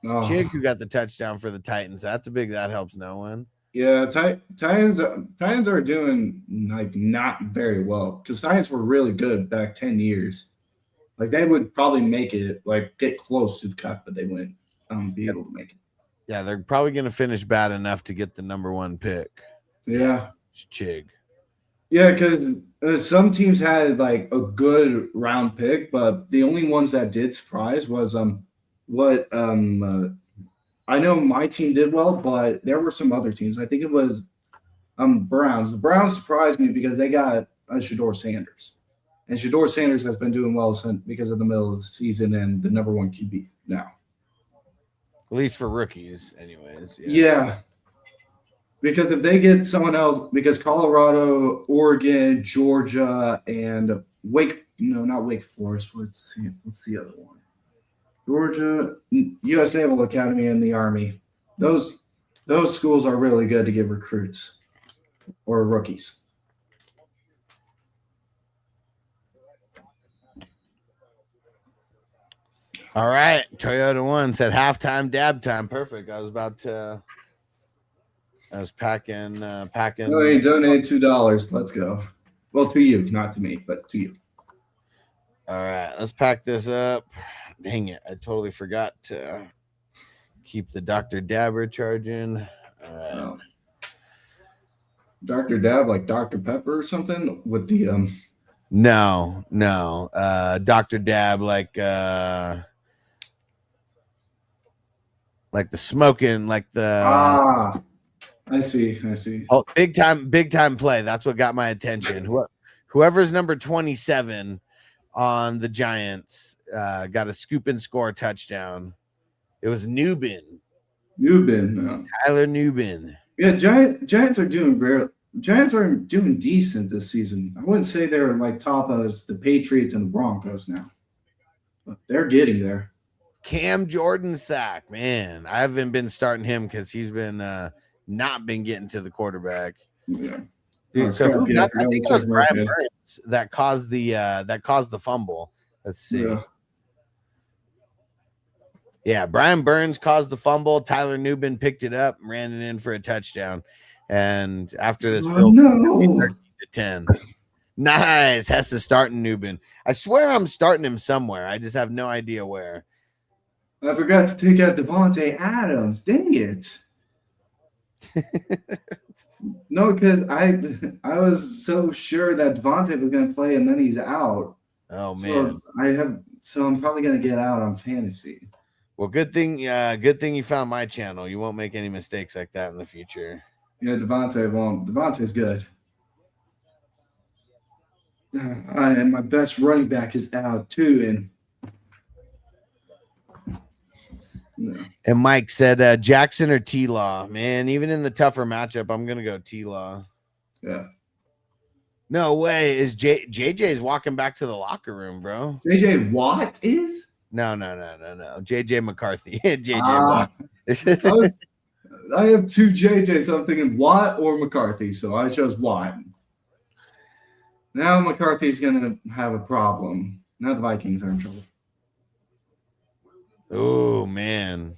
Oh. Chig who got the touchdown for the Titans. That helps no one. Yeah, Titans are doing like not very well because Titans were really good back 10 years. Like they would probably make it, like get close to the cut, but they wouldn't be able to make it. Yeah, they're probably going to finish bad enough to get the number 1 pick. Yeah, it's Chig. Yeah, because some teams had like a good round pick, but the only ones that did surprise was I know my team did well, but there were some other teams. I think it was Browns. The Browns surprised me because they got Shador Sanders. And Shador Sanders has been doing well because of the middle of the season and the number 1 QB now. At least for rookies, anyways. Yeah. Because if they get someone else, because Colorado, Oregon, Georgia, and not Wake Forest. What's the other one? Georgia, U.S. Naval Academy, and the Army. Those schools are really good to give recruits or rookies. All right. Toyota 1 said halftime, dab time. Perfect. I was packing. Oh, he donated $2. Let's go. Well, to you, not to me, but to you. All right. Let's pack this up. Dang it. I totally forgot to keep the Dr. Dabber charging. All right. Dr. Dab, like Dr. Pepper or something with the No. Dr. Dab, like the smoking, like the I see. oh, big time play. That's what got my attention. Whoever's number 27 on the Giants got a scoop and score touchdown. It was Newbin. Tyler Newbin. Yeah, Giants are doing Giants are doing decent this season. I wouldn't say they're like top as the Patriots and the Broncos now, but they're getting there. Cam Jordan sack, man. I haven't been starting him because he's been not been getting to the quarterback. Yeah. Dude, so who got, I think it was Brian Burns that caused the fumble. Let's see. Yeah, Brian Burns caused the fumble. Tyler Newbin picked it up and ran it in for a touchdown. And after this, Phil 13-10. Nice. Hess is starting Newbin. I swear I'm starting him somewhere. I just have no idea where. I forgot to take out Devontae Adams. Dang it. No, because I was so sure that Devontae was going to play and then he's out. Oh man. So I'm probably going to get out on fantasy. Well, good thing you found my channel. You won't make any mistakes like that in the future. Yeah, Devontae won't. Devontae's good. And my best running back is out too. And Mike said Jackson or T-Law. Man, even in the tougher matchup, I'm gonna go T-Law. Yeah. No way. Is JJ's walking back to the locker room, bro? JJ Watt is? No. JJ McCarthy. JJ Watt. I have two JJs, so I'm thinking Watt or McCarthy, so I chose Watt. Now McCarthy's gonna have a problem. Now the Vikings are in trouble. Oh man,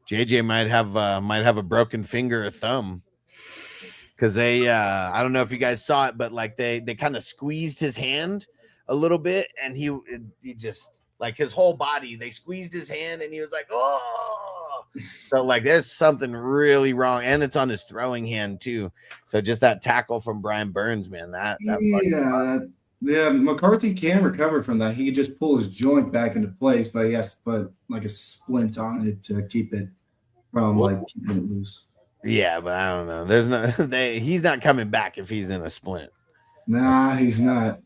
JJ might have a broken finger or thumb because they I don't know if you guys saw it, but like they kind of squeezed his hand a little bit, and he just like his whole body, they squeezed his hand, and he was like, oh, so like there's something really wrong, and it's on his throwing hand too. So just that tackle from Brian Burns, man, yeah, McCarthy can recover from that. He can just pull his joint back into place, but he has to put like a splint on it to keep it from keeping it loose. Yeah, but I don't know. There's no he's not coming back if he's in a splint. Nah, he's not.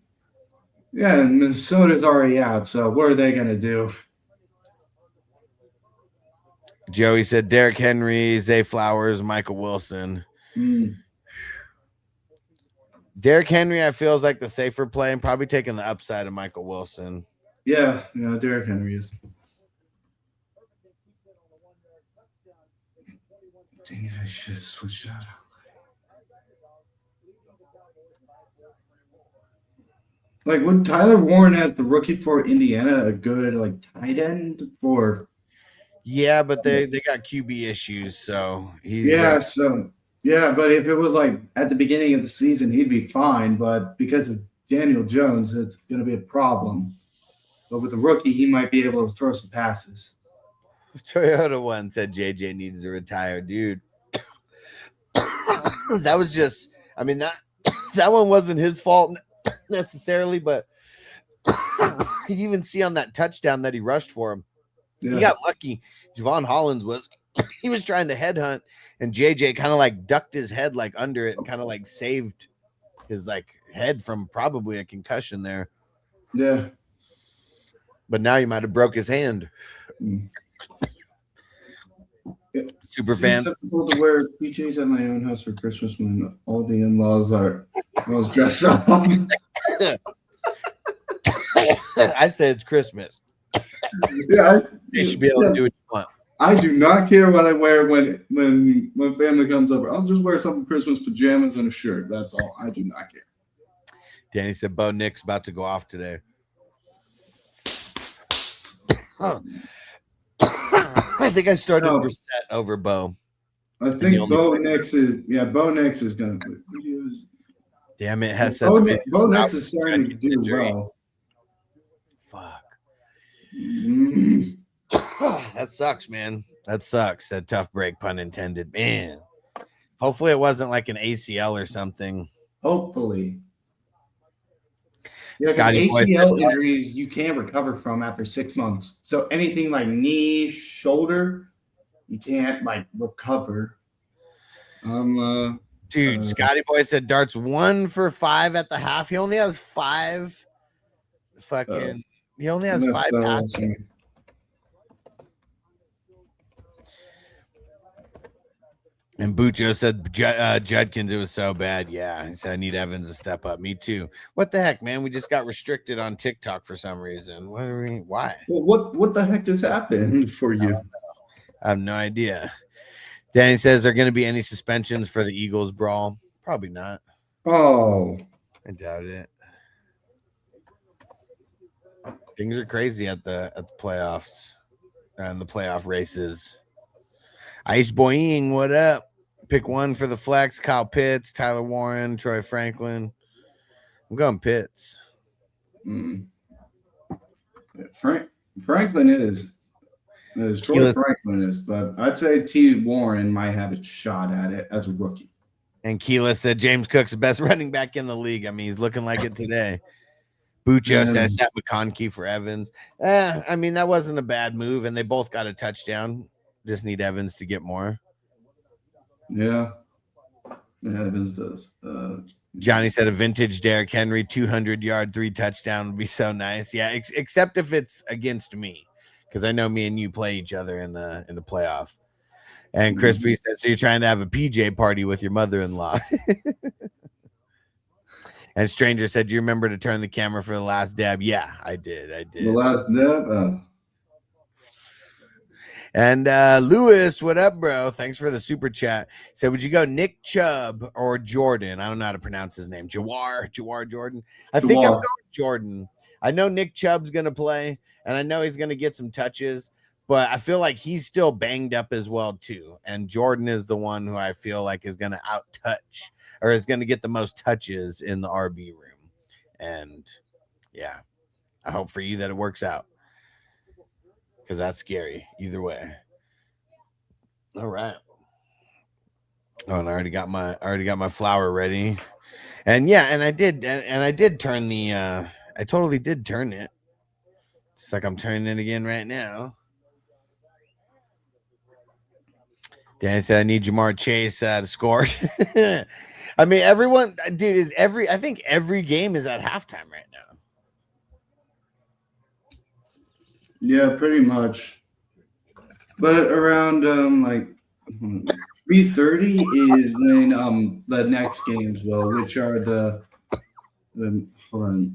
Yeah, Minnesota's already out, so what are they gonna do? Joey said Derrick Henry, Zay Flowers, Michael Wilson. Derrick Henry, I feel is like the safer play and probably taking the upside of Michael Wilson. Yeah, Derrick Henry is. Dang it, I should have switched that out. Like, would Tyler Warren as the rookie for Indiana a good tight end for? Yeah, but they got QB issues, so he's yeah, but if it was at the beginning of the season, he'd be fine. But because of Daniel Jones, it's going to be a problem. But with the rookie, he might be able to throw some passes. Toyota One said JJ needs to retire, dude. That was just, I mean, that one wasn't his fault necessarily, but you even see on that touchdown that he rushed for him. Yeah. He got lucky. Javon Hollins was trying to headhunt, and JJ kind of ducked his head under it and kind of saved his head from probably a concussion there. Yeah. But now he might have broke his hand. Yeah. Super fans. It's acceptable to wear PJs at my own house for Christmas when all the in-laws are dressed up. I said it's Christmas. Yeah, they should be able to do what you want. I do not care what I wear when family comes over. I'll just wear some Christmas pajamas and a shirt. That's all. I do not care. Danny said Bo Nick's about to go off today. I think I started Brissett over Bo. I think Bo Nix is going to. Damn it, Hess. Bo Nix is starting to do well. Fuck. Mm. That sucks, man. That sucks. That tough break, pun intended. Man. Hopefully it wasn't like an ACL or something. Hopefully. Yeah, because Scotty Boy ACL said, injuries you can't recover from after 6 months. So anything like knee, shoulder, you can't like recover. dude, Scotty Boy said Dart's 1 for 5 at the half. He only has 5 fucking. He only has 5 passes. And Bucho said Judkins, it was so bad. Yeah, he said I need Evans to step up. Me too. What the heck, man? We just got restricted on TikTok for some reason. Why? Well, what the heck just happened for you? I have no idea. Danny says, are going to be any suspensions for the Eagles brawl? Probably not. Oh, I doubt it. Things are crazy at the playoffs and the playoff races. Ice Boying, what up? Pick 1 for the flex. Kyle Pitts, Tyler Warren, Troy Franklin. I'm going Pitts. Franklin is. Troy Franklin is, but I'd say T. Warren might have a shot at it as a rookie. And Keela said James Cook's the best running back in the league. I mean, he's looking like it today. Bucho says Seth McConkey for Evans. I mean, that wasn't a bad move, and they both got a touchdown. Just need Evans to get more. Yeah, Evans does. Johnny said a vintage Derrick Henry 200-yard 3 touchdown would be so nice. Yeah, except if it's against me, because I know me and you play each other in the playoff. And Crispy said, so you're trying to have a PJ party with your mother-in-law. And Stranger said, do you remember to turn the camera for the last dab? Yeah, I did. The last dab? And Lewis, what up, bro? Thanks for the super chat. Said, would you go Nick Chubb or Jordan? I don't know how to pronounce his name. Jawar Jordan. I think I'm going Jordan. I know Nick Chubb's going to play, and I know he's going to get some touches, but I feel like he's still banged up as well, too. And Jordan is the one who I feel like is going to out-touch or is going to get the most touches in the RB room. And, yeah, I hope for you that it works out. Because that's scary either way. All right. Oh, and I already got my flour ready. And yeah, and I did turn the I totally did turn it. Just like I'm turning it again right now. Dan said I need Jamar Chase to score. I mean, everyone, dude, I think every game is at halftime right now. Yeah, pretty much. But around like 3:30 is when the next games will, which are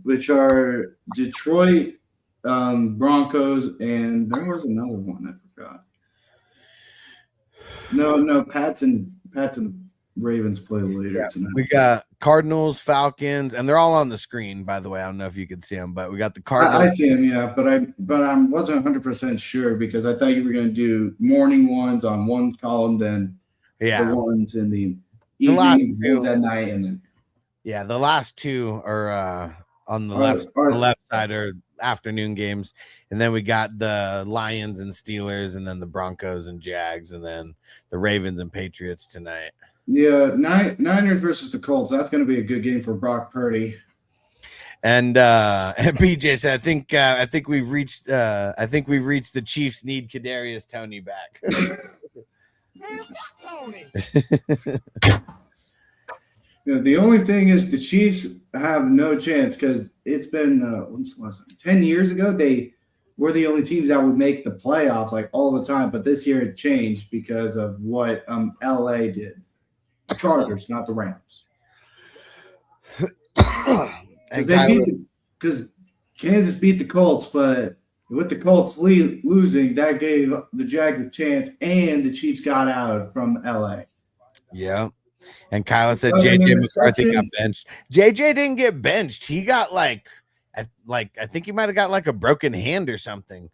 which are Detroit Broncos, and there was another one I forgot. No, Pats and Ravens play later tonight. We got Cardinals, Falcons, and they're all on the screen, by the way. I don't know if you can see them, but we got the Cardinals. I see them, yeah, but I wasn't 100% sure because I thought you were going to do morning ones on one column, then the ones in the evening, ones at night, and then the last two are on the left side are afternoon games, and then we got the Lions and Steelers, and then the Broncos and Jags, and then the Ravens and Patriots tonight. Yeah, Niners versus the Colts. That's going to be a good game for Brock Purdy. And BJ said, I think we've reached the Chiefs need Kadarius Toney back. The only thing is the Chiefs have no chance because it's been when's the last time? 10 years ago they were the only teams that would make the playoffs like all the time, but this year it changed because of what LA did. The Chargers, not the Rams. Because Kansas beat the Colts, but with the Colts losing, that gave the Jags a chance, and the Chiefs got out from LA. Yeah. And Kyla said JJ McCarthy got benched. JJ didn't get benched. He got I think he might have got like a broken hand or something.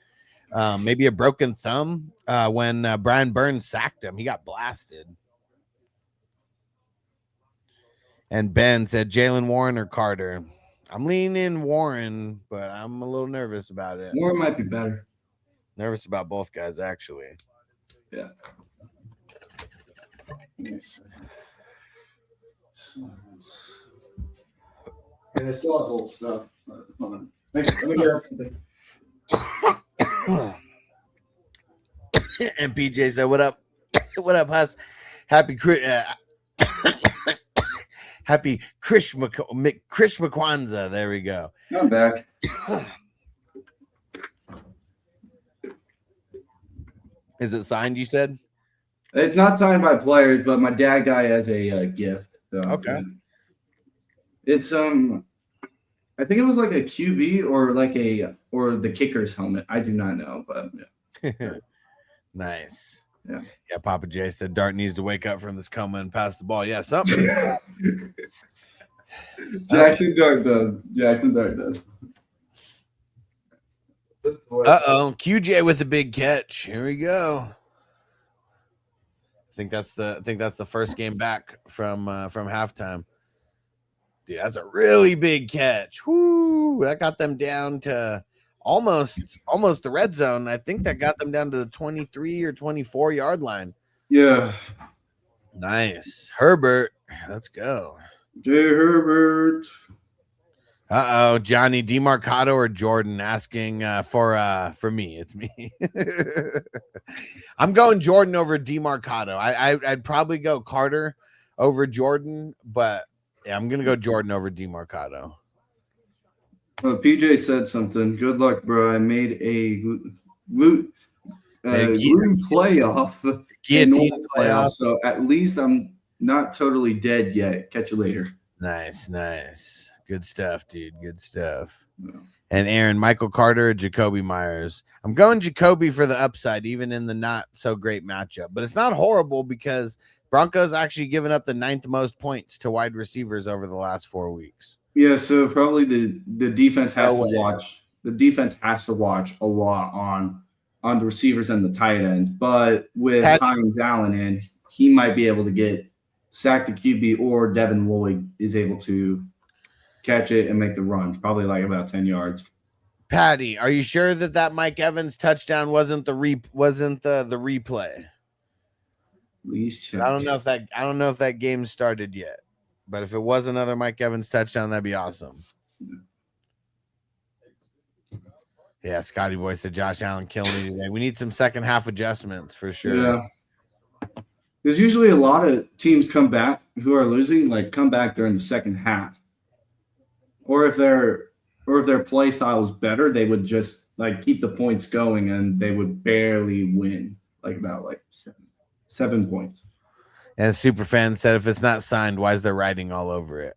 Maybe a broken thumb when Brian Burns sacked him. He got blasted. And Ben said Jalen Warren or Carter. I'm leaning Warren, but I'm a little nervous about it. Warren might be better. Nervous about both guys, actually. Yeah. Yeah, I still have old stuff. Hold on. Let me grab something. And PJ said, "What up? What up, Huss? Happy happy Krishma Kwanzaa." There we go. I'm back. Is it signed? You said. It's not signed by players, but my dad got it as a gift. So, Okay. It's I think it was like a QB or the kicker's helmet. I do not know, but yeah. Nice. Yeah. Yeah. Papa J said Dart needs to wake up from this coma and pass the ball. Yeah, something. Jackson Dart does. QJ with a big catch. Here we go. I think that's the first game back from halftime. Dude, that's a really big catch. Whoo! That got them down to almost the red zone. I think that got them down to the 23 or 24 yard line. Yeah. Nice. Herbert. Let's go. J. Herbert. Johnny DeMarcado or Jordan asking for me. It's me. I'm going Jordan over DeMarcado. I'd probably go Carter over Jordan, but yeah, I'm gonna go Jordan over DeMarcado. PJ said something. Good luck, bro. I made a gluten playoff. Guillotine playoff. So at least I'm not totally dead yet. Catch you later. Nice. Good stuff, dude. Good stuff. Yeah. And Aaron, Michael Carter or Jacoby Myers. I'm going Jacoby for the upside, even in the not so great matchup. But it's not horrible because Broncos actually given up the 9th most points to wide receivers over the last 4 weeks. Yeah, so probably the defense has to watch. The defense has to watch a lot on the receivers and the tight ends. But with Hines Allen in, he might be able to get sacked the QB, or Devin Lloyd is able to catch it and make the run, probably like about 10 yards. Patty, are you sure that Mike Evans touchdown wasn't the replay? Please check. I don't know if that game started yet, but if it was another Mike Evans touchdown, that'd be awesome. Yeah, Scotty Boy said Josh Allen killed me today. We need some second half adjustments for sure. Yeah. There's usually a lot of teams come back who are losing, come back during the second half. Or if their play style is better, they would just keep the points going and they would barely win, about 7 points. And Superfan said if it's not signed, why is there writing all over it?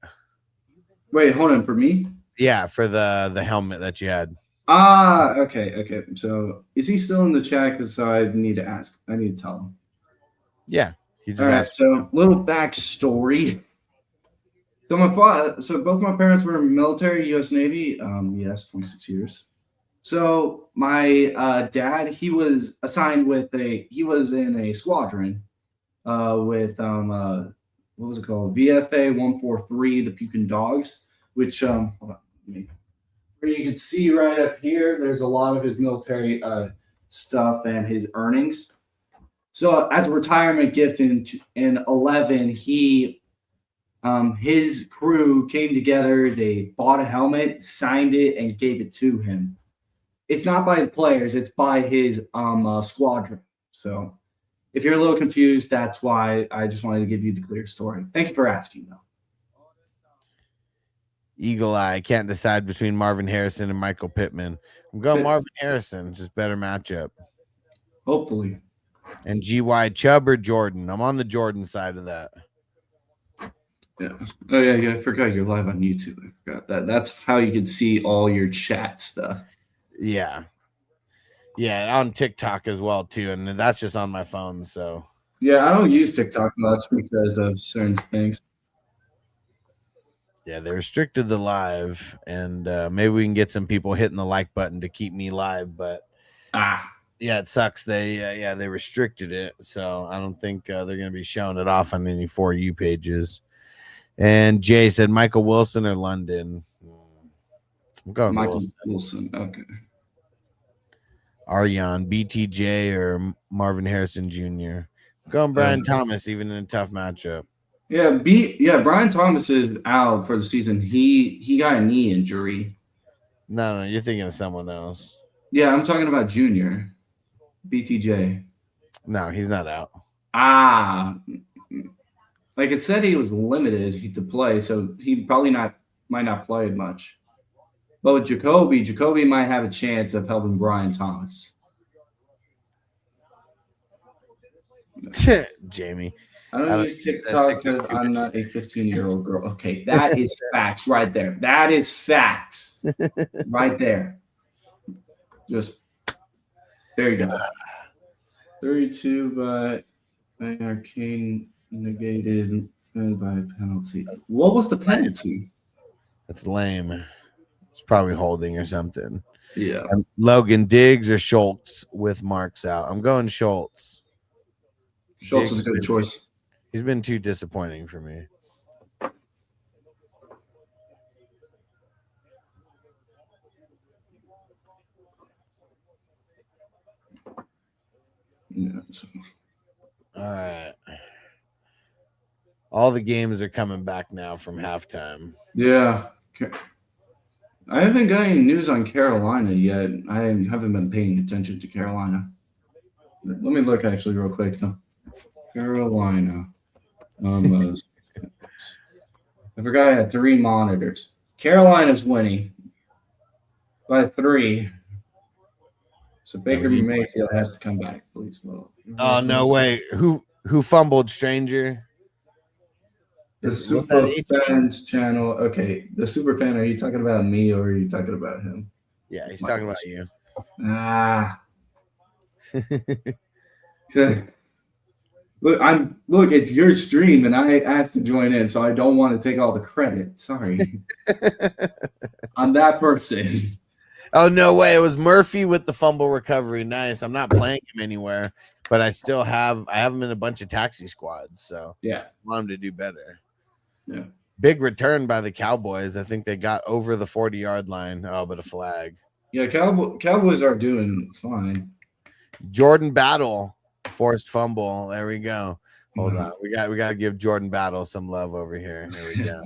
Wait, hold on, for me? Yeah, for the helmet that you had. Okay. So is he still in the chat? Because I need to ask. I need to tell him. Yeah. He just all right, asked. so little backstory. So both my parents were in the military, U.S. Navy. Yes, 26 years. So my dad, he was assigned he was in a squadron with what was it called? VFA 143, the Pukin Dogs, which hold on, where you can see right up here, there's a lot of his military stuff and his earnings. So as a retirement gift in 11, his crew came together, they bought a helmet, signed it, and gave it to him. It's not by the players, it's by his squadron. So if you're a little confused, that's why I just wanted to give you the clear story. Thank you for asking, though. Eagle Eye, can't decide between Marvin Harrison and Michael Pittman. I'm going Marvin Harrison, just better matchup. Hopefully. And GY, Chubb or Jordan? I'm on the Jordan side of that. Yeah. Oh, yeah. I forgot you're live on YouTube. I forgot that. That's how you can see all your chat stuff. Yeah. Yeah, on TikTok as well, too. And that's just on my phone, so. Yeah, I don't use TikTok much because of certain things. Yeah, they restricted the live, and maybe we can get some people hitting the like button to keep me live, but yeah, it sucks. They restricted it, so I don't think they're going to be showing it off on any For You pages. And Jay said Michael Wilson or London. I'm going Michael Wilson. Okay. Aryan, BTJ or Marvin Harrison Jr. I'm going Brian Thomas, even in a tough matchup. Yeah, Brian Thomas is out for the season. He got a knee injury. No, you're thinking of someone else. Yeah, I'm talking about Junior. BTJ. No, he's not out. Ah. Like it said he was limited to play, so he probably might not play much. But with Jacoby might have a chance of helping Brian Thomas. Jamie. I don't use TikTok because I'm not a 15-year-old girl. Okay, that is facts right there. That is facts right there. Just there you go. 32 by Arcane negated by penalty. What was the penalty? That's lame. It's probably holding or something. Yeah. And Logan, Diggs or Schultz with marks out. I'm going Schultz. Schultz is a good choice. He's been too disappointing for me. Yeah. All right. All the games are coming back now from halftime. Yeah. I haven't got any news on Carolina yet. I haven't been paying attention to Carolina. Let me look actually real quick though. Carolina. I forgot I had 3 monitors. Carolina's winning by 3. So Baker Mayfield has to come back, please. Well, oh no way. Who fumbled, stranger? The Super Fans channel. Okay, the Super Fan, are you talking about me or are you talking about him? Yeah, he's talking about you. Okay. Look, it's your stream and I asked to join in, so I don't want to take all the credit. Sorry. I'm that person. Oh no way. It was Murphy with the fumble recovery. Nice. I'm not playing him anywhere, but I have him in a bunch of taxi squads, so yeah, I want him to do better. Yeah. Big return by the Cowboys. I think they got over the 40-yard line. Oh, but a flag. Yeah, Cowboys are doing fine. Jordan Battle forced fumble. There we go. Hold on. We got to give Jordan Battle some love over here. Here we go.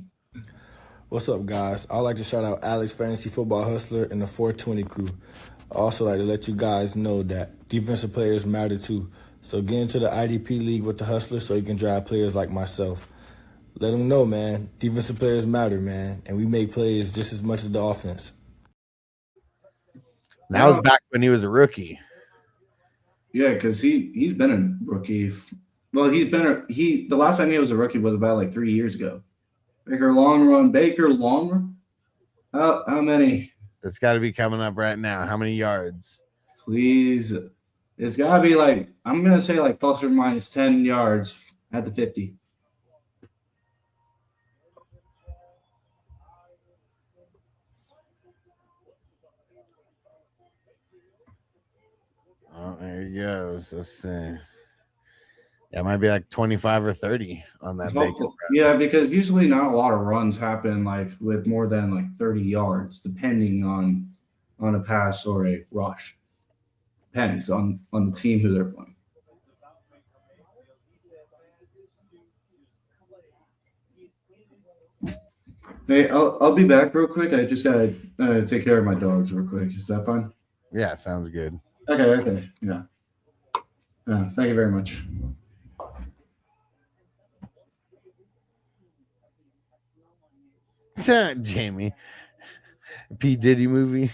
What's up, guys? I'd like to shout out Alex Fantasy Football Hustler and the 420 crew. I also like to let you guys know that defensive players matter too. So get into the IDP league with the Hustler so you can drive players like myself. Let them know, man. Defensive players matter, man. And we make plays just as much as the offense. That was back when he was a rookie. Yeah, because he's been a rookie. Well, the last time he was a rookie was about like 3 years ago. Baker long run. How many? It's got to be coming up right now. How many yards? Please. It's got to be like, I'm going to say like plus or minus 10 yards at the 50. Oh, there he goes. Let's see. Yeah, it might be like 25 or 30 on that. Yeah, because usually not a lot of runs happen like with more than like 30 yards, depending on a pass or a rush. Depends on the team who they're playing. Hey, I'll be back real quick. I just gotta take care of my dogs real quick. Is that fine? Yeah, sounds good. Okay. Yeah. Thank you very much. Jamie. P. Diddy movie.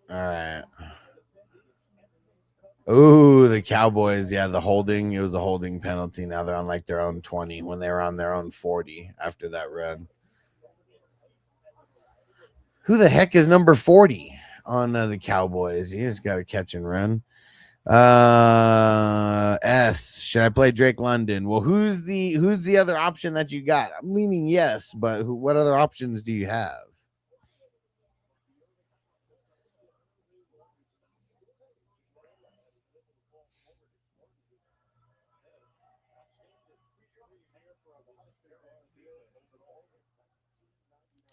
All right. Oh, the Cowboys. Yeah, the holding. It was a holding penalty. Now they're on like their own 20 when they were on their own 40 after that run. Who the heck is number 40 on the Cowboys? You just got to catch and run. S. Should I play Drake London? Well, who's the other option that you got? I'm leaning yes, but what other options do you have?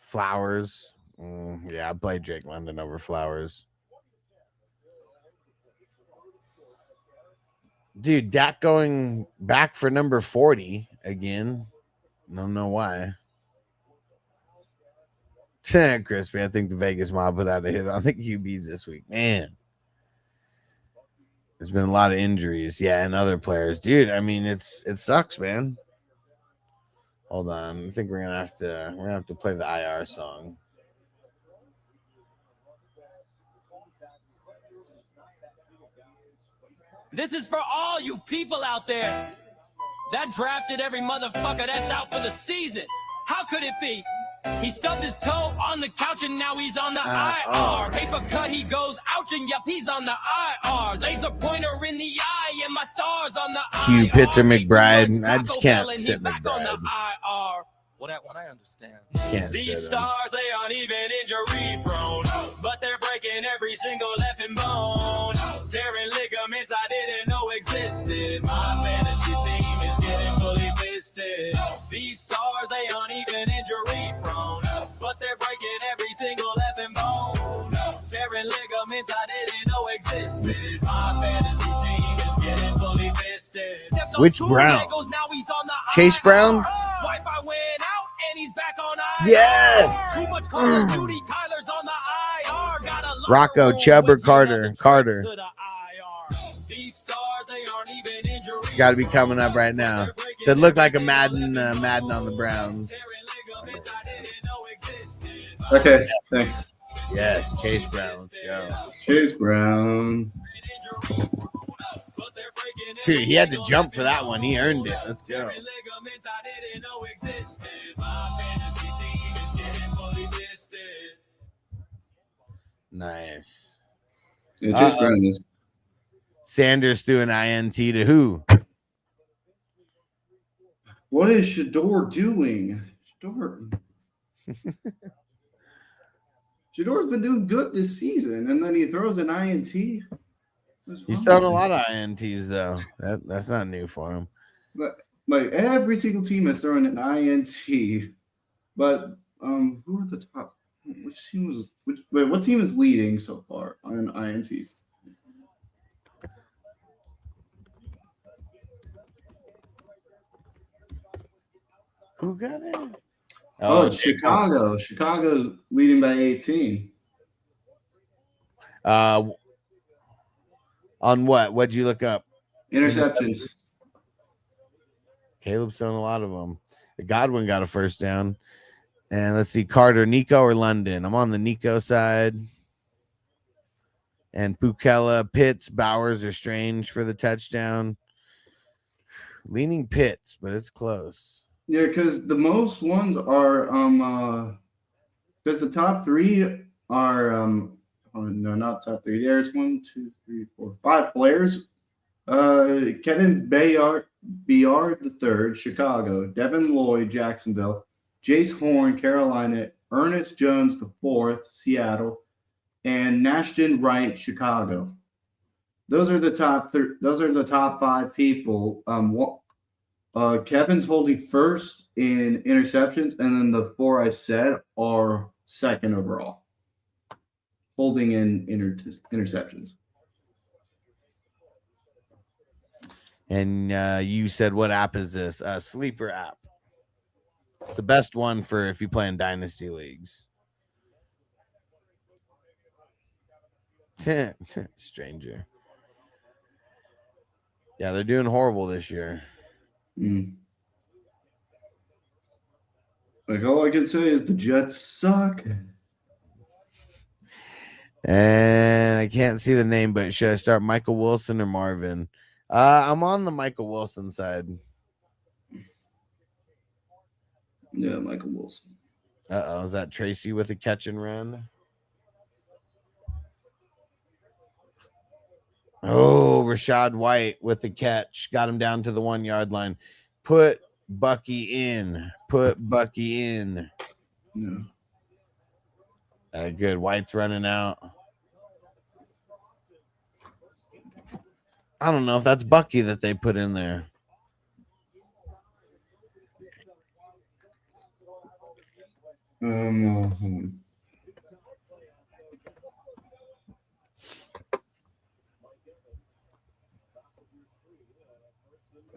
Flowers. Yeah, I played Drake London over Flowers. Dude, Dak going back for number 40 again. Don't know why. Crispy, I think the Vegas mob put out a hit on the QBs this week. Man, there's been a lot of injuries. Yeah, and other players. Dude, I mean, it sucks, man. Hold on. I think we're gonna have to play the IR song. This is for all you people out there that drafted every motherfucker that's out for the season. How could it be? He stubbed his toe on the couch and now he's on the IR. Paper cut, he goes ouch and yep, he's on the IR. Laser pointer in the eye and my stars on the IR. Hugh Pitzer McBride. I just can't sit McBride. What I understand. Can't These sit him. stars, they aren't even injury prone, but they're breaking every single effing bone. Tearing ligaments I didn't know existed. My fantasy team is getting fully fisted. These stars, they aren't even injury prone, but they're breaking every single effing bone. Tearing ligaments I didn't know existed. My fantasy team is getting fully fisted. Which Brown? Chase Brown? Wi-Fi went out and he's back on IR. Yes! Too much Call of Duty, Kyler's on the IR. Gotta learn Rocco, Chubb, or when to Carter? another Carter. trip to the IR. These stars, they aren't even injury. It's got to be coming up right now. So it looked like a Madden on the Browns. Okay, thanks. Yes, Chase Brown. Let's go. Chase Brown. Dude, he had to jump for that one. He earned it. Let's go. Nice. Yeah, Chase Brown is. Sanders threw an INT to who? What is Shador doing? Shador's been doing good this season, and then he throws an INT. He's thrown a lot of INTs though. That's not new for him. But like every single team has thrown an INT. But who are the top? Which team was? What team is leading so far on INTs? Who got it? Oh, it's Chicago. Chicago's leading by 18. On what? What'd you look up? Interceptions. Caleb's thrown a lot of them. Godwin got a first down. And let's see, Carter, Nico, or London? I'm on the Nico side. And Pukella, Pitts, Bowers are Strange for the touchdown. Leaning Pitts, but it's close. Yeah, because the most ones are because the top three are no, not top three. There's 1, 2, 3, 4, 5 players. Kevin Bayard the third, Chicago. Devin Lloyd, Jacksonville. Jace Horn, Carolina. Ernest Jones the fourth, Seattle. And Nashton Wright, Chicago. Those are the top. Those are the top 5 people. Kevin's holding first in interceptions, and then the 4 I said are second overall, holding in interceptions. And you said, what app is this? Sleeper app. It's the best one for if you play in dynasty leagues. Stranger. Yeah, they're doing horrible this year. Like, all I can say is the Jets suck. And I can't see the name, but should I start Michael Wilson or Marvin? I'm on the Michael Wilson side. Yeah, Michael Wilson. Is that Tracy with a catch and run? Oh, Rashad White with the catch. Got him down to the 1 yard line. Put Bucky in. Yeah. Good. White's running out. I don't know if that's Bucky that they put in there.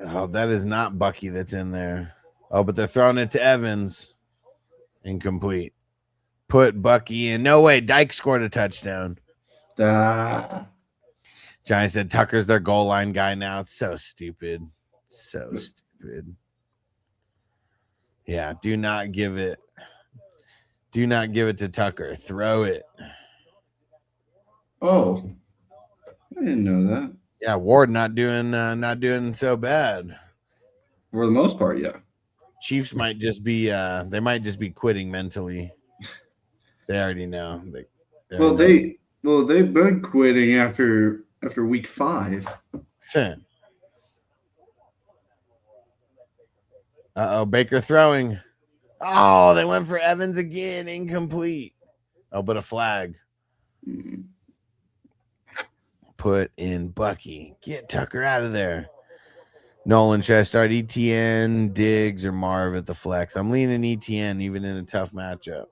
Oh, that is not Bucky that's in there. Oh, but they're throwing it to Evans. Incomplete. Put Bucky in. No way. Dyke scored a touchdown. Johnny said Tucker's their goal line guy now. It's so stupid. So stupid. Yeah, do not give it. Do not give it to Tucker. Throw it. Oh, I didn't know that. Yeah, Ward not doing so bad. For the most part, yeah. Chiefs might just be they might just be quitting mentally. They already know. They've been quitting after week 5. Uh-oh, Baker throwing. Oh, they went for Evans again. Incomplete. Oh, but a flag. Put in Bucky. Get Tucker out of there. Nolan, should I start ETN, Diggs, or Marv at the flex? I'm leaning ETN even in a tough matchup.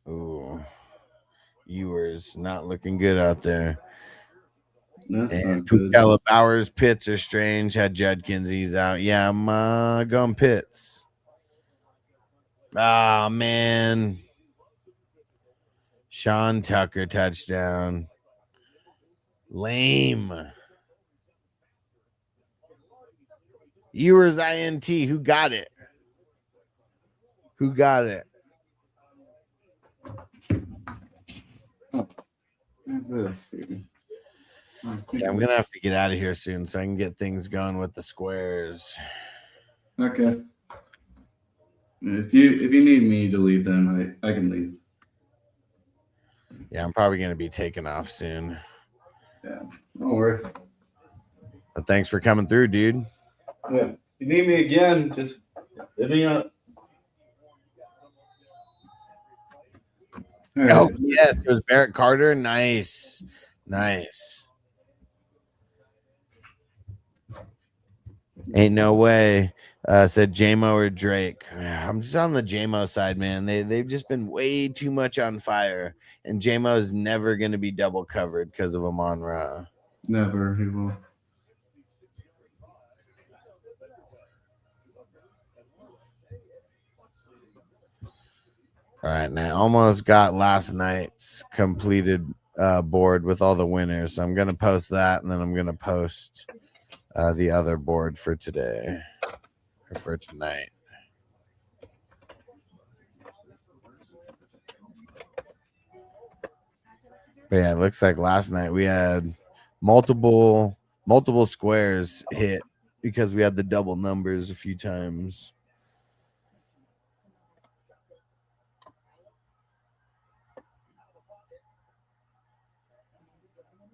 Ooh. Ewers not looking good out there. That's And not good. Pukella, Bowers, Pitts are strange. Had Judkins, he's out. Yeah, I'm going Pitts. Oh, man. Sean Tucker touchdown. Lame. Ewers INT. Who got it? Who got it? Yeah, I'm gonna have to get out of here soon so I can get things going with the squares. Okay. If you need me to leave, then I can leave. Yeah, I'm probably gonna be taking off soon. Yeah, don't worry. But thanks for coming through, dude. Yeah. If you need me again, just hit me up. All right. Oh, yes, it was Barrett Carter. Nice. Ain't no way. Said JMO or Drake. I'm just on the JMO side, man. They've just been way too much on fire. And JMO is never going to be double covered because of Amon-Ra. Never. He will. All right, now almost got last night's completed board with all the winners. So I'm going to post that, and then I'm going to post the other board for today or for tonight. But yeah, it looks like last night we had multiple squares hit because we had the double numbers a few times.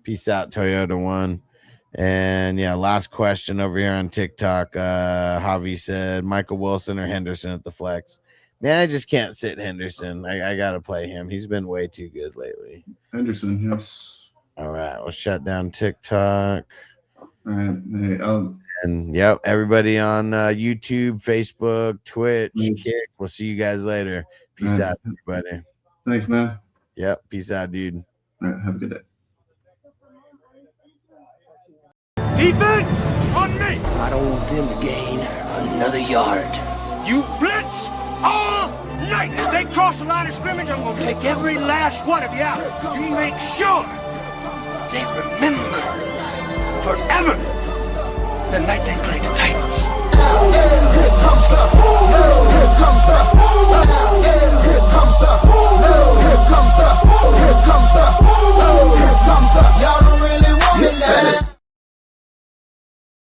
Peace out, Toyota One. And yeah, last question over here on TikTok. Javi said Michael Wilson or Henderson at the flex. Man, I just can't sit Henderson. I gotta play him. He's been way too good lately. Henderson, yes. All right, we'll shut down TikTok. All right. Hey, And yep, everybody on YouTube, Facebook, Twitch, Kick. We'll see you guys later. Peace out, everybody. Thanks, man. Yep, peace out, dude. All right, have a good day. Defense on me. I don't want them to gain another yard. You blitz all night. If they cross the line of scrimmage, I'm going to take every last one of you out. You make sure they remember forever the night they played the Titans. Here comes the